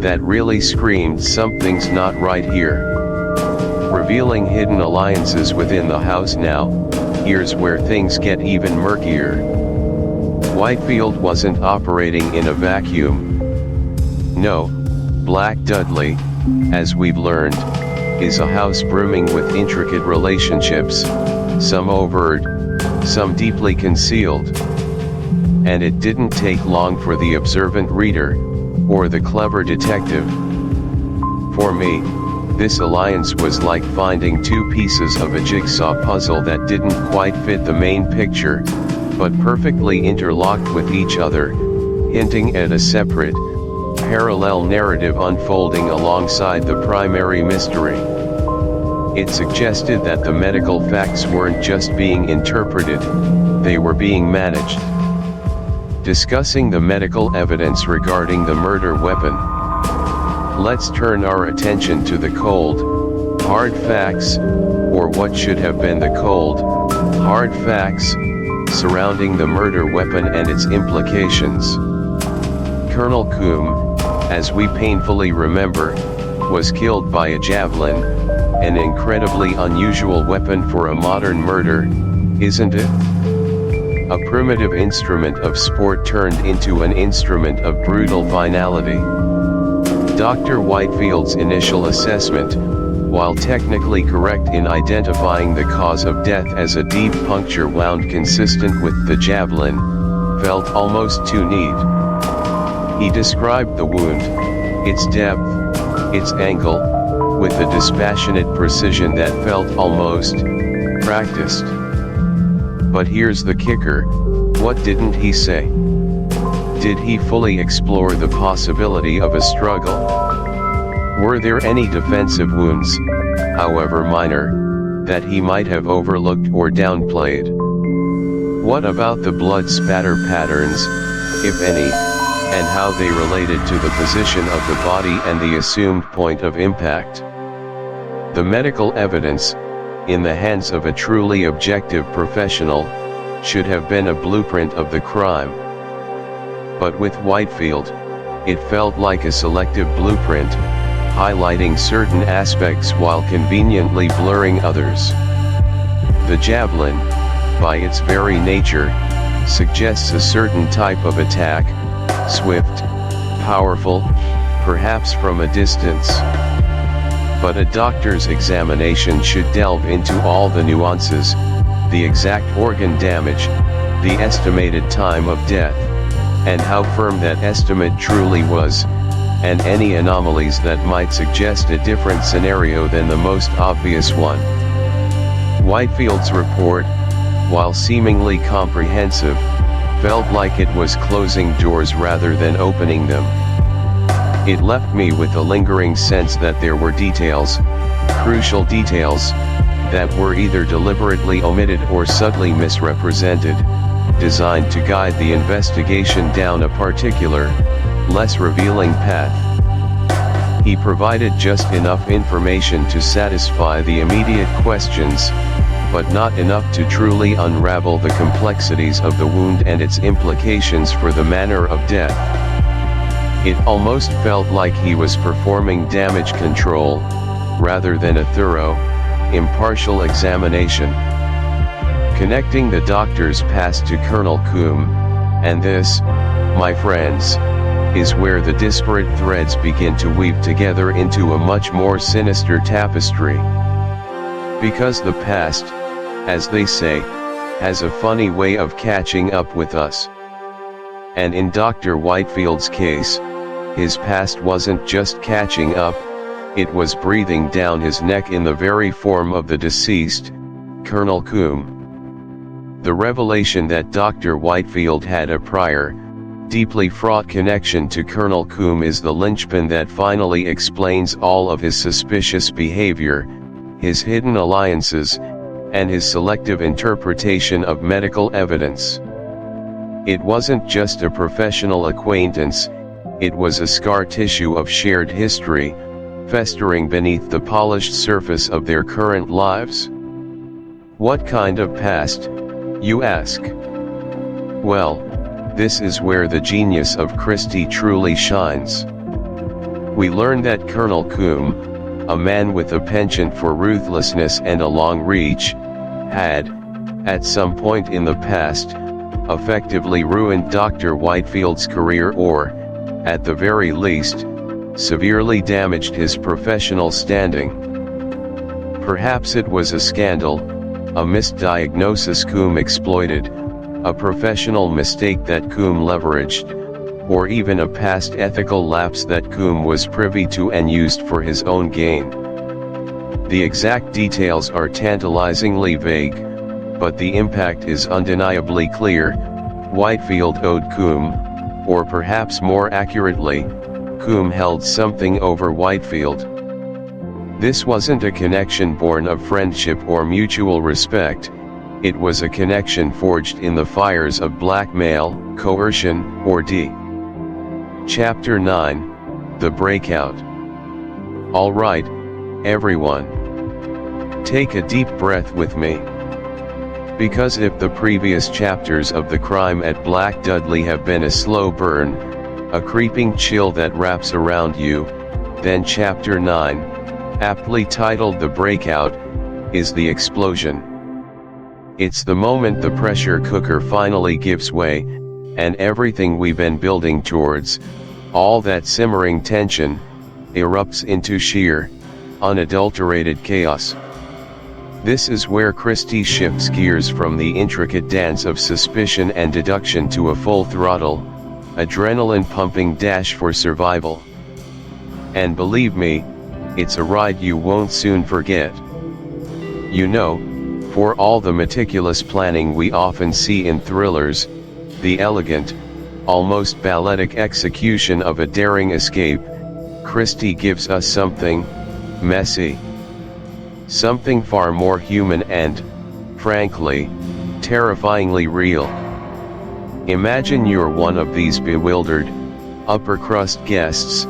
[SPEAKER 1] that really screamed something's not right here. Revealing hidden alliances within the house now, here's where things get even murkier. Whitefield wasn't operating in a vacuum. No, Black Dudley, as we've learned, is a house brimming with intricate relationships, some overt, some deeply concealed. And it didn't take long for the observant reader, or the clever detective. For me, this alliance was like finding two pieces of a jigsaw puzzle that didn't quite fit the main picture, but perfectly interlocked with each other, hinting at a separate, parallel narrative unfolding alongside the primary mystery. It suggested that the medical facts weren't just being interpreted, they were being managed. Discussing the medical evidence regarding the murder weapon. Let's turn our attention to the cold, hard facts, or what should have been the cold, hard facts, surrounding the murder weapon and its implications. Colonel Coombe, as we painfully remember, was killed by a javelin, an incredibly unusual weapon for a modern murder, isn't it? A primitive instrument of sport turned into an instrument of brutal finality. Dr. Whitefield's initial assessment, while technically correct in identifying the cause of death as a deep puncture wound consistent with the javelin, felt almost too neat. He described the wound, its depth, its angle, with a dispassionate precision that felt almost practiced. But here's the kicker, what didn't he say? Did he fully explore the possibility of a struggle? Were there any defensive wounds, however minor, that he might have overlooked or downplayed? What about the blood spatter patterns, if any, and how they related to the position of the body and the assumed point of impact? The medical evidence, in the hands of a truly objective professional, should have been a blueprint of the crime. But with Whitefield, it felt like a selective blueprint, highlighting certain aspects while conveniently blurring others. The javelin, by its very nature, suggests a certain type of attack, swift, powerful, perhaps from a distance. But a doctor's examination should delve into all the nuances, the exact organ damage, the estimated time of death, and how firm that estimate truly was, and any anomalies that might suggest a different scenario than the most obvious one. Whitefield's report, while seemingly comprehensive, felt like it was closing doors rather than opening them. It left me with a lingering sense that there were details, crucial details, that were either deliberately omitted or subtly misrepresented, designed to guide the investigation down a particular, less revealing path. He provided just enough information to satisfy the immediate questions, but not enough to truly unravel the complexities of the wound and its implications for the manner of death. It almost felt like he was performing damage control, rather than a thorough, impartial examination. Connecting the doctor's past to Colonel Coombe, and this, my friends, is where the disparate threads begin to weave together into a much more sinister tapestry. Because the past, as they say, has a funny way of catching up with us. And in Dr. Whitefield's case, his past wasn't just catching up, it was breathing down his neck in the very form of the deceased, Colonel Coombe. The revelation that Dr. Whitefield had a prior, deeply fraught connection to Colonel Coombe is the linchpin that finally explains all of his suspicious behavior, his hidden alliances, and his selective interpretation of medical evidence. It wasn't just a professional acquaintance, it was a scar tissue of shared history, festering beneath the polished surface of their current lives. What kind of past, you ask? Well, this is where the genius of Christie truly shines. We learn that Colonel Coombe, a man with a penchant for ruthlessness and a long reach, had, at some point in the past, effectively ruined Dr. Whitefield's career or, at the very least, severely damaged his professional standing. Perhaps it was a scandal, a misdiagnosis Coombe exploited, a professional mistake that Coombe leveraged, or even a past ethical lapse that Coombe was privy to and used for his own gain. The exact details are tantalizingly vague, but the impact is undeniably clear. Whitefield owed Coombe, or perhaps more accurately, Coombe held something over Whitefield. This wasn't a connection born of friendship or mutual respect, it was a connection forged in the fires of blackmail, coercion, or Chapter 9, The Breakout. Alright, everyone. Take a deep breath with me. Because if the previous chapters of the crime at Black Dudley have been a slow burn, a creeping chill that wraps around you, then Chapter 9, aptly titled The Breakout, is the explosion. It's the moment the pressure cooker finally gives way, and everything we've been building towards, all that simmering tension, erupts into sheer, unadulterated chaos. This is where Christie shifts gears from the intricate dance of suspicion and deduction to a full-throttle, adrenaline-pumping dash for survival. And believe me, it's a ride you won't soon forget. You know, for all the meticulous planning we often see in thrillers, the elegant, almost balletic execution of a daring escape, Christie gives us something messy. Something far more human and, frankly, terrifyingly real. Imagine you're one of these bewildered, upper-crust guests,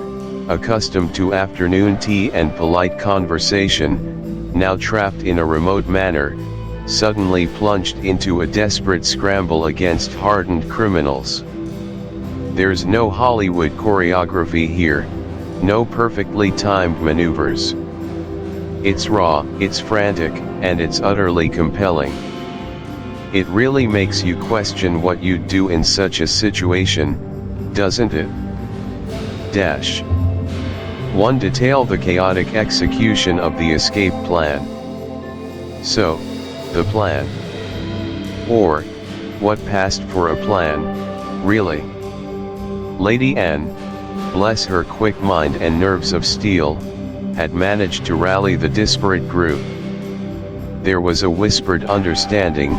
[SPEAKER 1] accustomed to afternoon tea and polite conversation, now trapped in a remote manor, suddenly plunged into a desperate scramble against hardened criminals. There's no Hollywood choreography here, no perfectly timed maneuvers. It's raw, it's frantic, and it's utterly compelling. It really makes you question what you'd do in such a situation, doesn't it? 1. Detail the chaotic execution of the escape plan. So, the plan. Or, what passed for a plan, really? Lady Anne, bless her quick mind and nerves of steel, had managed to rally the disparate group. There was a whispered understanding,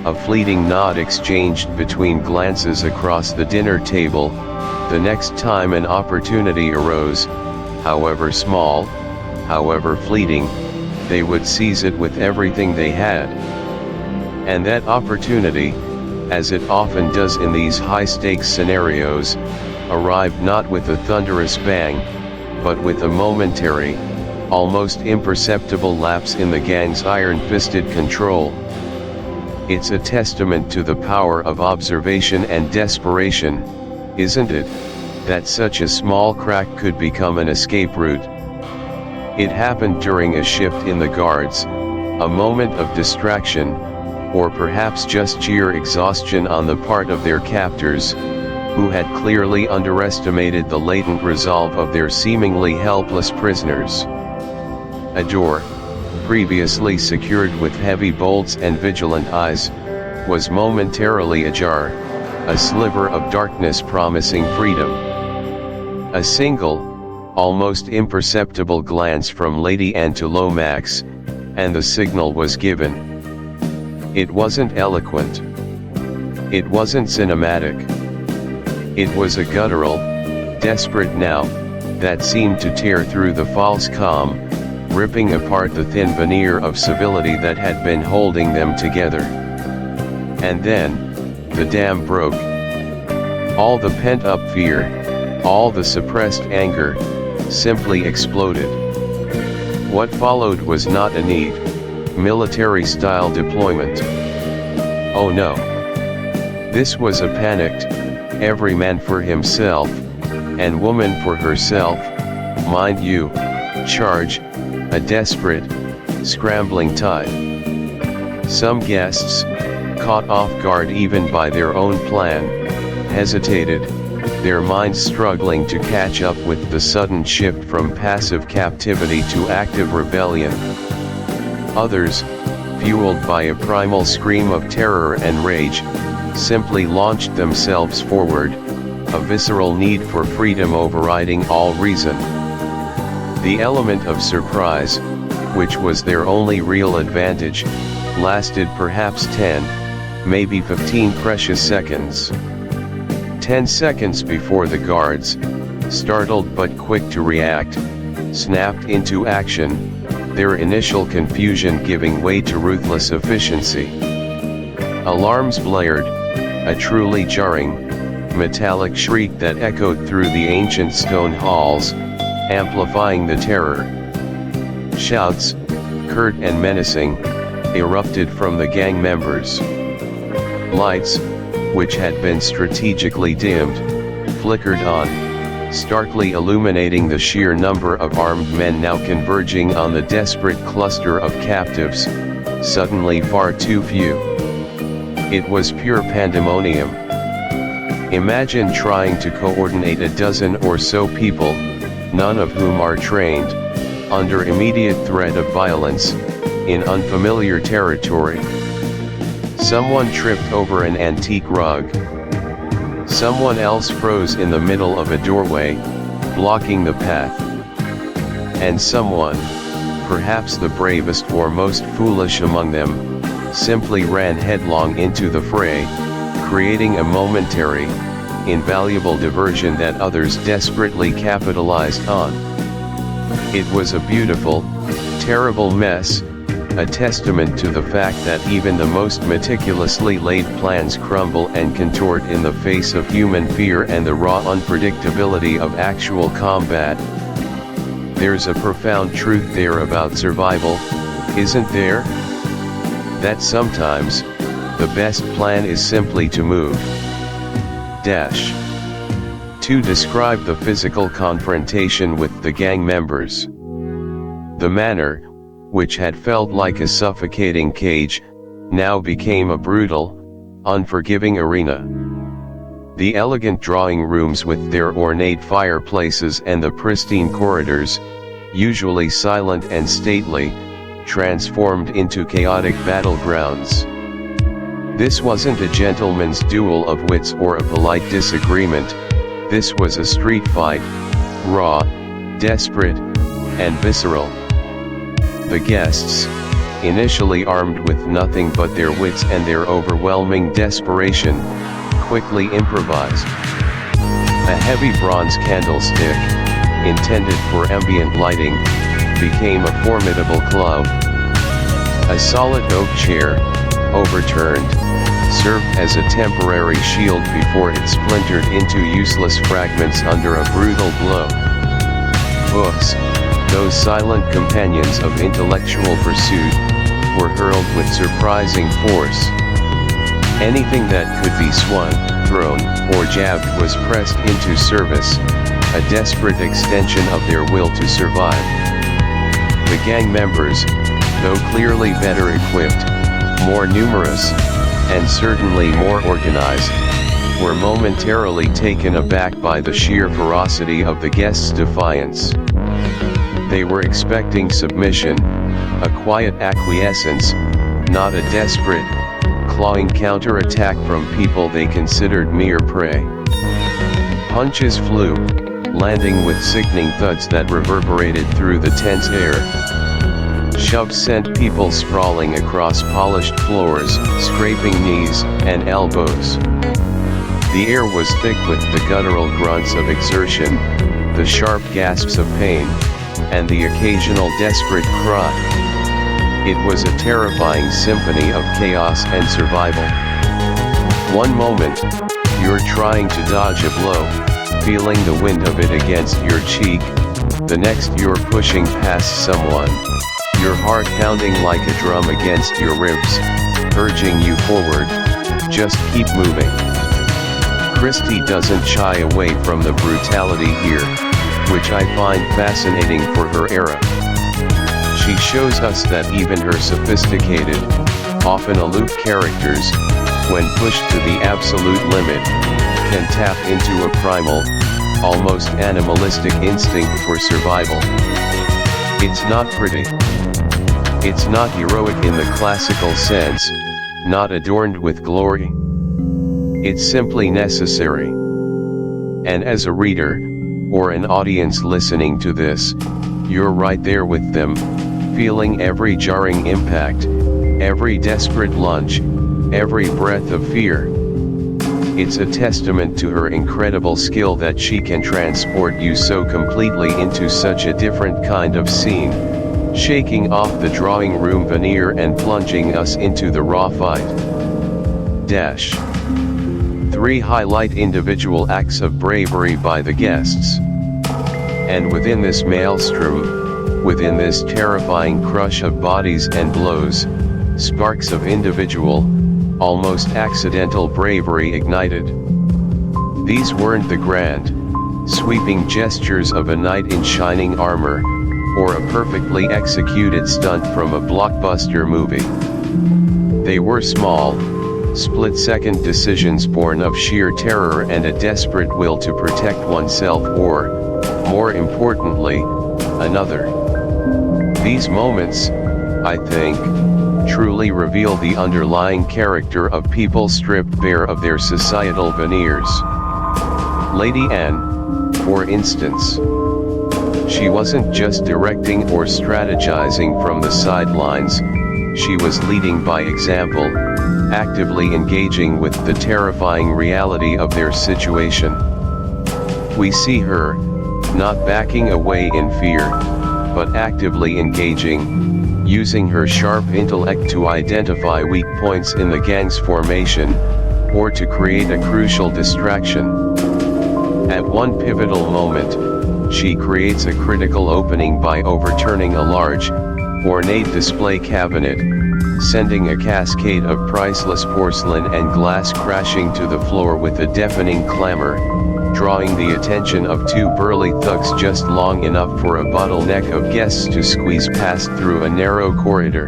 [SPEAKER 1] a fleeting nod exchanged between glances across the dinner table. The next time an opportunity arose, however small, however fleeting, they would seize it with everything they had. And that opportunity, as it often does in these high-stakes scenarios, arrived not with a thunderous bang, but with a momentary, almost imperceptible lapse in the gang's iron-fisted control. It's a testament to the power of observation and desperation, isn't it, that such a small crack could become an escape route? It happened during a shift in the guards, a moment of distraction, or perhaps just sheer exhaustion on the part of their captors, who had clearly underestimated the latent resolve of their seemingly helpless prisoners. A door, previously secured with heavy bolts and vigilant eyes, was momentarily ajar, a sliver of darkness promising freedom. A single, almost imperceptible glance from Lady Anne to Lomax, and the signal was given. It wasn't eloquent. It wasn't cinematic. It was a guttural, desperate now, that seemed to tear through the false calm, ripping apart the thin veneer of civility that had been holding them together. And then, the dam broke. All the pent-up fear, all the suppressed anger, simply exploded. What followed was not a military-style deployment. Oh no. This was a panicked, every man for himself, and woman for herself, mind you, charge, a desperate, scrambling tide. Some guests, caught off guard even by their own plan, hesitated, their minds struggling to catch up with the sudden shift from passive captivity to active rebellion. Others, fueled by a primal scream of terror and rage, simply launched themselves forward, a visceral need for freedom overriding all reason. The element of surprise, which was their only real advantage, lasted perhaps 10, maybe 15 precious seconds. 10 seconds before the guards, startled but quick to react, snapped into action, their initial confusion giving way to ruthless efficiency. Alarms blared, a truly jarring, metallic shriek that echoed through the ancient stone halls, amplifying the terror. Shouts, curt and menacing, erupted from the gang members. Lights, which had been strategically dimmed, flickered on, starkly illuminating the sheer number of armed men now converging on the desperate cluster of captives, suddenly far too few. It was pure pandemonium. Imagine trying to coordinate a dozen or so people, none of whom are trained, under immediate threat of violence, in unfamiliar territory. Someone tripped over an antique rug. Someone else froze in the middle of a doorway, blocking the path. And someone, perhaps the bravest or most foolish among them, simply ran headlong into the fray, creating a momentary, invaluable diversion that others desperately capitalized on. It was a beautiful, terrible mess, a testament to the fact that even the most meticulously laid plans crumble and contort in the face of human fear and the raw unpredictability of actual combat. There's a profound truth there about survival, isn't there? That sometimes, the best plan is simply to move. To describe the physical confrontation with the gang members. The manor, which had felt like a suffocating cage, now became a brutal, unforgiving arena. The elegant drawing rooms with their ornate fireplaces and the pristine corridors, usually silent and stately, transformed into chaotic battlegrounds. This wasn't a gentleman's duel of wits or a polite disagreement, this was a street fight, raw, desperate, and visceral. The guests, initially armed with nothing but their wits and their overwhelming desperation, quickly improvised. A heavy bronze candlestick, intended for ambient lighting, became a formidable club. A solid oak chair, overturned, served as a temporary shield before it splintered into useless fragments under a brutal blow. Books, those silent companions of intellectual pursuit, were hurled with surprising force. Anything that could be swung, thrown, or jabbed was pressed into service, a desperate extension of their will to survive. The gang members, though clearly better equipped, more numerous, and certainly more organized, were momentarily taken aback by the sheer ferocity of the guests' defiance. They were expecting submission, a quiet acquiescence, not a desperate, clawing counterattack from people they considered mere prey. Punches flew, landing with sickening thuds that reverberated through the tense air. Shoves sent people sprawling across polished floors, scraping knees and elbows. The air was thick with the guttural grunts of exertion, the sharp gasps of pain, and the occasional desperate cry. It was a terrifying symphony of chaos and survival. One moment, you're trying to dodge a blow, feeling the wind of it against your cheek, the next you're pushing past someone, your heart pounding like a drum against your ribs, urging you forward, just keep moving. Christie doesn't shy away from the brutality here, which I find fascinating for her era. She shows us that even her sophisticated, often aloof characters, when pushed to the absolute limit, can tap into a primal, almost animalistic instinct for survival. It's not pretty. It's not heroic in the classical sense, not adorned with glory. It's simply necessary. And as a reader, or an audience listening to this, you're right there with them, feeling every jarring impact, every desperate lunge, every breath of fear. It's a testament to her incredible skill that she can transport you so completely into such a different kind of scene, shaking off the drawing room veneer and plunging us into the raw fight. 3. Highlight individual acts of bravery by the guests. And within this maelstrom, within this terrifying crush of bodies and blows, sparks of individual, almost accidental bravery ignited. These weren't the grand, sweeping gestures of a knight in shining armor, or a perfectly executed stunt from a blockbuster movie. They were small, split-second decisions born of sheer terror and a desperate will to protect oneself or, more importantly, another. These moments, I think, truly reveal the underlying character of people stripped bare of their societal veneers. Lady Anne, for instance. She wasn't just directing or strategizing from the sidelines, she was leading by example, actively engaging with the terrifying reality of their situation. We see her, not backing away in fear, but actively engaging, using her sharp intellect to identify weak points in the gang's formation, or to create a crucial distraction. At one pivotal moment, she creates a critical opening by overturning a large, ornate display cabinet, sending a cascade of priceless porcelain and glass crashing to the floor with a deafening clamor, drawing the attention of two burly thugs just long enough for a bottleneck of guests to squeeze past through a narrow corridor.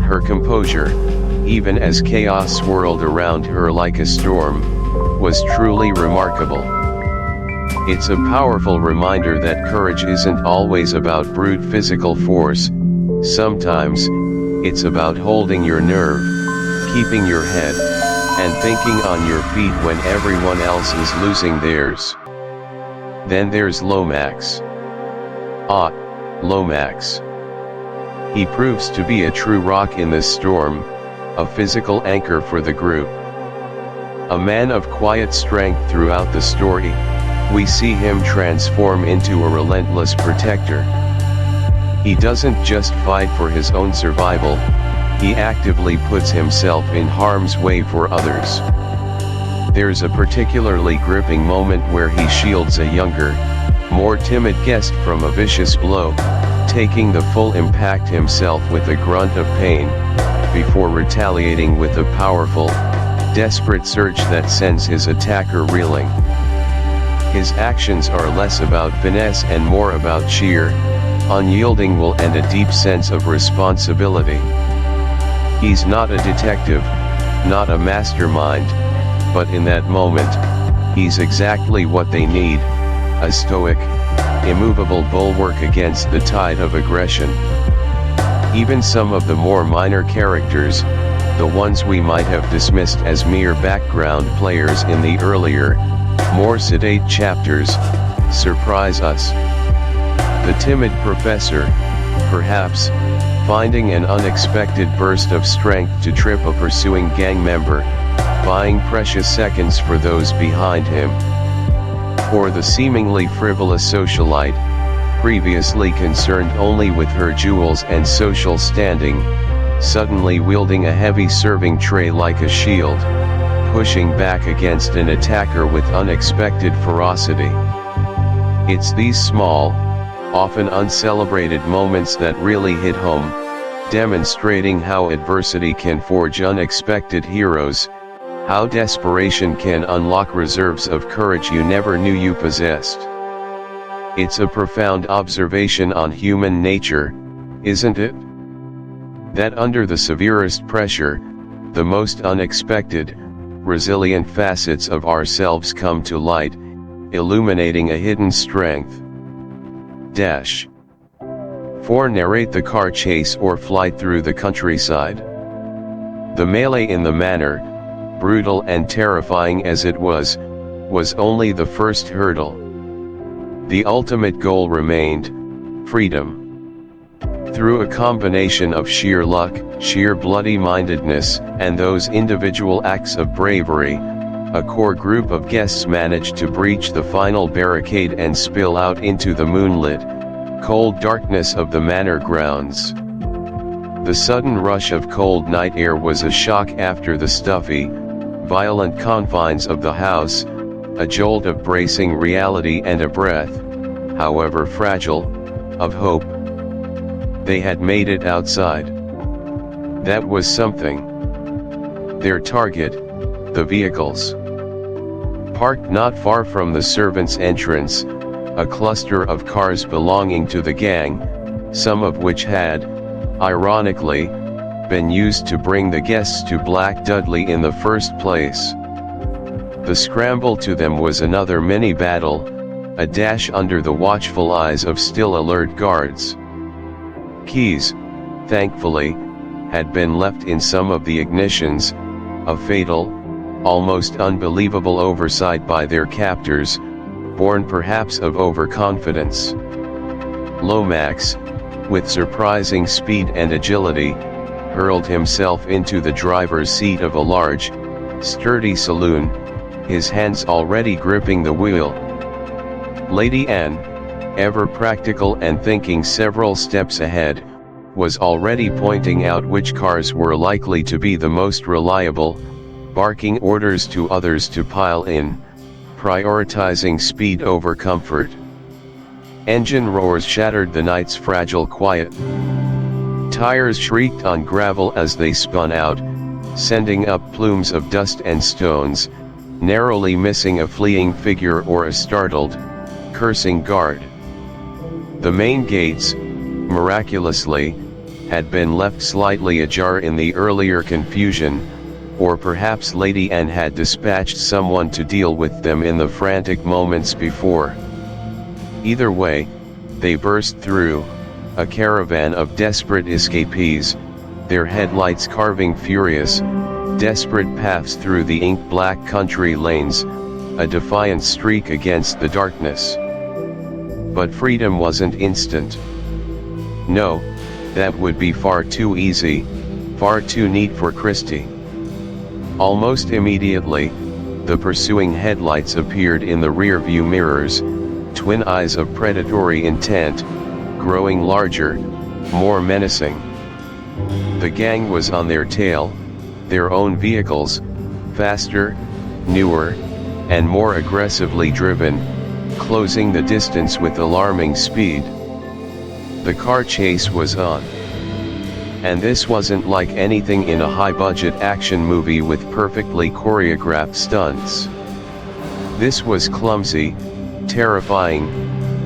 [SPEAKER 1] Her composure, even as chaos swirled around her like a storm, was truly remarkable. It's a powerful reminder that courage isn't always about brute physical force. Sometimes, it's about holding your nerve, keeping your head, and thinking on your feet when everyone else is losing theirs. Then there's Lomax. Lomax. He proves to be a true rock in this storm, a physical anchor for the group. A man of quiet strength throughout the story, we see him transform into a relentless protector. He doesn't just fight for his own survival, he actively puts himself in harm's way for others. There's a particularly gripping moment where he shields a younger, more timid guest from a vicious blow, taking the full impact himself with a grunt of pain, before retaliating with a powerful, desperate surge that sends his attacker reeling. His actions are less about finesse and more about sheer, unyielding will and a deep sense of responsibility. He's not a detective, not a mastermind, but in that moment, he's exactly what they need, a stoic, immovable bulwark against the tide of aggression. Even some of the more minor characters, the ones we might have dismissed as mere background players in the earlier, more sedate chapters, surprise us. The timid professor, perhaps, finding an unexpected burst of strength to trip a pursuing gang member, buying precious seconds for those behind him. Or the seemingly frivolous socialite, previously concerned only with her jewels and social standing, suddenly wielding a heavy serving tray like a shield, pushing back against an attacker with unexpected ferocity. It's these small, often uncelebrated moments that really hit home, demonstrating how adversity can forge unexpected heroes, How desperation can unlock reserves of courage you never knew you possessed. It's a profound observation on human nature, isn't it? That under the severest pressure, the most unexpected, resilient facets of ourselves come to light, illuminating a hidden strength. 4. Narrate the car chase or flight through the countryside. The melee in the manor, brutal and terrifying as it was only the first hurdle. The ultimate goal remained freedom. Through a combination of sheer luck, sheer bloody-mindedness, and those individual acts of bravery, a core group of guests managed to breach the final barricade and spill out into the moonlit, cold darkness of the manor grounds. The sudden rush of cold night air was a shock after the stuffy, violent confines of the house, a jolt of bracing reality and a breath, however fragile, of hope. They had made it outside. That was something. Their target, the vehicles. Parked not far from the servants' entrance, a cluster of cars belonging to the gang, some of which had, ironically, been used to bring the guests to Black Dudley in the first place. The scramble to them was another mini-battle, a dash under the watchful eyes of still alert guards. Keys, thankfully, had been left in some of the ignitions, a fatal, almost unbelievable oversight by their captors, born perhaps of overconfidence. Lomax, with surprising speed and agility, hurled himself into the driver's seat of a large, sturdy saloon, his hands already gripping the wheel. Lady Anne, ever practical and thinking several steps ahead, was already pointing out which cars were likely to be the most reliable, barking orders to others to pile in, prioritizing speed over comfort. Engine roars shattered the night's fragile quiet. Tires shrieked on gravel as they spun out, sending up plumes of dust and stones, narrowly missing a fleeing figure or a startled, cursing guard. The main gates, miraculously, had been left slightly ajar in the earlier confusion, or perhaps Lady Anne had dispatched someone to deal with them in the frantic moments before. Either way, they burst through, a caravan of desperate escapees, their headlights carving furious, desperate paths through the ink-black country lanes, a defiant streak against the darkness. But freedom wasn't instant. No, that would be far too easy, far too neat for Christie. Almost immediately, the pursuing headlights appeared in the rear-view mirrors, twin eyes of predatory intent, growing larger, more menacing. The gang was on their tail, their own vehicles, faster, newer, and more aggressively driven, closing the distance with alarming speed. The car chase was on. And this wasn't like anything in a high-budget action movie with perfectly choreographed stunts. This was clumsy, terrifying,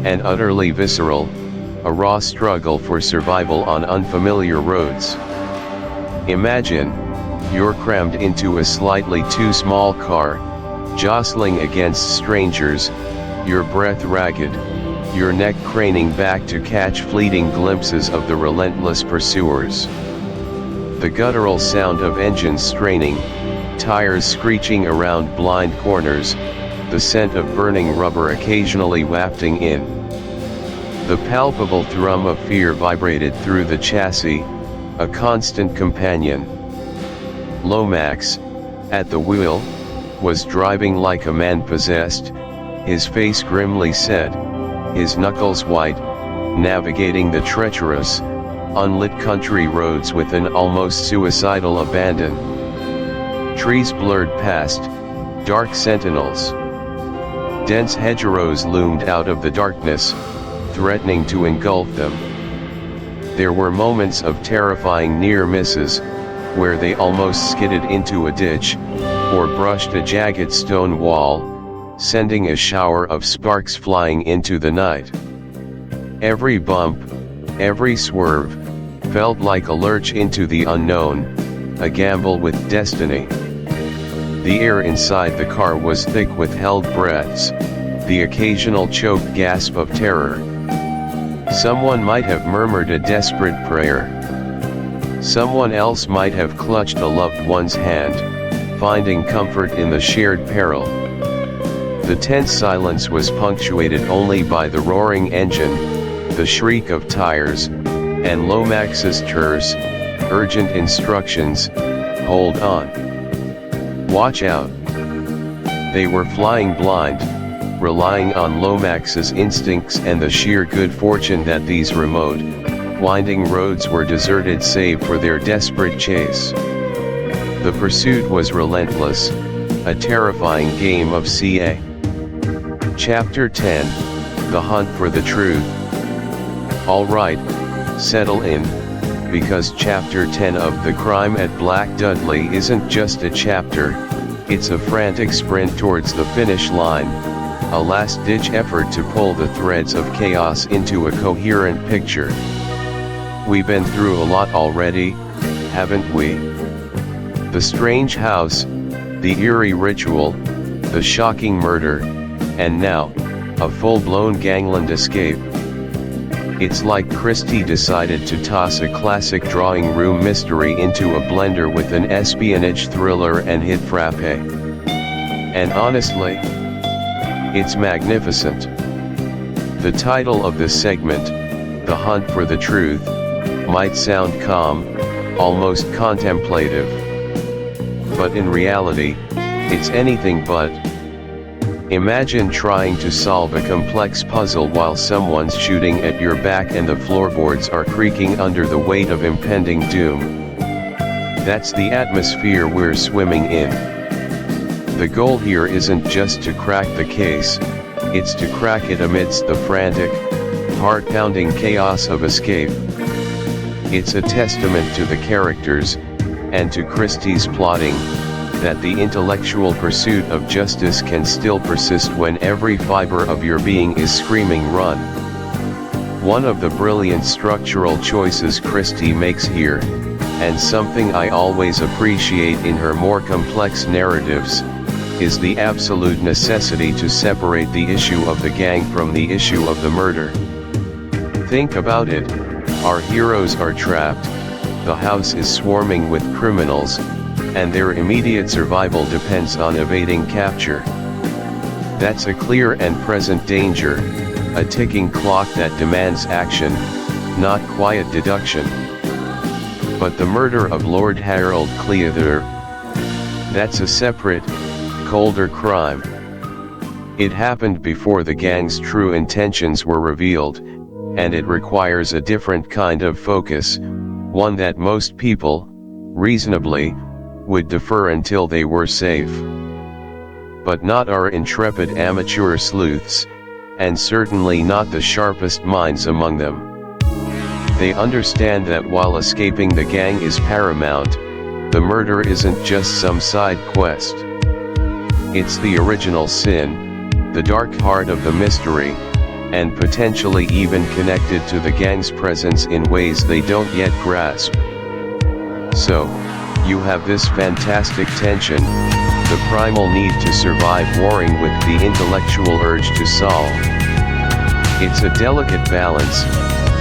[SPEAKER 1] and utterly visceral, a raw struggle for survival on unfamiliar roads. Imagine, you're crammed into a slightly too small car, jostling against strangers, your breath ragged, your neck craning back to catch fleeting glimpses of the relentless pursuers. The guttural sound of engines straining, tires screeching around blind corners, the scent of burning rubber occasionally wafting in. The palpable thrum of fear vibrated through the chassis, a constant companion. Lomax, at the wheel, was driving like a man possessed, his face grimly set, his knuckles white, navigating the treacherous, unlit country roads with an almost suicidal abandon. Trees blurred past, dark sentinels. Dense hedgerows loomed out of the darkness, threatening to engulf them. There were moments of terrifying near misses, where they almost skidded into a ditch, or brushed a jagged stone wall, sending a shower of sparks flying into the night. Every bump, every swerve, felt like a lurch into the unknown, a gamble with destiny. The air inside the car was thick with held breaths, the occasional choked gasp of terror. Someone might have murmured a desperate prayer. Someone else might have clutched a loved one's hand, finding comfort in the shared peril. The tense silence was punctuated only by the roaring engine, the shriek of tires, and Lomax's terse, urgent instructions, "Hold on. Watch out." They were flying blind, relying on Lomax's instincts and the sheer good fortune that these remote, winding roads were deserted save for their desperate chase. The pursuit was relentless, a terrifying game of CA. Chapter 10, The Hunt for the Truth. Alright, settle in, because Chapter 10 of The Crime at Black Dudley isn't just a chapter, it's a frantic sprint towards the finish line, a last-ditch effort to pull the threads of chaos into a coherent picture. We've been through a lot already, haven't we? The strange house, the eerie ritual, the shocking murder, and now, a full-blown gangland escape. It's like Christie decided to toss a classic drawing room mystery into a blender with an espionage thriller and hit frappe. And honestly, it's magnificent. The title of this segment, The Hunt for the Truth, might sound calm, almost contemplative. But in reality, it's anything but. Imagine trying to solve a complex puzzle while someone's shooting at your back and the floorboards are creaking under the weight of impending doom. That's the atmosphere we're swimming in. The goal here isn't just to crack the case, it's to crack it amidst the frantic, heart-pounding chaos of escape. It's a testament to the characters, and to Christie's plotting, that the intellectual pursuit of justice can still persist when every fiber of your being is screaming run. One of the brilliant structural choices Christie makes here, and something I always appreciate in her more complex narratives, is the absolute necessity to separate the issue of the gang from the issue of the murder. Think about it, our heroes are trapped, the house is swarming with criminals, and their immediate survival depends on evading capture. That's a clear and present danger, a ticking clock that demands action, not quiet deduction. But the murder of Lord Harold Cleather, that's a separate, colder crime. It happened before the gang's true intentions were revealed, and it requires a different kind of focus, one that most people, reasonably, would defer until they were safe. But not our intrepid amateur sleuths, and certainly not the sharpest minds among them. They understand that while escaping the gang is paramount, the murder isn't just some side quest. It's the original sin, the dark heart of the mystery, and potentially even connected to the gang's presence in ways they don't yet grasp. So, you have this fantastic tension, the primal need to survive warring with the intellectual urge to solve. It's a delicate balance,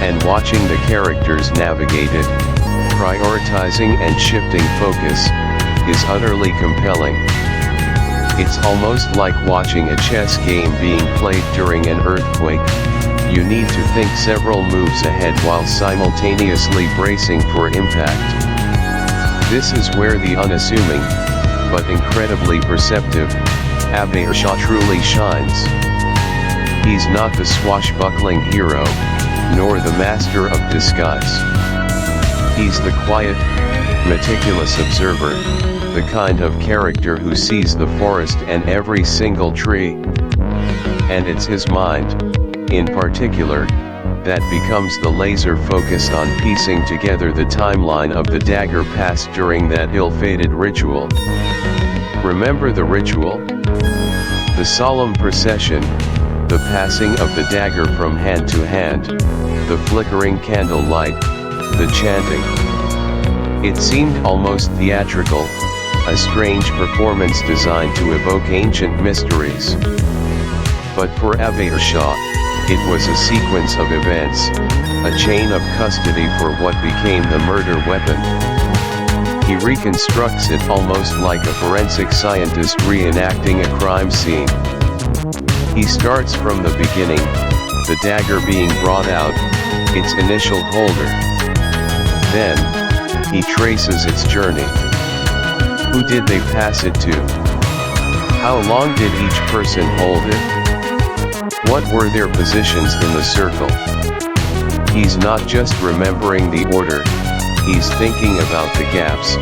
[SPEAKER 1] and watching the characters navigate it, prioritizing and shifting focus, is utterly compelling. It's almost like watching a chess game being played during an earthquake. You need to think several moves ahead while simultaneously bracing for impact. This is where the unassuming, but incredibly perceptive, Abhay Shah truly shines. He's not the swashbuckling hero, nor the master of disguise. He's the quiet, meticulous observer, the kind of character who sees the forest and every single tree. And it's his mind, in particular, that becomes the laser focus on piecing together the timeline of the dagger passed during that ill-fated ritual. Remember the ritual? The solemn procession, the passing of the dagger from hand to hand, the flickering candlelight, the chanting. It seemed almost theatrical, a strange performance designed to evoke ancient mysteries. But for Avir Shah, it was a sequence of events, a chain of custody for what became the murder weapon. He reconstructs it almost like a forensic scientist reenacting a crime scene. He starts from the beginning, the dagger being brought out, its initial holder. Then, he traces its journey. Who did they pass it to? How long did each person hold it? What were their positions in the circle? He's not just remembering the order, he's thinking about the gaps,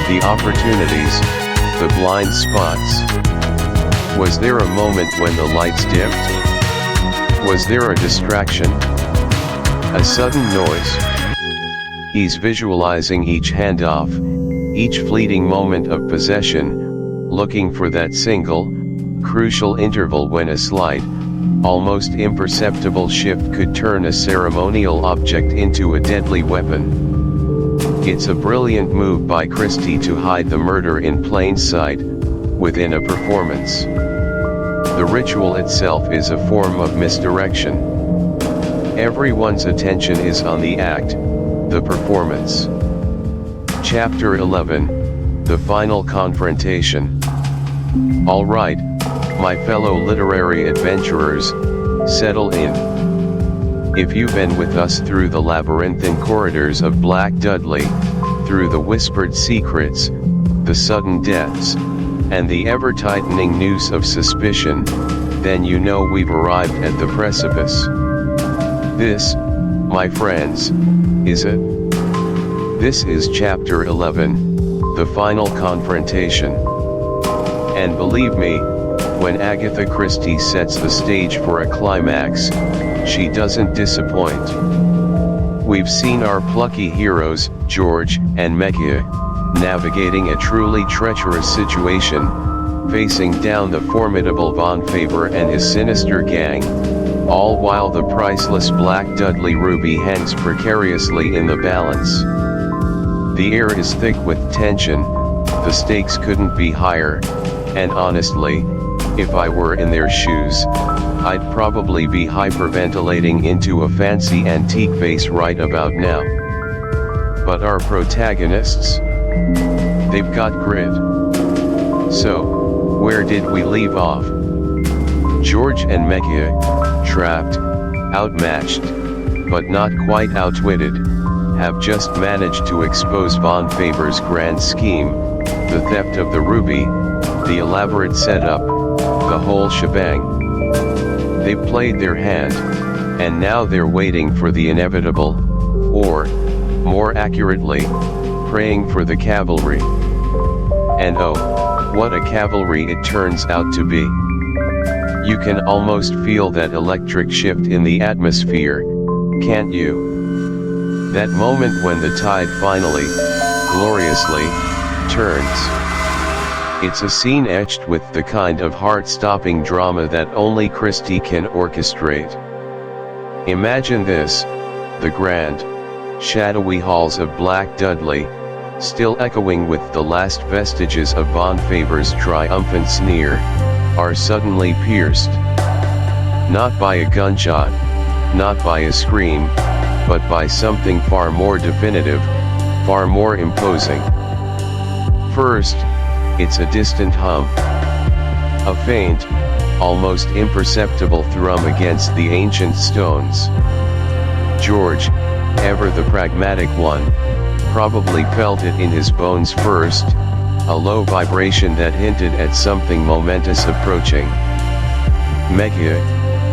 [SPEAKER 1] the opportunities, the blind spots. Was there a moment when the lights dimmed? Was there a distraction? A sudden noise? He's visualizing each handoff, each fleeting moment of possession, looking for that single, crucial interval when a slight, almost imperceptible shift could turn a ceremonial object into a deadly weapon. It's a brilliant move by Christie to hide the murder in plain sight, within a performance. The ritual itself is a form of misdirection. Everyone's attention is on the act, the performance. Chapter 11, The Final Confrontation. All right, my fellow literary adventurers, settle in. If you've been with us through the labyrinthine corridors of Black Dudley, through the whispered secrets, the sudden deaths, and the ever-tightening noose of suspicion, then you know we've arrived at the precipice. This, my friends, is it? This is Chapter 11, The Final Confrontation. And believe me, when Agatha Christie sets the stage for a climax, she doesn't disappoint. We've seen our plucky heroes, George and Mechia, navigating a truly treacherous situation, facing down the formidable Von Faber and his sinister gang, all while the priceless Black Dudley ruby hangs precariously in the balance. The air is thick with tension, the stakes couldn't be higher, and honestly, if I were in their shoes, I'd probably be hyperventilating into a fancy antique vase right about now. But our protagonists? They've got grit. So, where did we leave off? George and Mechia, trapped, outmatched, but not quite outwitted, have just managed to expose Von Faber's grand scheme, the theft of the ruby, the elaborate setup, the whole shebang. They've played their hand, and now they're waiting for the inevitable, or, more accurately, praying for the cavalry. And oh, what a cavalry it turns out to be. You can almost feel that electric shift in the atmosphere, can't you? That moment when the tide finally, gloriously, turns. It's a scene etched with the kind of heart-stopping drama that only Christie can orchestrate. Imagine this, the grand, shadowy halls of Black Dudley, still echoing with the last vestiges of Von Faber's triumphant sneer, are suddenly pierced. Not by a gunshot, not by a scream, but by something far more definitive, far more imposing. First, it's a distant hum. A faint, almost imperceptible thrum against the ancient stones. George, ever the pragmatic one, probably felt it in his bones first, a low vibration that hinted at something momentous approaching. Mechia,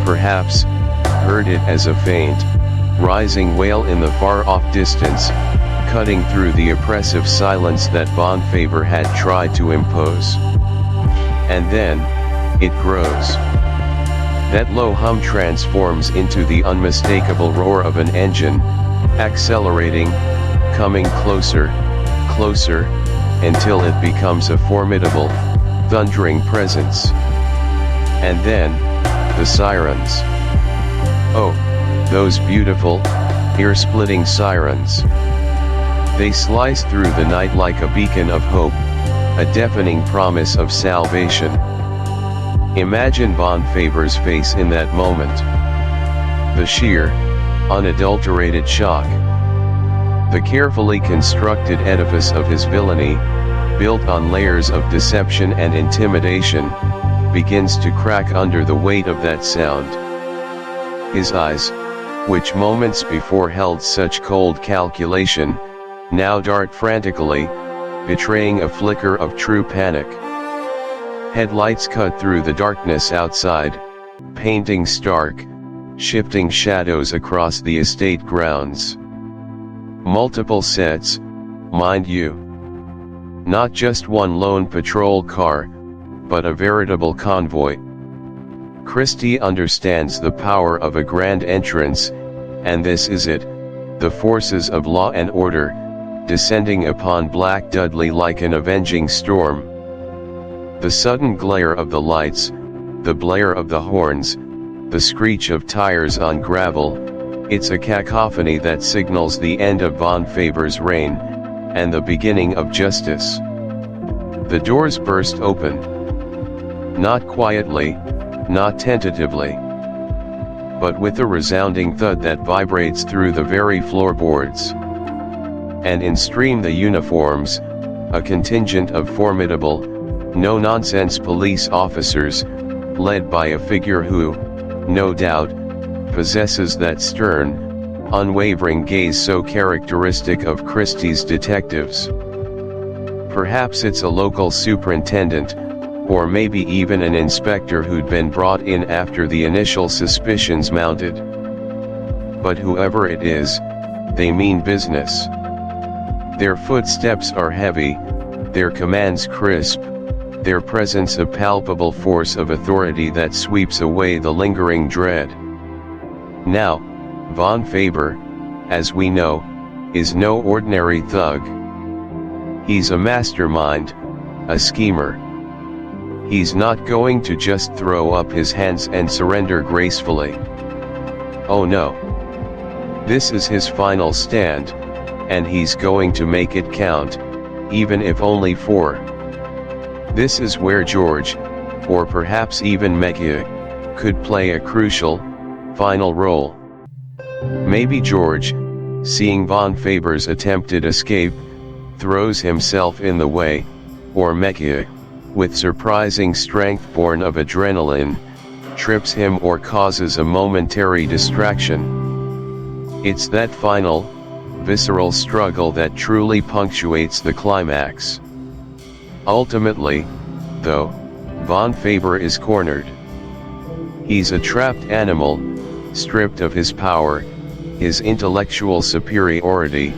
[SPEAKER 1] perhaps, heard it as a faint, rising wail in the far-off distance, cutting through the oppressive silence that Von Faber had tried to impose. And then, it grows. That low hum transforms into the unmistakable roar of an engine, accelerating, coming closer, closer, until it becomes a formidable, thundering presence. And then, the sirens. Oh, those beautiful, ear-splitting sirens. They slice through the night like a beacon of hope, a deafening promise of salvation. Imagine Von Faber's face in that moment. The sheer, unadulterated shock. The carefully constructed edifice of his villainy, built on layers of deception and intimidation, begins to crack under the weight of that sound. His eyes, which moments before held such cold calculation, now dart frantically, betraying a flicker of true panic. Headlights cut through the darkness outside, painting stark, shifting shadows across the estate grounds. Multiple sets, mind you. Not just one lone patrol car, but a veritable convoy. Christie understands the power of a grand entrance, and this is it, the forces of law and order, descending upon Black Dudley like an avenging storm. The sudden glare of the lights, the blare of the horns, the screech of tires on gravel, it's a cacophony that signals the end of Von Faber's reign, and the beginning of justice. The doors burst open. Not quietly, not tentatively, but with a resounding thud that vibrates through the very floorboards. And in stream the uniforms, a contingent of formidable, no-nonsense police officers, led by a figure who, no doubt, possesses that stern, unwavering gaze so characteristic of Christie's detectives. Perhaps it's a local superintendent, or maybe even an inspector who'd been brought in after the initial suspicions mounted. But whoever it is, they mean business. Their footsteps are heavy, their commands crisp, their presence a palpable force of authority that sweeps away the lingering dread. Now, Von Faber, as we know, is no ordinary thug. He's a mastermind, a schemer. He's not going to just throw up his hands and surrender gracefully. Oh no. This is his final stand, and he's going to make it count, even if only for. This is where George, or perhaps even Meggie, could play a crucial, final role. Maybe George, seeing Von Faber's attempted escape, throws himself in the way, or Meggie, with surprising strength born of adrenaline, trips him or causes a momentary distraction. It's that final, visceral struggle that truly punctuates the climax. Ultimately, though, Von Faber is cornered. He's a trapped animal, stripped of his power, his intellectual superiority,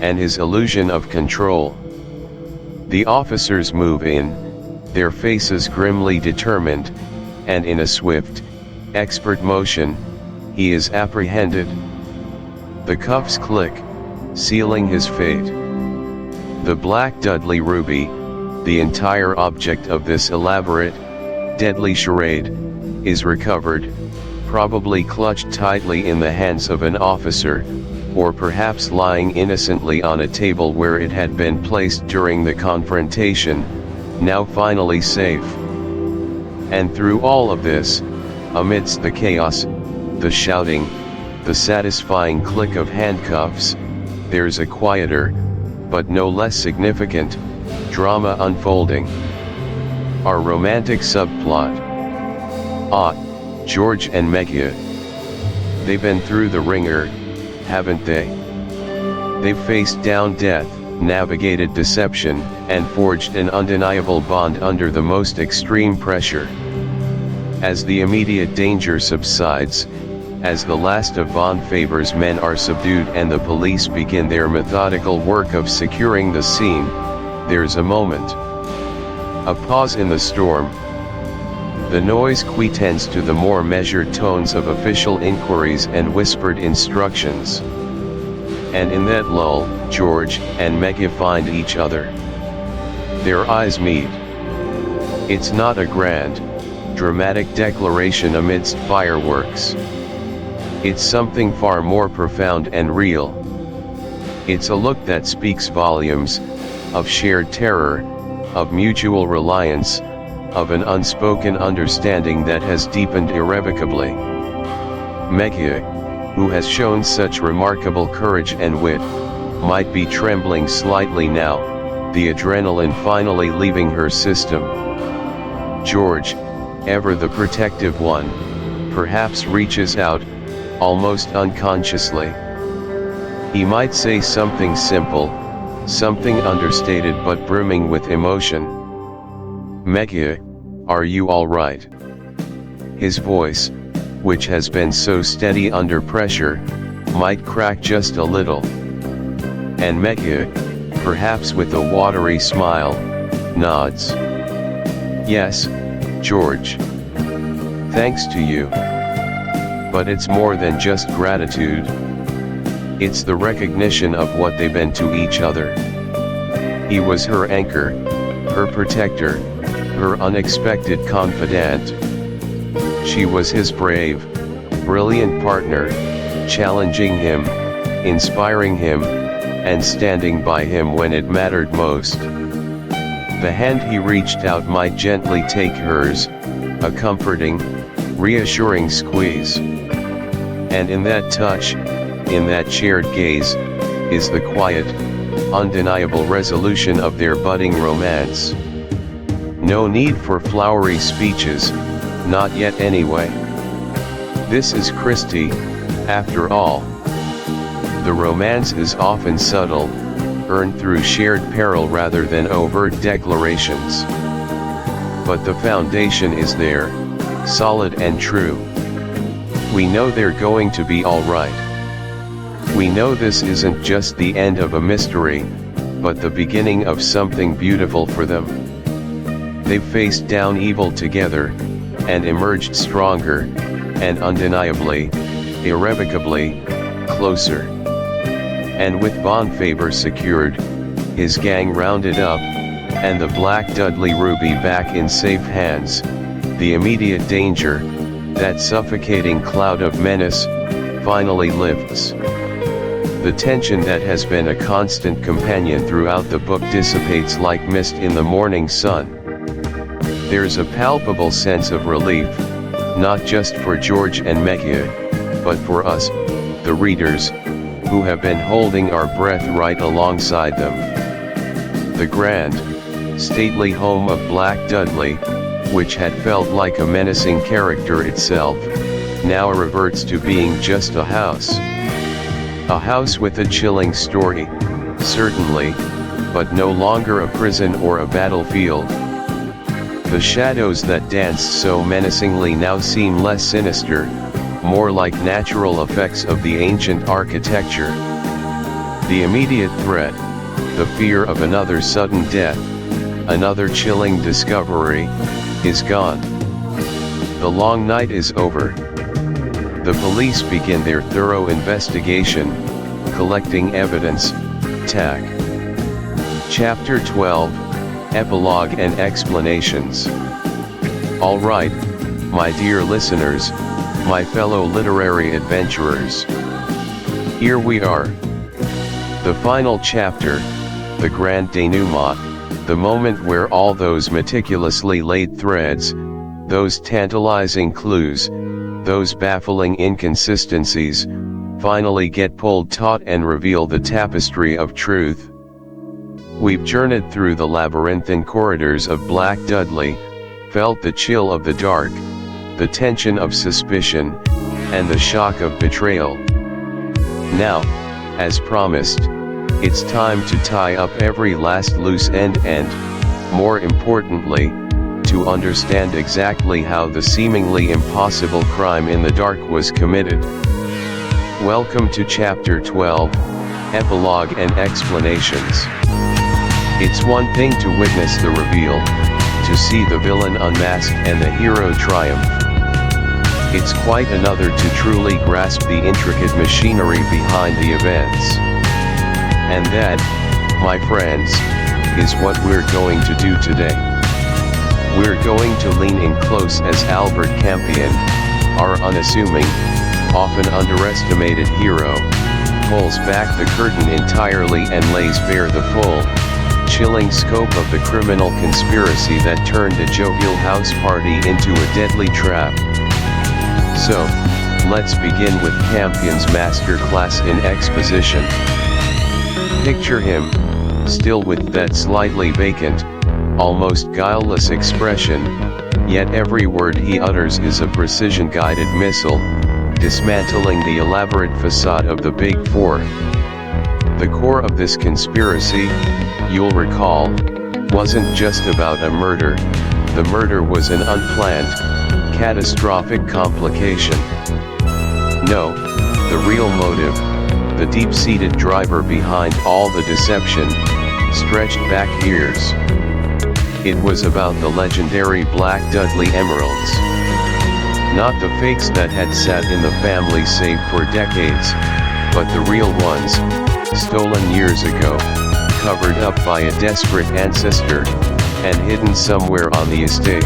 [SPEAKER 1] and his illusion of control. The officers move in, their faces grimly determined, and in a swift, expert motion, he is apprehended. The cuffs click, sealing his fate. The Black Dudley ruby, the entire object of this elaborate, deadly charade, is recovered, probably clutched tightly in the hands of an officer, or perhaps lying innocently on a table where it had been placed during the confrontation, now finally safe. And through all of this, amidst the chaos, the shouting, the satisfying click of handcuffs, there's a quieter, but no less significant, drama unfolding. Our romantic subplot. George and Meggie. They've been through the ringer, haven't they? They've faced down death, navigated deception, and forged an undeniable bond under the most extreme pressure. As the immediate danger subsides, as the last of Von Faber's men are subdued and the police begin their methodical work of securing the scene, there's a moment. A pause in the storm. The noise quiesces to the more measured tones of official inquiries and whispered instructions. And in that lull, George and Meggie find each other. Their eyes meet. It's not a grand, dramatic declaration amidst fireworks. It's something far more profound and real. It's a look that speaks volumes, of shared terror, of mutual reliance, of an unspoken understanding that has deepened irrevocably. Margery, who has shown such remarkable courage and wit, might be trembling slightly now, the adrenaline finally leaving her system. George, ever the protective one, perhaps reaches out, almost unconsciously. He might say something simple, something understated but brimming with emotion. Margery, are you all right? His voice, which has been so steady under pressure, might crack just a little. And Margery, perhaps with a watery smile, nods. Yes, George. Thanks to you. But it's more than just gratitude. It's the recognition of what they've been to each other. He was her anchor, her protector, her unexpected confidant. She was his brave, brilliant partner, challenging him, inspiring him, and standing by him when it mattered most. The hand he reached out might gently take hers, a comforting, reassuring squeeze. And in that touch, in that shared gaze, is the quiet, undeniable resolution of their budding romance. No need for flowery speeches, not yet anyway. This is Christie, after all. The romance is often subtle, earned through shared peril rather than overt declarations. But the foundation is there, solid and true. We know they're going to be all right. We know this isn't just the end of a mystery, but the beginning of something beautiful for them. They've faced down evil together, and emerged stronger, and undeniably, irrevocably, closer. And with bond favor secured, his gang rounded up, and the Black Dudley Ruby back in safe hands, the immediate danger, that suffocating cloud of menace, finally lifts. The tension that has been a constant companion throughout the book dissipates like mist in the morning sun. There's a palpable sense of relief, not just for George and Margery, but for us, the readers, who have been holding our breath right alongside them. The grand, stately home of Black Dudley, which had felt like a menacing character itself, now reverts to being just a house. A house with a chilling story, certainly, but no longer a prison or a battlefield. The shadows that danced so menacingly now seem less sinister, more like natural effects of the ancient architecture. The immediate threat, the fear of another sudden death, another chilling discovery, is gone. The long night is over. The police begin their thorough investigation, collecting evidence, tag. Chapter 12, Epilogue and Explanations. All right, my dear listeners, my fellow literary adventurers. Here we are. The final chapter, the grand denouement, the moment where all those meticulously laid threads, those tantalizing clues, those baffling inconsistencies, finally get pulled taut and reveal the tapestry of truth. We've journeyed through the labyrinthine corridors of Black Dudley, felt the chill of the dark, the tension of suspicion, and the shock of betrayal. Now, as promised, it's time to tie up every last loose end and, more importantly, to understand exactly how the seemingly impossible crime in the dark was committed. Welcome to Chapter 12, Epilogue and Explanations. It's one thing to witness the reveal, to see the villain unmasked and the hero triumph. It's quite another to truly grasp the intricate machinery behind the events. And that, my friends, is what we're going to do today. We're going to lean in close as Albert Campion, our unassuming, often underestimated hero, pulls back the curtain entirely and lays bare the full, chilling scope of the criminal conspiracy that turned a jovial house party into a deadly trap. So, let's begin with Campion's masterclass in exposition. Picture him, still with that slightly vacant, almost guileless expression, yet every word he utters is a precision-guided missile, dismantling the elaborate facade of the Big Four. The core of this conspiracy, you'll recall, wasn't just about a murder. The murder was an unplanned, catastrophic complication. No, the real motive, the deep-seated driver behind all the deception, stretched back years. It was about the legendary Black Dudley emeralds. Not the fakes that had sat in the family safe for decades, but the real ones, stolen years ago, covered up by a desperate ancestor, and hidden somewhere on the estate.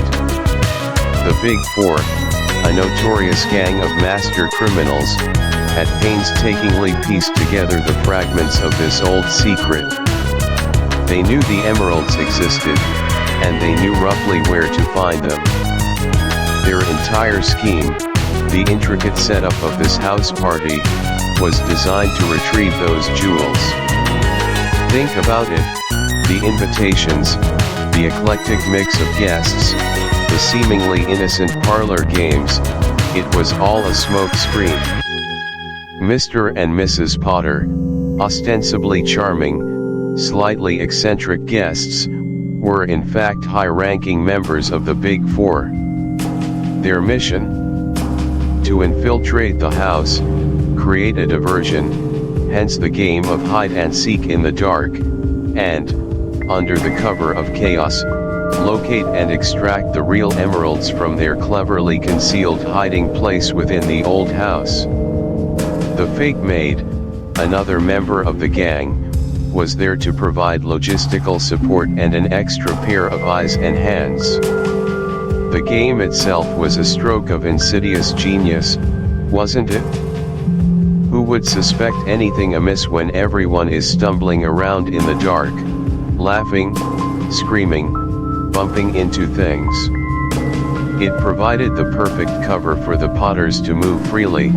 [SPEAKER 1] The Big Four, a notorious gang of master criminals, had painstakingly pieced together the fragments of this old secret. They knew the emeralds existed, and they knew roughly where to find them. Their entire scheme, the intricate setup of this house party, was designed to retrieve those jewels. Think about it, the invitations, the eclectic mix of guests, the seemingly innocent parlor games, it was all a smokescreen. Mr. and Mrs. Potter, ostensibly charming, slightly eccentric guests, were in fact high-ranking members of the Big Four. Their mission? To infiltrate the house, create a diversion, hence the game of hide-and-seek in the dark, and, under the cover of chaos, locate and extract the real emeralds from their cleverly concealed hiding place within the old house. The fake maid, another member of the gang, was there to provide logistical support and an extra pair of eyes and hands. The game itself was a stroke of insidious genius, wasn't it? Who would suspect anything amiss when everyone is stumbling around in the dark, laughing, screaming, bumping into things? It provided the perfect cover for the Potters to move freely,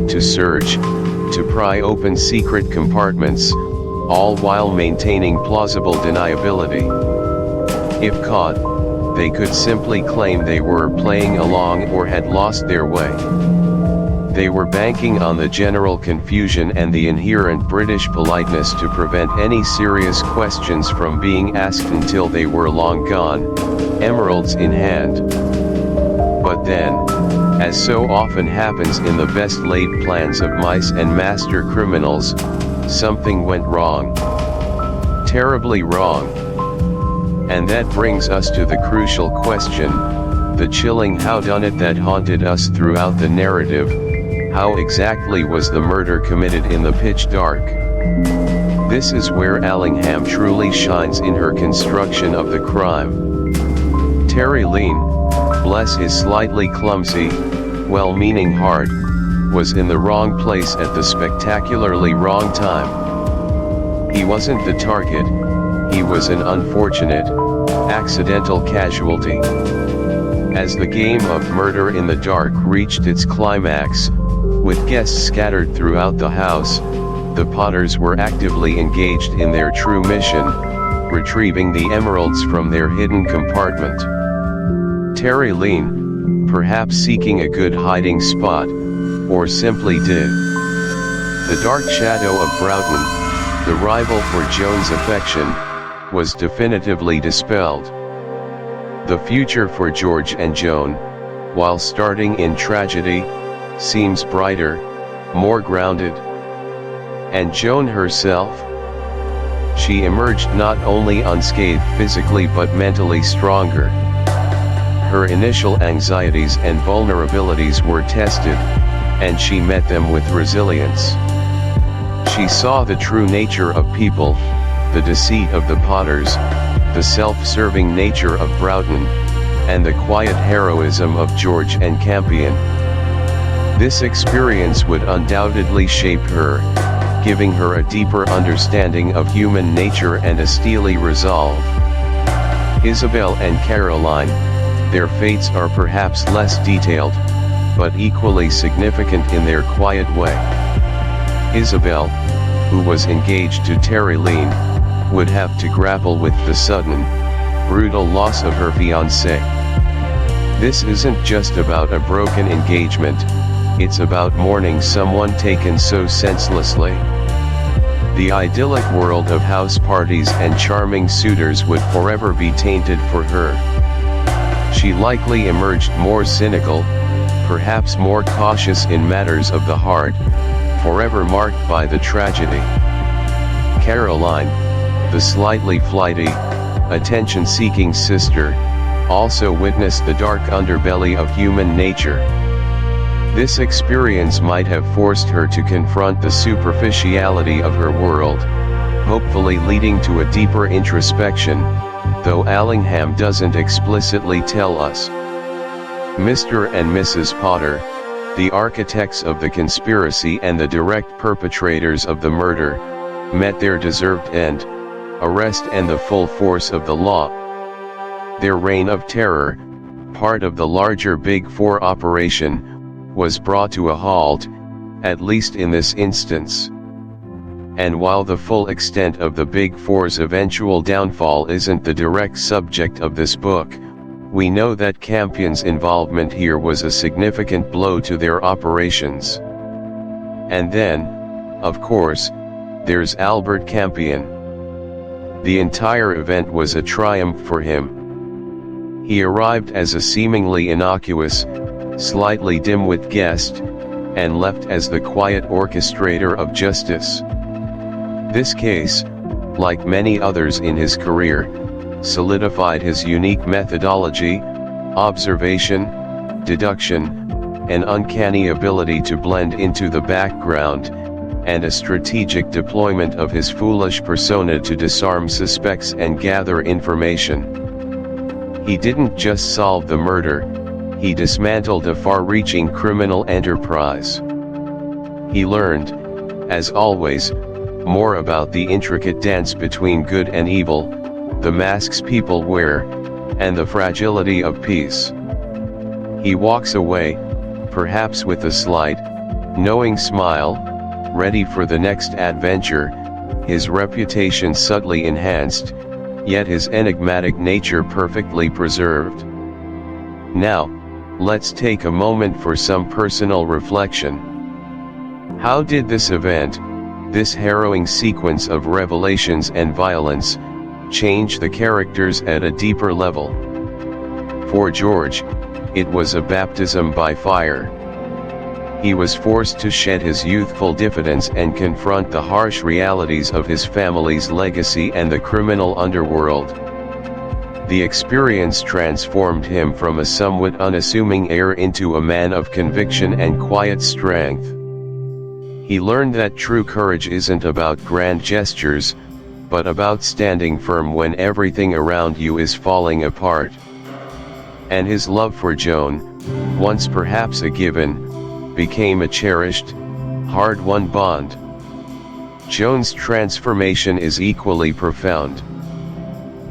[SPEAKER 1] to search, to pry open secret compartments, all while maintaining plausible deniability. If caught, they could simply claim they were playing along or had lost their way. They were banking on the general confusion and the inherent British politeness to prevent any serious questions from being asked until they were long gone, emeralds in hand. But then, as so often happens in the best laid plans of mice and master criminals, something went wrong. Terribly wrong. And that brings us to the crucial question, the chilling howdunit that haunted us throughout the narrative: how exactly was the murder committed in the pitch dark? This is where Allingham truly shines in her construction of the crime. Terry Lean, bless his slightly clumsy, well-meaning heart, was in the wrong place at the spectacularly wrong time. He wasn't the target, he was an unfortunate, accidental casualty. As the game of murder in the dark reached its climax, with guests scattered throughout the house, the Potters were actively engaged in their true mission, retrieving the emeralds from their hidden compartment. Terry Lean, perhaps seeking a good hiding spot, or simply did. The dark shadow of Broughton, the rival for Joan's affection, was definitively dispelled. The future for George and Joan, while starting in tragedy, seems brighter, more grounded. And Joan herself? She emerged not only unscathed physically but mentally stronger. Her initial anxieties and vulnerabilities were tested, and she met them with resilience. She saw the true nature of people, the deceit of the Potters, the self-serving nature of Broughton, and the quiet heroism of George and Campion. This experience would undoubtedly shape her, giving her a deeper understanding of human nature and a steely resolve. Isabel and Caroline, their fates are perhaps less detailed, but equally significant in their quiet way. Isabel, who was engaged to Terry Lean, would have to grapple with the sudden, brutal loss of her fiancé. This isn't just about a broken engagement, it's about mourning someone taken so senselessly. The idyllic world of house parties and charming suitors would forever be tainted for her. She likely emerged more cynical, perhaps more cautious in matters of the heart, forever marked by the tragedy. Caroline, the slightly flighty, attention-seeking sister, also witnessed the dark underbelly of human nature. This experience might have forced her to confront the superficiality of her world, hopefully leading to a deeper introspection, though Allingham doesn't explicitly tell us. Mr. and Mrs. Potter, the architects of the conspiracy and the direct perpetrators of the murder, met their deserved end, arrest and the full force of the law. Their reign of terror, part of the larger Big Four operation, was brought to a halt, at least in this instance. And while the full extent of the Big Four's eventual downfall isn't the direct subject of this book, we know that Campion's involvement here was a significant blow to their operations. And then, of course, there's Albert Campion. The entire event was a triumph for him. He arrived as a seemingly innocuous, slightly dim-witted guest, and left as the quiet orchestrator of justice. This case, like many others in his career, solidified his unique methodology, observation, deduction, an uncanny ability to blend into the background, and a strategic deployment of his foolish persona to disarm suspects and gather information. He didn't just solve the murder, he dismantled a far-reaching criminal enterprise. He learned, as always, more about the intricate dance between good and evil, the masks people wear, and the fragility of peace. He walks away, perhaps with a slight, knowing smile, ready for the next adventure, his reputation subtly enhanced, yet his enigmatic nature perfectly preserved. Now, let's take a moment for some personal reflection. How did this event, this harrowing sequence of revelations and violence, change the characters at a deeper level? For George, it was a baptism by fire. He was forced to shed his youthful diffidence and confront the harsh realities of his family's legacy and the criminal underworld. The experience transformed him from a somewhat unassuming heir into a man of conviction and quiet strength. He learned that true courage isn't about grand gestures, but about standing firm when everything around you is falling apart. And his love for Joan, once perhaps a given, became a cherished, hard-won bond. Joan's transformation is equally profound.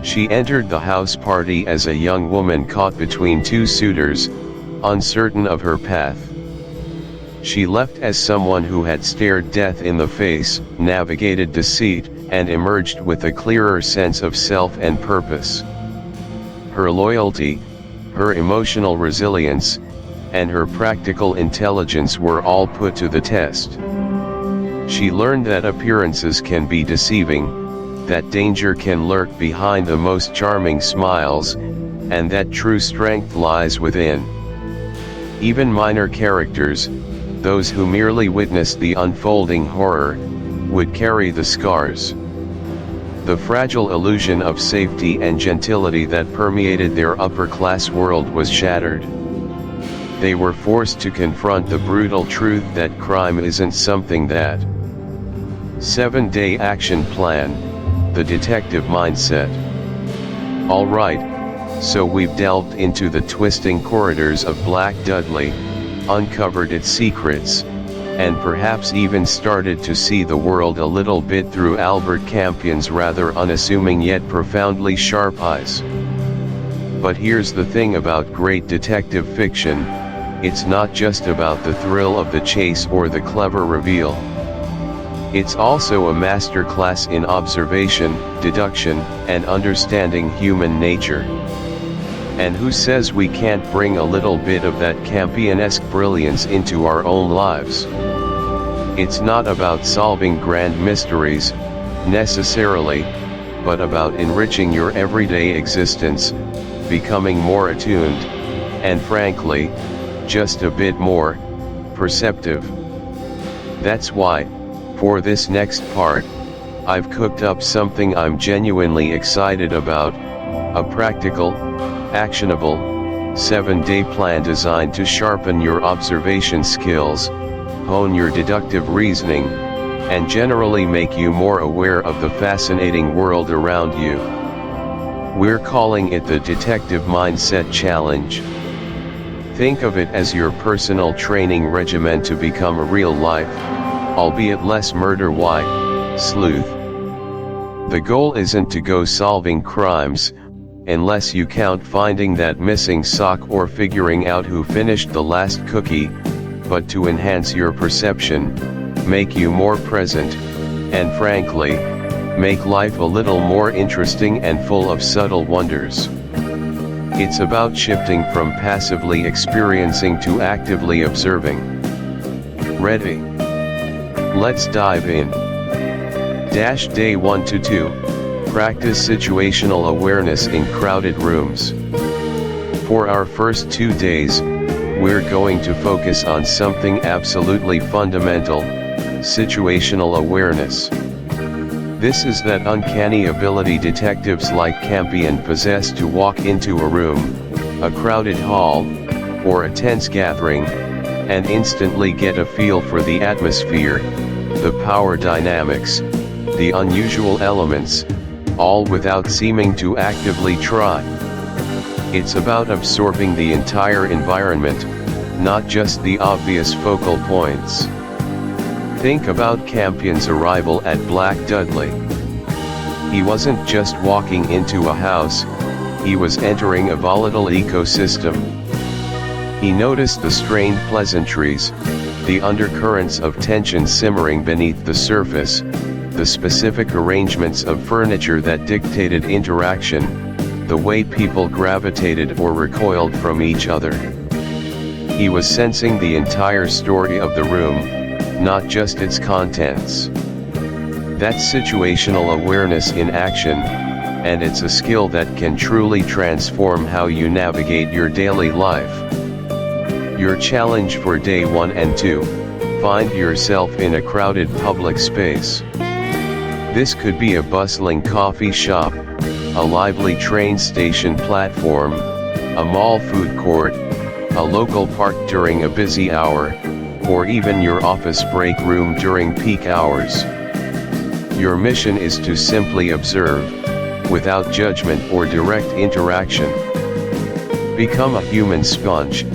[SPEAKER 1] She entered the house party as a young woman caught between two suitors, uncertain of her path. She left as someone who had stared death in the face, navigated deceit, and emerged with a clearer sense of self and purpose. Her loyalty, her emotional resilience, and her practical intelligence were all put to the test. She learned that appearances can be deceiving, that danger can lurk behind the most charming smiles, and that true strength lies within. Even minor characters, those who merely witnessed the unfolding horror, would carry the scars. The fragile illusion of safety and gentility that permeated their upper-class world was shattered. They were forced to confront the brutal truth that crime isn't something that. 7-day action plan, the detective mindset. All right, So we've delved into the twisting corridors of Black Dudley, uncovered its secrets, and perhaps even started to see the world a little bit through Albert Campion's rather unassuming yet profoundly sharp eyes. But here's the thing about great detective fiction, it's not just about the thrill of the chase or the clever reveal. It's also a masterclass in observation, deduction, and understanding human nature. And who says we can't bring a little bit of that Campion-esque brilliance into our own lives? It's not about solving grand mysteries, necessarily, but about enriching your everyday existence, becoming more attuned, and frankly, just a bit more perceptive. That's why, for this next part, I've cooked up something I'm genuinely excited about, a practical, actionable, 7-day plan designed to sharpen your observation skills, hone your deductive reasoning, and generally make you more aware of the fascinating world around you. We're calling it the Detective Mindset Challenge. Think of it as your personal training regimen to become a real-life, albeit less murder sleuth. The goal isn't to go solving crimes, unless you count finding that missing sock or figuring out who finished the last cookie, but to enhance your perception, make you more present, and frankly, make life a little more interesting and full of subtle wonders. It's about shifting from passively experiencing to actively observing. Ready? Let's dive in. Day 1 to 2. Practice situational awareness in crowded rooms. For our first 2 days, we're going to focus on something absolutely fundamental, situational awareness. This is that uncanny ability detectives like Campion possess to walk into a room, a crowded hall, or a tense gathering, and instantly get a feel for the atmosphere, the power dynamics, the unusual elements, all without seeming to actively try. It's about absorbing the entire environment, not just the obvious focal points. Think about Campion's arrival at Black Dudley. He wasn't just walking into a house, he was entering a volatile ecosystem. He noticed the strained pleasantries, the undercurrents of tension simmering beneath the surface, the specific arrangements of furniture that dictated interaction, the way people gravitated or recoiled from each other. He was sensing the entire story of the room, not just its contents. That's situational awareness in action, and it's a skill that can truly transform how you navigate your daily life. Your challenge for day 1 and 2, find yourself in a crowded public space. This could be a bustling coffee shop, a lively train station platform, a mall food court, a local park during a busy hour, or even your office break room during peak hours. Your mission is to simply observe, without judgment or direct interaction. Become a human sponge,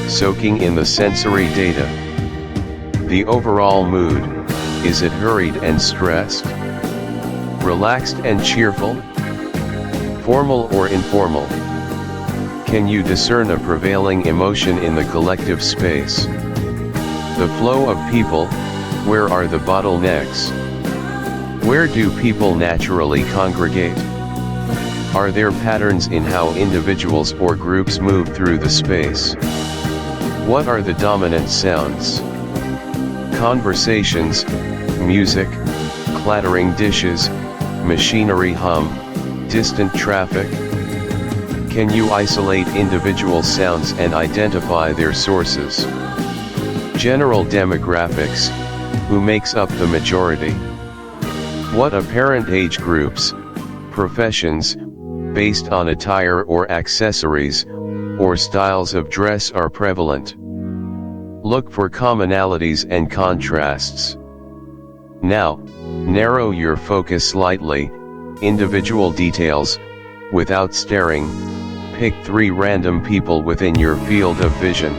[SPEAKER 1] soaking in the sensory data. The overall mood, is it hurried and stressed? Relaxed and cheerful? Formal or informal? Can you discern a prevailing emotion in the collective space? The flow of people, where are the bottlenecks? Where do people naturally congregate? Are there patterns in how individuals or groups move through the space? What are the dominant sounds? Conversations, music, clattering dishes, machinery hum, distant traffic? Can you isolate individual sounds and identify their sources? General demographics, who makes up the majority? What apparent age groups, professions, based on attire or accessories, or styles of dress are prevalent? Look for commonalities and contrasts. Now, narrow your focus slightly, individual details, without staring, pick 3 random people within your field of vision.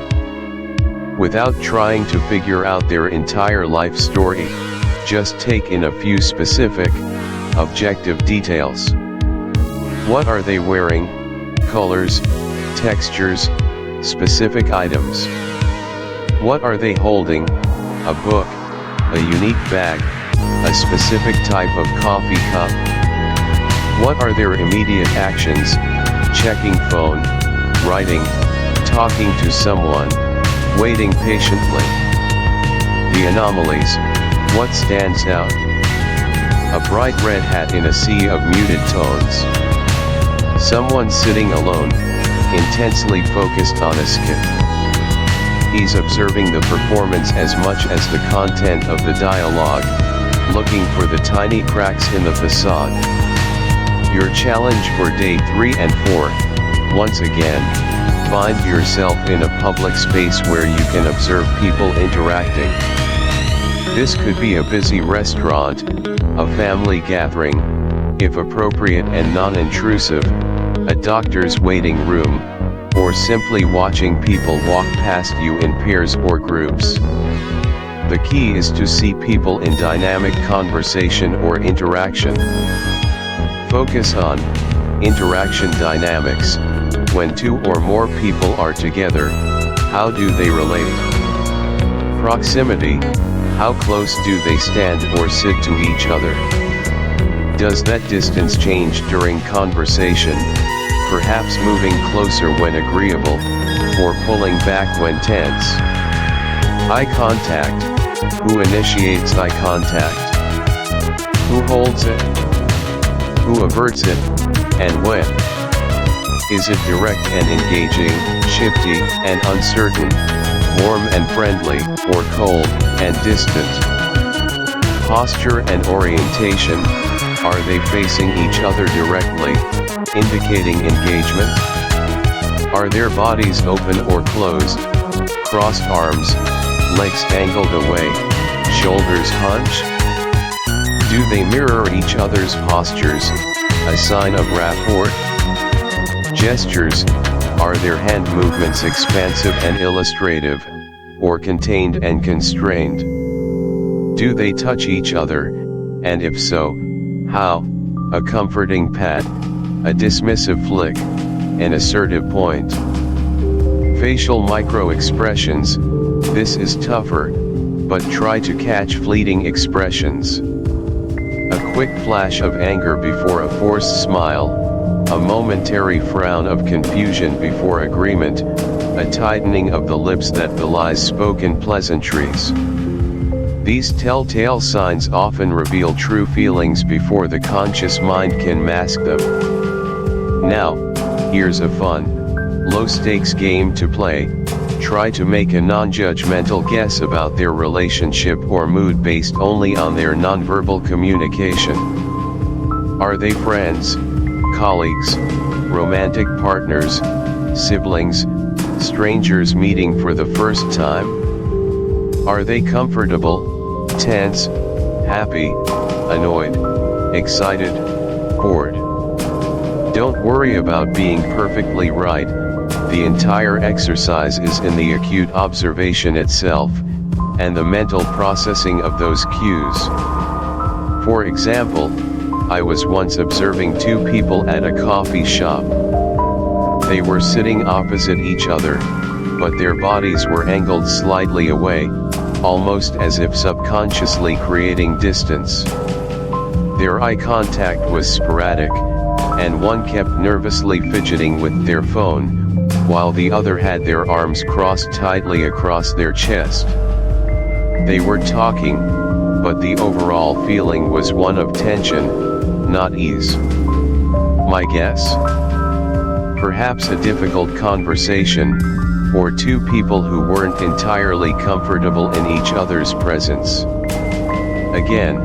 [SPEAKER 1] Without trying to figure out their entire life story, just take in a few specific, objective details. What are they wearing? Colors, textures, specific items. What are they holding? A book, a unique bag, a specific type of coffee cup. What are their immediate actions? Checking phone, writing, talking to someone, waiting patiently. The anomalies. What stands out? A bright red hat in a sea of muted tones. Someone sitting alone, intensely focused on a skit. He's observing the performance as much as the content of the dialogue, looking for the tiny cracks in the facade. Your challenge for day 3 and 4, once again, find yourself in a public space where you can observe people interacting. This could be a busy restaurant, a family gathering, if appropriate and non-intrusive, a doctor's waiting room, or simply watching people walk past you in pairs or groups. The key is to see people in dynamic conversation or interaction. Focus on interaction dynamics. When 2 or more people are together, how do they relate? Proximity. How close do they stand or sit to each other? Does that distance change during conversation, perhaps moving closer when agreeable, or pulling back when tense? Eye contact. Who initiates eye contact? Who holds it? Who averts it, and when? Is it direct and engaging, shifty and uncertain, warm and friendly, or cold and distant? Posture and orientation. Are they facing each other directly, indicating engagement? Are their bodies open or closed, crossed arms, legs angled away, shoulders hunched? Do they mirror each other's postures, a sign of rapport? Gestures. Are their hand movements expansive and illustrative, or contained and constrained? Do they touch each other, and if so, how? A comforting pat, a dismissive flick, an assertive point. Facial micro-expressions. This is tougher, but try to catch fleeting expressions. A quick flash of anger before a forced smile, a momentary frown of confusion before agreement, a tightening of the lips that belies spoken pleasantries. These telltale signs often reveal true feelings before the conscious mind can mask them. Now, here's a fun, low-stakes game to play. Try to make a non-judgmental guess about their relationship or mood based only on their nonverbal communication. Are they friends, colleagues, romantic partners, siblings, strangers meeting for the first time? Are they comfortable, tense, happy, annoyed, excited, bored? Don't worry about being perfectly right. The entire exercise is in the acute observation itself, and the mental processing of those cues. For example, I was once observing 2 people at a coffee shop. They were sitting opposite each other, but their bodies were angled slightly away, almost as if subconsciously creating distance. Their eye contact was sporadic, and one kept nervously fidgeting with their phone, while the other had their arms crossed tightly across their chest. They were talking, but the overall feeling was one of tension, not ease. My guess? Perhaps a difficult conversation, or 2 people who weren't entirely comfortable in each other's presence. Again,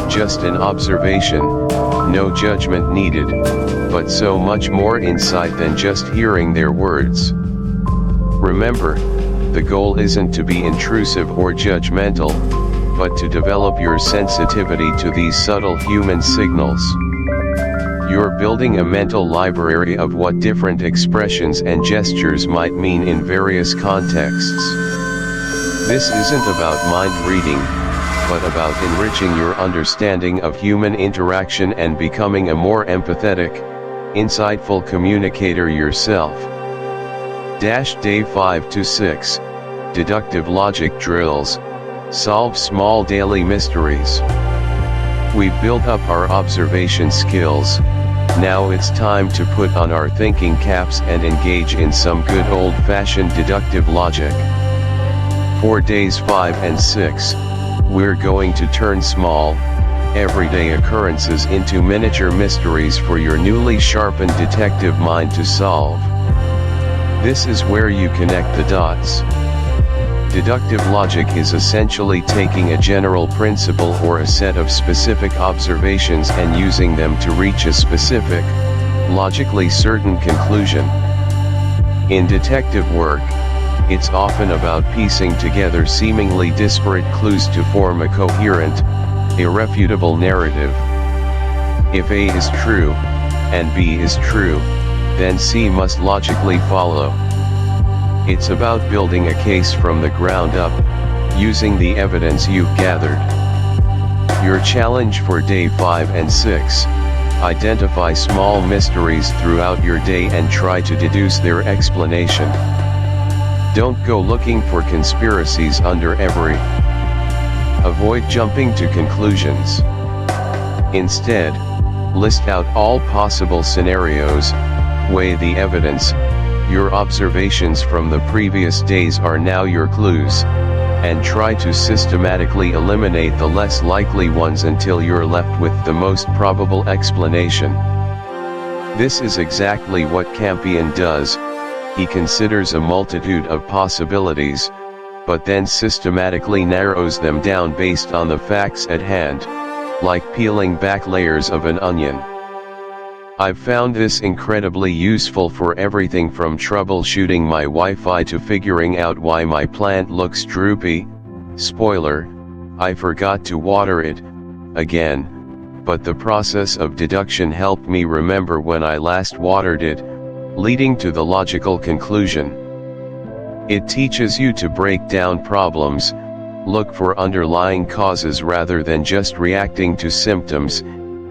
[SPEAKER 1] just an observation, no judgment needed, but so much more insight than just hearing their words. Remember, the goal isn't to be intrusive or judgmental, but to develop your sensitivity to these subtle human signals. You're building a mental library of what different expressions and gestures might mean in various contexts. This isn't about mind reading, but about enriching your understanding of human interaction and becoming a more empathetic, insightful communicator yourself. Day 5 to 6, Deductive Logic Drills, Solve Small Daily Mysteries. We've built up our observation skills, now it's time to put on our thinking caps and engage in some good old-fashioned deductive logic. For days 5 and 6, we're going to turn small, everyday occurrences into miniature mysteries for your newly sharpened detective mind to solve. This is where you connect the dots. Deductive logic is essentially taking a general principle or a set of specific observations and using them to reach a specific, logically certain conclusion. In detective work, it's often about piecing together seemingly disparate clues to form a coherent, irrefutable narrative. If A is true, and B is true, then C must logically follow. It's about building a case from the ground up, using the evidence you've gathered. Your challenge for day 5 and 6, identify small mysteries throughout your day and try to deduce their explanation. Don't go looking for conspiracies under every. Avoid jumping to conclusions. Instead, list out all possible scenarios, weigh the evidence. Your observations from the previous days are now your clues, and try to systematically eliminate the less likely ones until you're left with the most probable explanation. This is exactly what Campion does. He considers a multitude of possibilities, but then systematically narrows them down based on the facts at hand, like peeling back layers of an onion. I've found this incredibly useful for everything from troubleshooting my Wi-Fi to figuring out why my plant looks droopy. Spoiler, I forgot to water it, again, but the process of deduction helped me remember when I last watered it, leading to the logical conclusion. It teaches you to break down problems, look for underlying causes rather than just reacting to symptoms,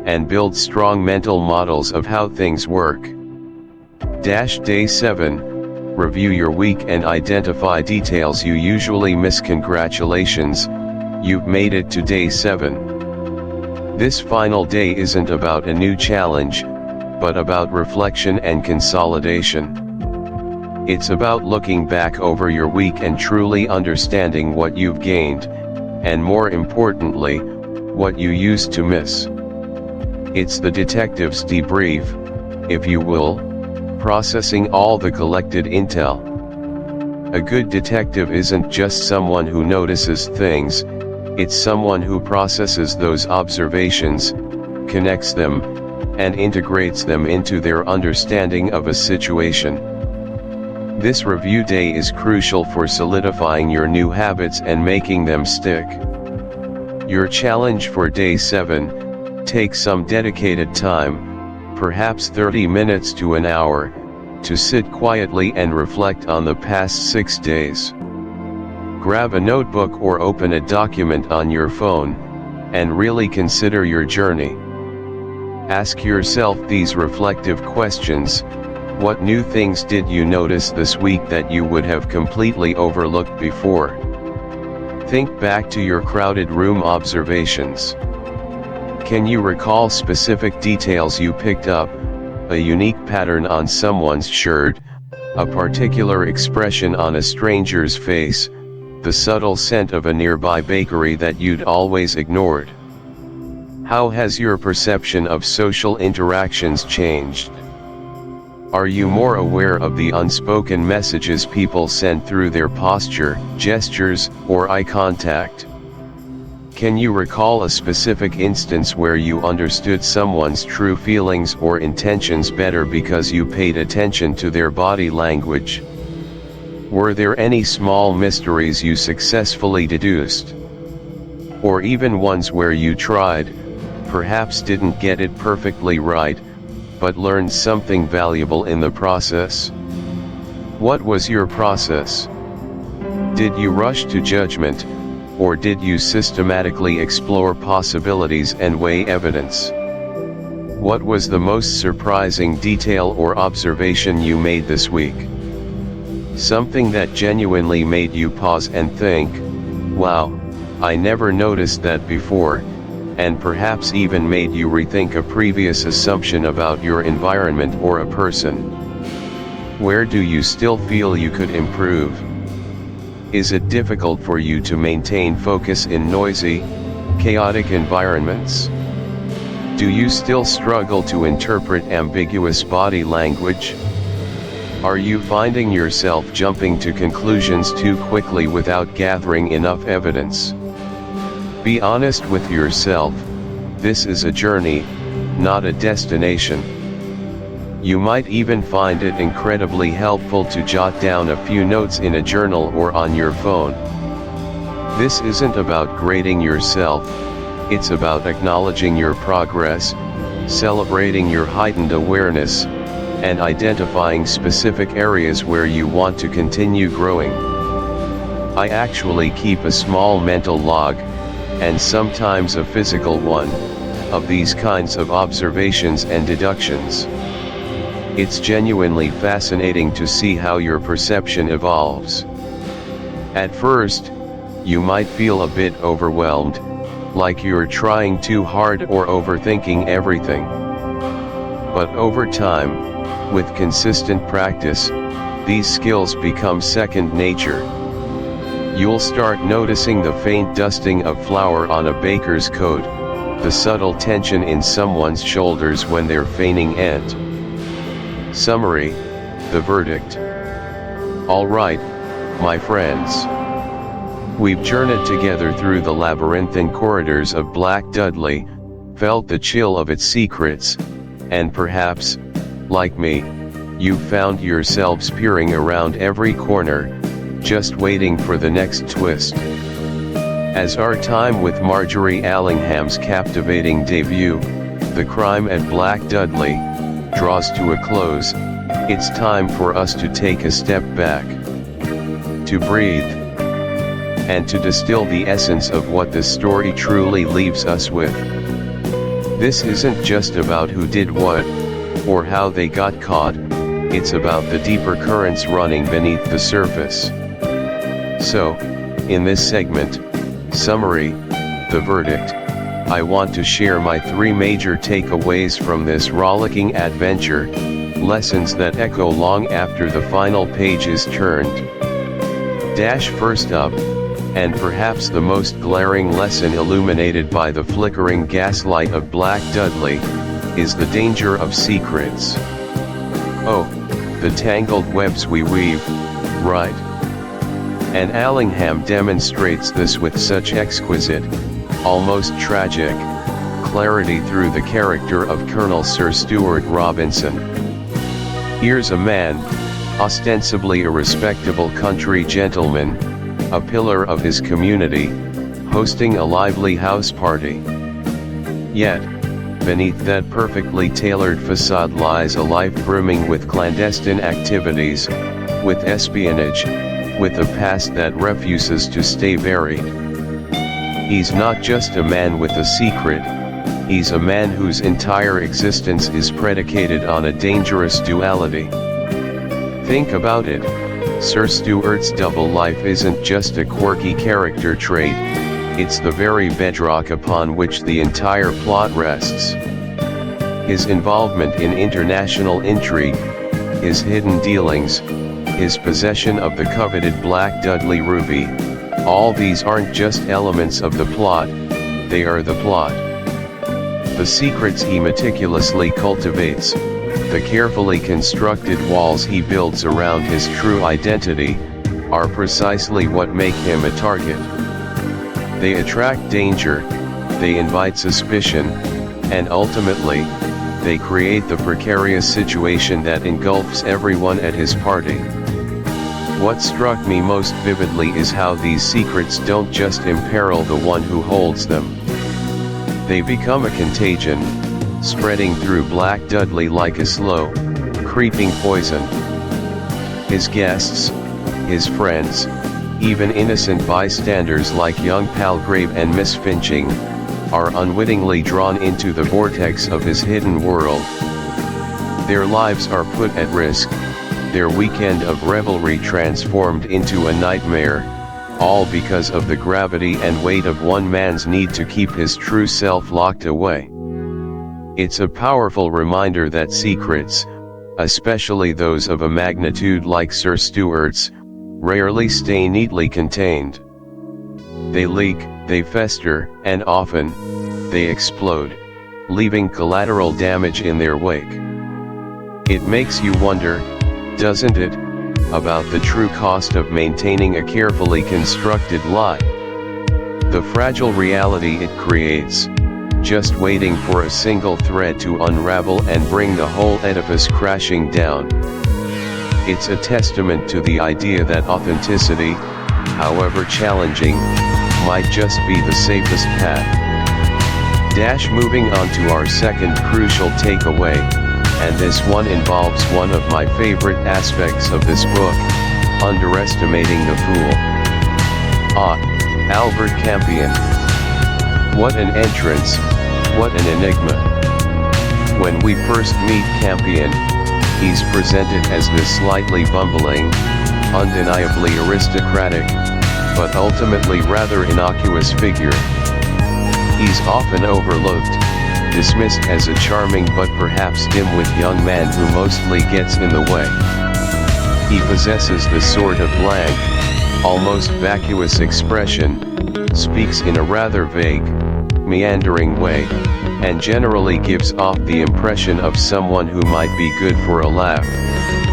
[SPEAKER 1] and build strong mental models of how things work. Day 7, review your week and identify details you usually miss. Congratulations, you've made it to day 7. This final day isn't about a new challenge, but about reflection and consolidation. It's about looking back over your week and truly understanding what you've gained, and more importantly, what you used to miss. It's the detective's debrief, if you will, processing all the collected intel. A good detective isn't just someone who notices things, it's someone who processes those observations, connects them, and integrates them into their understanding of a situation. This review day is crucial for solidifying your new habits and making them stick. Your challenge for day 7, take some dedicated time, perhaps 30 minutes to an hour, to sit quietly and reflect on the past 6 days. Grab a notebook or open a document on your phone, and really consider your journey. Ask yourself these reflective questions. What new things did you notice this week that you would have completely overlooked before? Think back to your crowded room observations. Can you recall specific details you picked up? A unique pattern on someone's shirt, a particular expression on a stranger's face, the subtle scent of a nearby bakery that you'd always ignored. How has your perception of social interactions changed? Are you more aware of the unspoken messages people send through their posture, gestures, or eye contact? Can you recall a specific instance where you understood someone's true feelings or intentions better because you paid attention to their body language? Were there any small mysteries you successfully deduced? Or even ones where you tried, perhaps didn't get it perfectly right, but learned something valuable in the process? What was your process? Did you rush to judgment, or did you systematically explore possibilities and weigh evidence? What was the most surprising detail or observation you made this week? Something that genuinely made you pause and think, wow, I never noticed that before, and perhaps even made you rethink a previous assumption about your environment or a person. Where do you still feel you could improve? Is it difficult for you to maintain focus in noisy, chaotic environments? Do you still struggle to interpret ambiguous body language? Are you finding yourself jumping to conclusions too quickly without gathering enough evidence? Be honest with yourself, this is a journey, not a destination. You might even find it incredibly helpful to jot down a few notes in a journal or on your phone. This isn't about grading yourself, it's about acknowledging your progress, celebrating your heightened awareness, and identifying specific areas where you want to continue growing. I actually keep a small mental log, and sometimes a physical one, of these kinds of observations and deductions. It's genuinely fascinating to see how your perception evolves. At first, you might feel a bit overwhelmed, like you're trying too hard or overthinking everything. But over time, with consistent practice, these skills become second nature. You'll start noticing the faint dusting of flour on a baker's coat, the subtle tension in someone's shoulders when they're feigning ant. Summary, the verdict. All right, my friends. We've journeyed together through the labyrinthine corridors of Black Dudley, felt the chill of its secrets, and perhaps, like me, you found yourselves peering around every corner, just waiting for the next twist. As our time with Margery Allingham's captivating debut, The Crime at Black Dudley, draws to a close, it's time for us to take a step back, to breathe, and to distill the essence of what this story truly leaves us with. This isn't just about who did what, or how they got caught, it's about the deeper currents running beneath the surface. So, in this segment, Summary, the Verdict, I want to share my 3 major takeaways from this rollicking adventure, lessons that echo long after the final page is turned. First up, and perhaps the most glaring lesson illuminated by the flickering gaslight of Black Dudley, is the danger of secrets. Oh, the tangled webs we weave, right? And Allingham demonstrates this with such exquisite, almost tragic, clarity through the character of Colonel Sir Stuart Robinson. Here's a man, ostensibly a respectable country gentleman, a pillar of his community, hosting a lively house party. Yet, beneath that perfectly tailored facade lies a life brimming with clandestine activities, with espionage, with a past that refuses to stay buried. He's not just a man with a secret, he's a man whose entire existence is predicated on a dangerous duality. Think about it, Sir Stuart's double life isn't just a quirky character trait, it's the very bedrock upon which the entire plot rests. His involvement in international intrigue, his hidden dealings, his possession of the coveted Black Dudley ruby, all these aren't just elements of the plot, they are the plot. The secrets he meticulously cultivates, the carefully constructed walls he builds around his true identity, are precisely what make him a target. They attract danger, they invite suspicion, and ultimately, they create the precarious situation that engulfs everyone at his party. What struck me most vividly is how these secrets don't just imperil the one who holds them. They become a contagion, spreading through Black Dudley like a slow, creeping poison. His guests, his friends, even innocent bystanders like young Palgrave and Miss Finching, are unwittingly drawn into the vortex of his hidden world. Their lives are put at risk, their weekend of revelry transformed into a nightmare, all because of the gravity and weight of one man's need to keep his true self locked away. It's a powerful reminder that secrets, especially those of a magnitude like Sir Stuart's, rarely stay neatly contained. They leak, they fester, and often, they explode, leaving collateral damage in their wake. It makes you wonder, doesn't it, about the true cost of maintaining a carefully constructed lie? The fragile reality it creates, just waiting for a single thread to unravel and bring the whole edifice crashing down. It's a testament to the idea that authenticity, however challenging, might just be the safest path. Moving on to our second crucial takeaway, and this one involves one of my favorite aspects of this book, underestimating the fool. Albert Campion. What an entrance, what an enigma. When we first meet Campion, he's presented as this slightly bumbling, undeniably aristocratic, but ultimately rather innocuous figure. He's often overlooked, dismissed as a charming but perhaps dim-witted young man who mostly gets in the way. He possesses the sort of blank, almost vacuous expression, speaks in a rather vague, meandering way, and generally gives off the impression of someone who might be good for a laugh,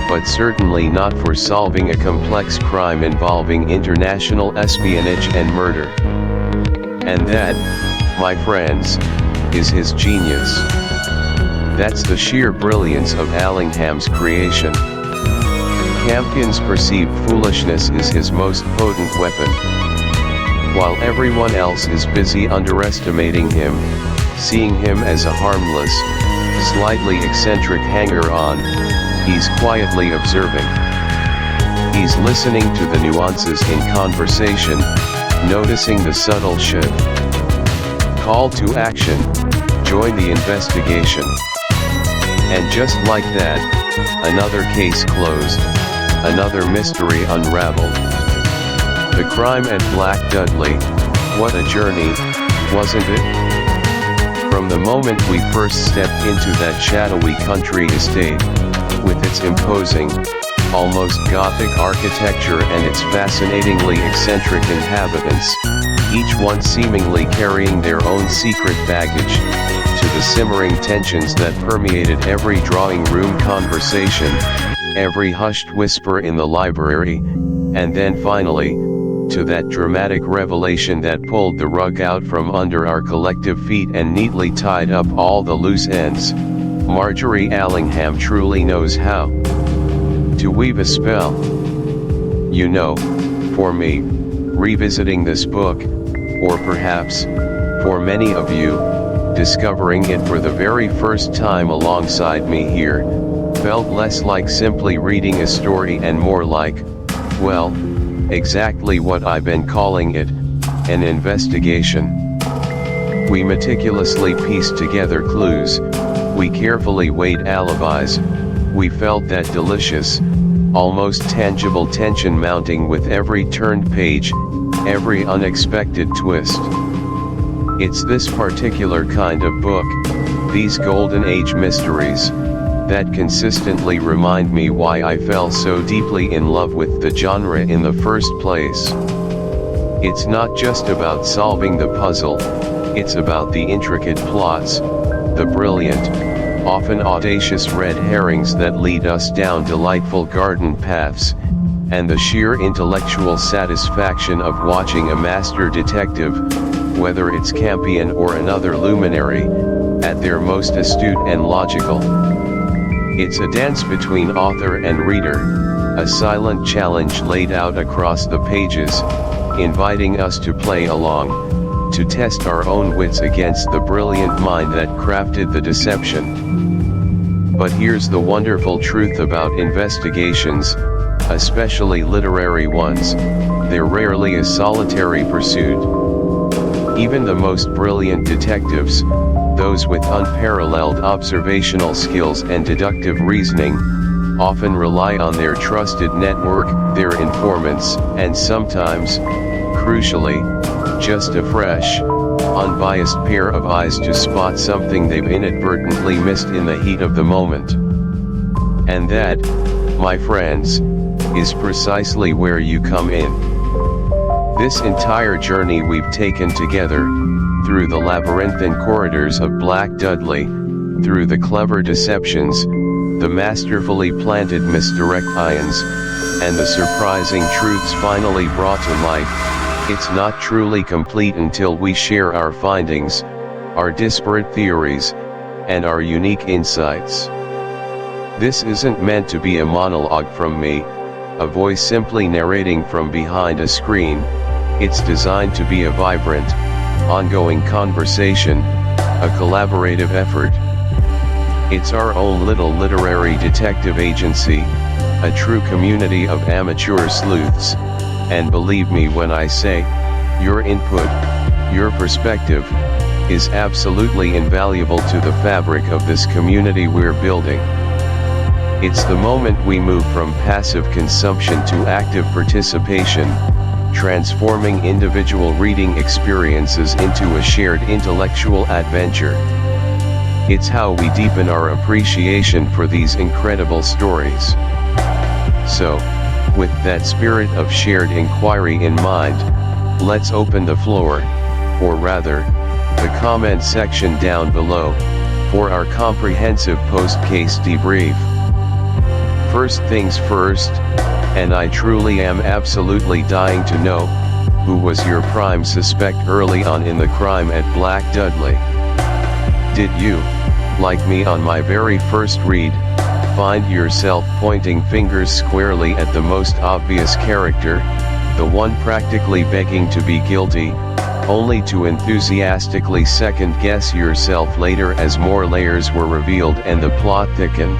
[SPEAKER 1] but certainly not for solving a complex crime involving international espionage and murder. And that, my friends, is his genius. That's the sheer brilliance of Allingham's creation. Campion's perceived foolishness is his most potent weapon. While everyone else is busy underestimating him, seeing him as a harmless, slightly eccentric hanger-on, he's quietly observing. He's listening to the nuances in conversation, noticing the subtle shift. Call to action, join the investigation. And just like that, another case closed, another mystery unraveled. The crime at Black Dudley, what a journey, wasn't it? From the moment we first stepped into that shadowy country estate, with its imposing, almost Gothic architecture and its fascinatingly eccentric inhabitants, each one seemingly carrying their own secret baggage, to the simmering tensions that permeated every drawing room conversation, every hushed whisper in the library, and then finally, to that dramatic revelation that pulled the rug out from under our collective feet and neatly tied up all the loose ends. Margery Allingham truly knows how to weave a spell. You know, for me, revisiting this book, or perhaps, for many of you, discovering it for the very first time alongside me here, felt less like simply reading a story and more like, well, exactly what I've been calling it, an investigation. We meticulously pieced together clues, we carefully weighed alibis, we felt that delicious, almost tangible tension mounting with every turned page, every unexpected twist. It's this particular kind of book, these golden age mysteries, that consistently remind me why I fell so deeply in love with the genre in the first place. It's not just about solving the puzzle, it's about the intricate plots, the brilliant, often audacious red herrings that lead us down delightful garden paths, and the sheer intellectual satisfaction of watching a master detective, whether it's Campion or another luminary, at their most astute and logical. It's a dance between author and reader, a silent challenge laid out across the pages, inviting us to play along, to test our own wits against the brilliant mind that crafted the deception. But here's the wonderful truth about investigations, especially literary ones: they're rarely a solitary pursuit. Even the most brilliant detectives, those with unparalleled observational skills and deductive reasoning, often rely on their trusted network, their informants, and sometimes, crucially, just a fresh, unbiased pair of eyes to spot something they've inadvertently missed in the heat of the moment. And that, my friends, is precisely where you come in. This entire journey we've taken together, through the labyrinthine corridors of Black Dudley, through the clever deceptions, the masterfully planted misdirections, and the surprising truths finally brought to light, it's not truly complete until we share our findings, our disparate theories, and our unique insights. This isn't meant to be a monologue from me, a voice simply narrating from behind a screen. It's designed to be a vibrant, ongoing conversation, a collaborative effort. It's our own little literary detective agency, a true community of amateur sleuths, and believe me when I say, your input, your perspective, is absolutely invaluable to the fabric of this community we're building. It's the moment we move from passive consumption to active participation, transforming individual reading experiences into a shared intellectual adventure. It's how we deepen our appreciation for these incredible stories. So, with that spirit of shared inquiry in mind, let's open the floor, or rather, the comment section down below, for our comprehensive post-case debrief. First things first, and I truly am absolutely dying to know, who was your prime suspect early on in the crime at Black Dudley? Did you, like me on my very first read, find yourself pointing fingers squarely at the most obvious character, the one practically begging to be guilty, only to enthusiastically second-guess yourself later as more layers were revealed and the plot thickened?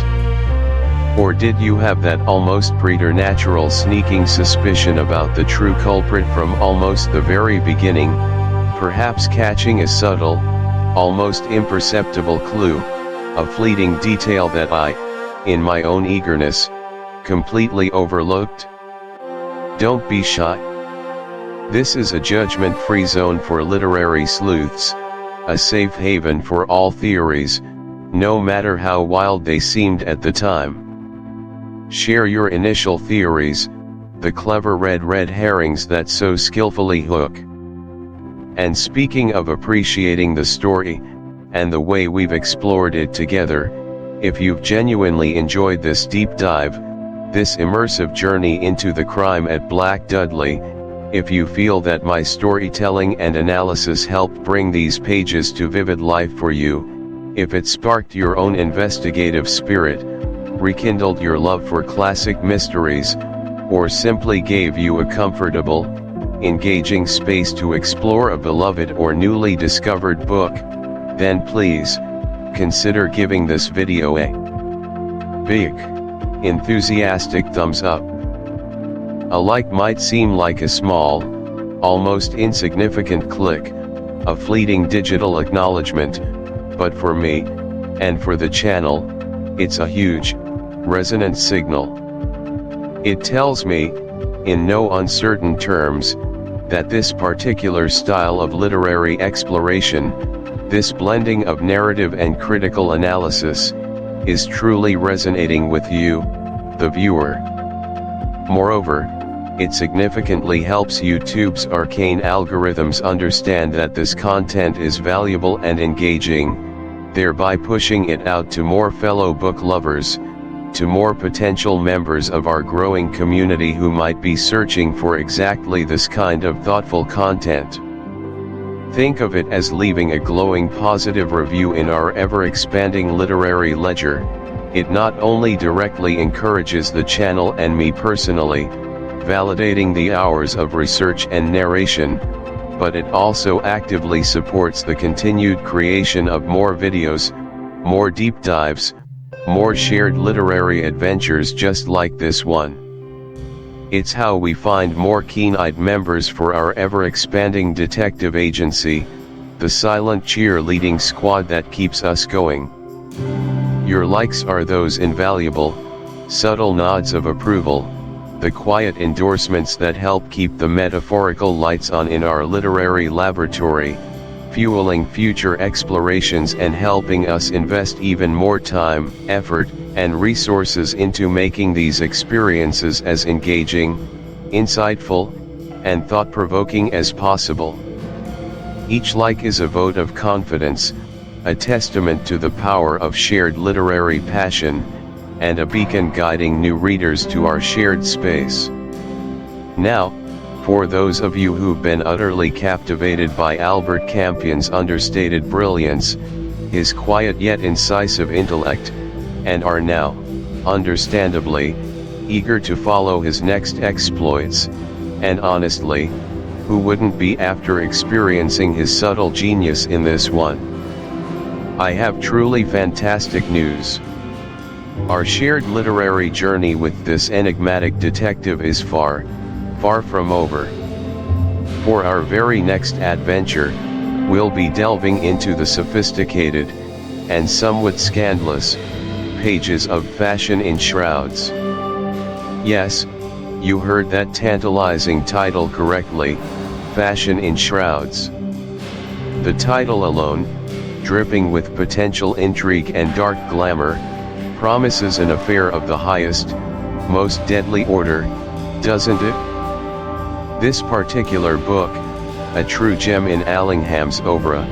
[SPEAKER 1] Or did you have that almost preternatural sneaking suspicion about the true culprit from almost the very beginning, perhaps catching a subtle, almost imperceptible clue, a fleeting detail that I, in my own eagerness, completely overlooked? Don't be shy. This is a judgment-free zone for literary sleuths, a safe haven for all theories, no matter how wild they seemed at the time. Share your initial theories, the clever red herrings that so skillfully hook. And speaking of appreciating the story, and the way we've explored it together, if you've genuinely enjoyed this deep dive, this immersive journey into the crime at Black Dudley, if you feel that my storytelling and analysis helped bring these pages to vivid life for you, if it sparked your own investigative spirit, rekindled your love for classic mysteries, or simply gave you a comfortable, engaging space to explore a beloved or newly discovered book, then please, consider giving this video a big, enthusiastic thumbs up. A like might seem like a small, almost insignificant click, a fleeting digital acknowledgement, but for me, and for the channel, it's a huge, resonant signal. It tells me, in no uncertain terms, that this particular style of literary exploration, this blending of narrative and critical analysis, is truly resonating with you, the viewer. Moreover, it significantly helps YouTube's arcane algorithms understand that this content is valuable and engaging, thereby pushing it out to more fellow book lovers, to more potential members of our growing community who might be searching for exactly this kind of thoughtful content. Think of it as leaving a glowing positive review in our ever-expanding literary ledger. It not only directly encourages the channel and me personally, validating the hours of research and narration, but it also actively supports the continued creation of more videos, more deep dives, more shared literary adventures just like this one. It's how we find more keen-eyed members for our ever-expanding detective agency, the silent cheerleading squad that keeps us going. Your likes are those invaluable, subtle nods of approval, the quiet endorsements that help keep the metaphorical lights on in our literary laboratory, fueling future explorations and helping us invest even more time, effort, and resources into making these experiences as engaging, insightful, and thought-provoking as possible. Each like is a vote of confidence, a testament to the power of shared literary passion, and a beacon guiding new readers to our shared space. Now, for those of you who've been utterly captivated by Albert Campion's understated brilliance, his quiet yet incisive intellect, and are now, understandably, eager to follow his next exploits, and honestly, who wouldn't be after experiencing his subtle genius in this one? I have truly fantastic news. Our shared literary journey with this enigmatic detective is far, far from over. For our very next adventure, we'll be delving into the sophisticated, and somewhat scandalous, pages of Fashion in Shrouds. Yes, you heard that tantalizing title correctly, Fashion in Shrouds. The title alone, dripping with potential intrigue and dark glamour, promises an affair of the highest, most deadly order, doesn't it? This particular book, a true gem in Allingham's oeuvre,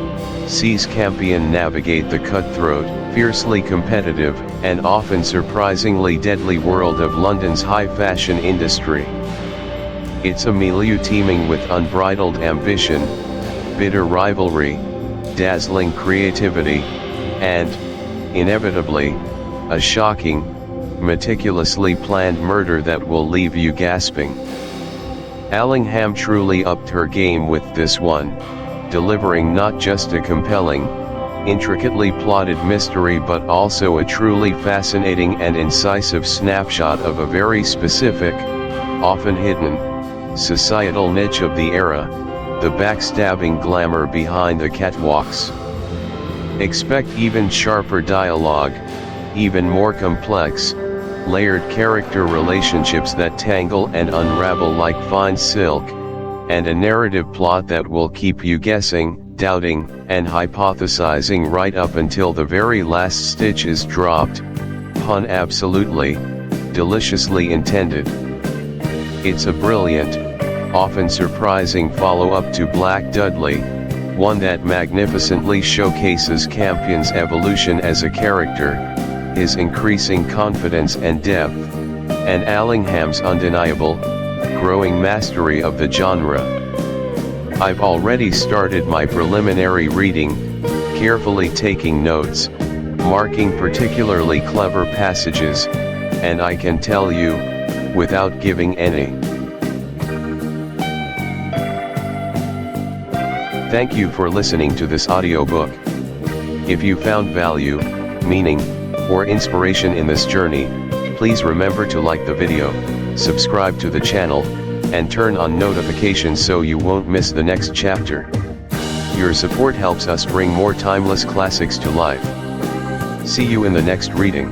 [SPEAKER 1] sees Campion navigate the cutthroat, fiercely competitive, and often surprisingly deadly world of London's high fashion industry. It's a milieu teeming with unbridled ambition, bitter rivalry, dazzling creativity, and, inevitably, a shocking, meticulously planned murder that will leave you gasping. Allingham truly upped her game with this one, delivering not just a compelling, intricately plotted mystery but also a truly fascinating and incisive snapshot of a very specific, often hidden, societal niche of the era, the backstabbing glamour behind the catwalks. Expect even sharper dialogue, even more complex, layered character relationships that tangle and unravel like fine silk, and a narrative plot that will keep you guessing, doubting, and hypothesizing right up until the very last stitch is dropped. Pun absolutely, deliciously intended. It's a brilliant, often surprising follow-up to Black Dudley, one that magnificently showcases Campion's evolution as a character, his increasing confidence and depth, and Allingham's undeniable, growing mastery of the genre. I've already started my preliminary reading, carefully taking notes, marking particularly clever passages, and I can tell you, without giving any. Thank you for listening to this audiobook. If you found value, meaning, or inspiration in this journey, please remember to like the video, subscribe to the channel, and turn on notifications so you won't miss the next chapter. Your support helps us bring more timeless classics to life. See you in the next reading.